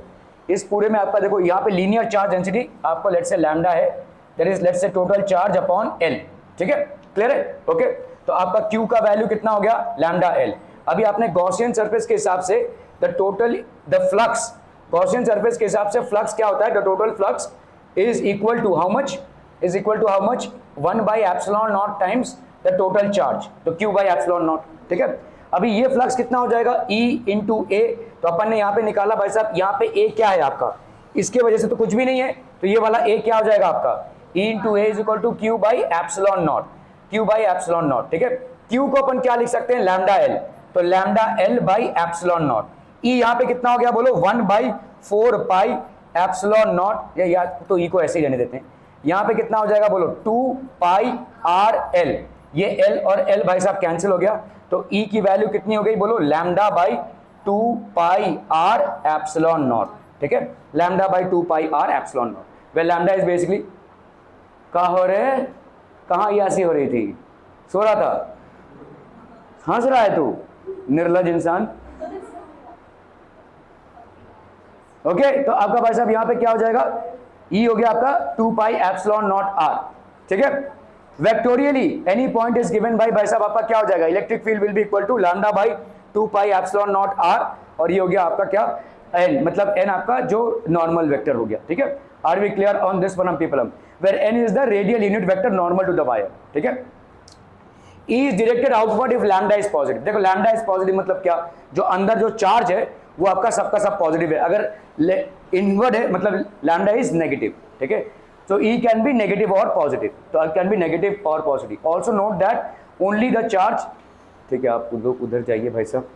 इस पूरे में आपका देखो यहाँ पे लीनियर चार्ज डेंसिटी आपको लेट्स से लैम्डा है, that is let's say total charge upon L, ठीक है, क्लियर है, ओके, तो आपका Q का वैल्यू कितना हो गया, लैम्डा एल, अभी आपने गॉसियन सरफेस के हिसाब से the total the flux, Gaussian surface के हिसाब से फ्लक्स क्या होता है, the total flux is equal to how much, is equal to how much 1 by epsilon naught times the total charge, तो Q बाई एप्सिलॉन नॉट, ठीक है, अभी ये फ्लक्स कितना हो जाएगा, E इंटू ए, तो अपन ने यहाँ पे निकाला भाई साहब, यहाँ पे A क्या है आपका, इसके वजह से तो कुछ भी नहीं है, तो ये वाला A क्या हो जाएगा आपका, E into A is equal to Q by epsilon naught, Q by epsilon naught, ठीक है, Q को अपन क्या लिख सकते हैं, लैम्डा एल, तो lambda L by epsilon naught, E यहाँ पे कितना हो गया बोलो, 1 बाई 4 पाई एप्सिलॉन नॉट, या तो E को ऐसे ही रहने देते हैं, यहाँ पे कितना हो जाएगा बोलो, 2 पाई आर एल, ये L और L भाई साहब कैंसिल हो गया, तो E की वैल्यू कितनी हो गई बोलो, lambda by 2 pi R epsilon naught, ठीक है, lambda by 2 pi R epsilon naught, where lambda is basically, कहाँ हो रहे, कहाँ यासी हो रही थी, सो रहा था, हंस रहा है तू निर्लज इंसान, ओके, तो आपका भाई साहब यहाँ पे क्या हो जाएगा, E हो गया आपका 2 पाई एप्सिलॉन नॉट आर, ठीक है, vectorially any point is given by भाई साहब आपका क्या हो जाएगा, electric field will be equal to lambda by 2 pi epsilon not R, और ये हो गया आपका क्या n, मतलब n आपका जो नॉर्मल वेक्टर हो गया, ठीक है, are we clear on this one people, where n is the radial unit vector normal to the wire, ठीक है, E is directed outward if lambda is positive, देखो lambda is positive मतलब क्या, जो अंदर जो चार्ज है वो आपका सबका सब पॉजिटिव है, अगर इनवर्ड है मतलब लैम्डा इज नेगेटिव, ठीक है, तो E कैन बी नेगेटिव और पॉजिटिव, तो कैन बी नेगेटिव और positive, also note that only the charge, ठीक है, आप लोग उधर जाइए भाई साहब,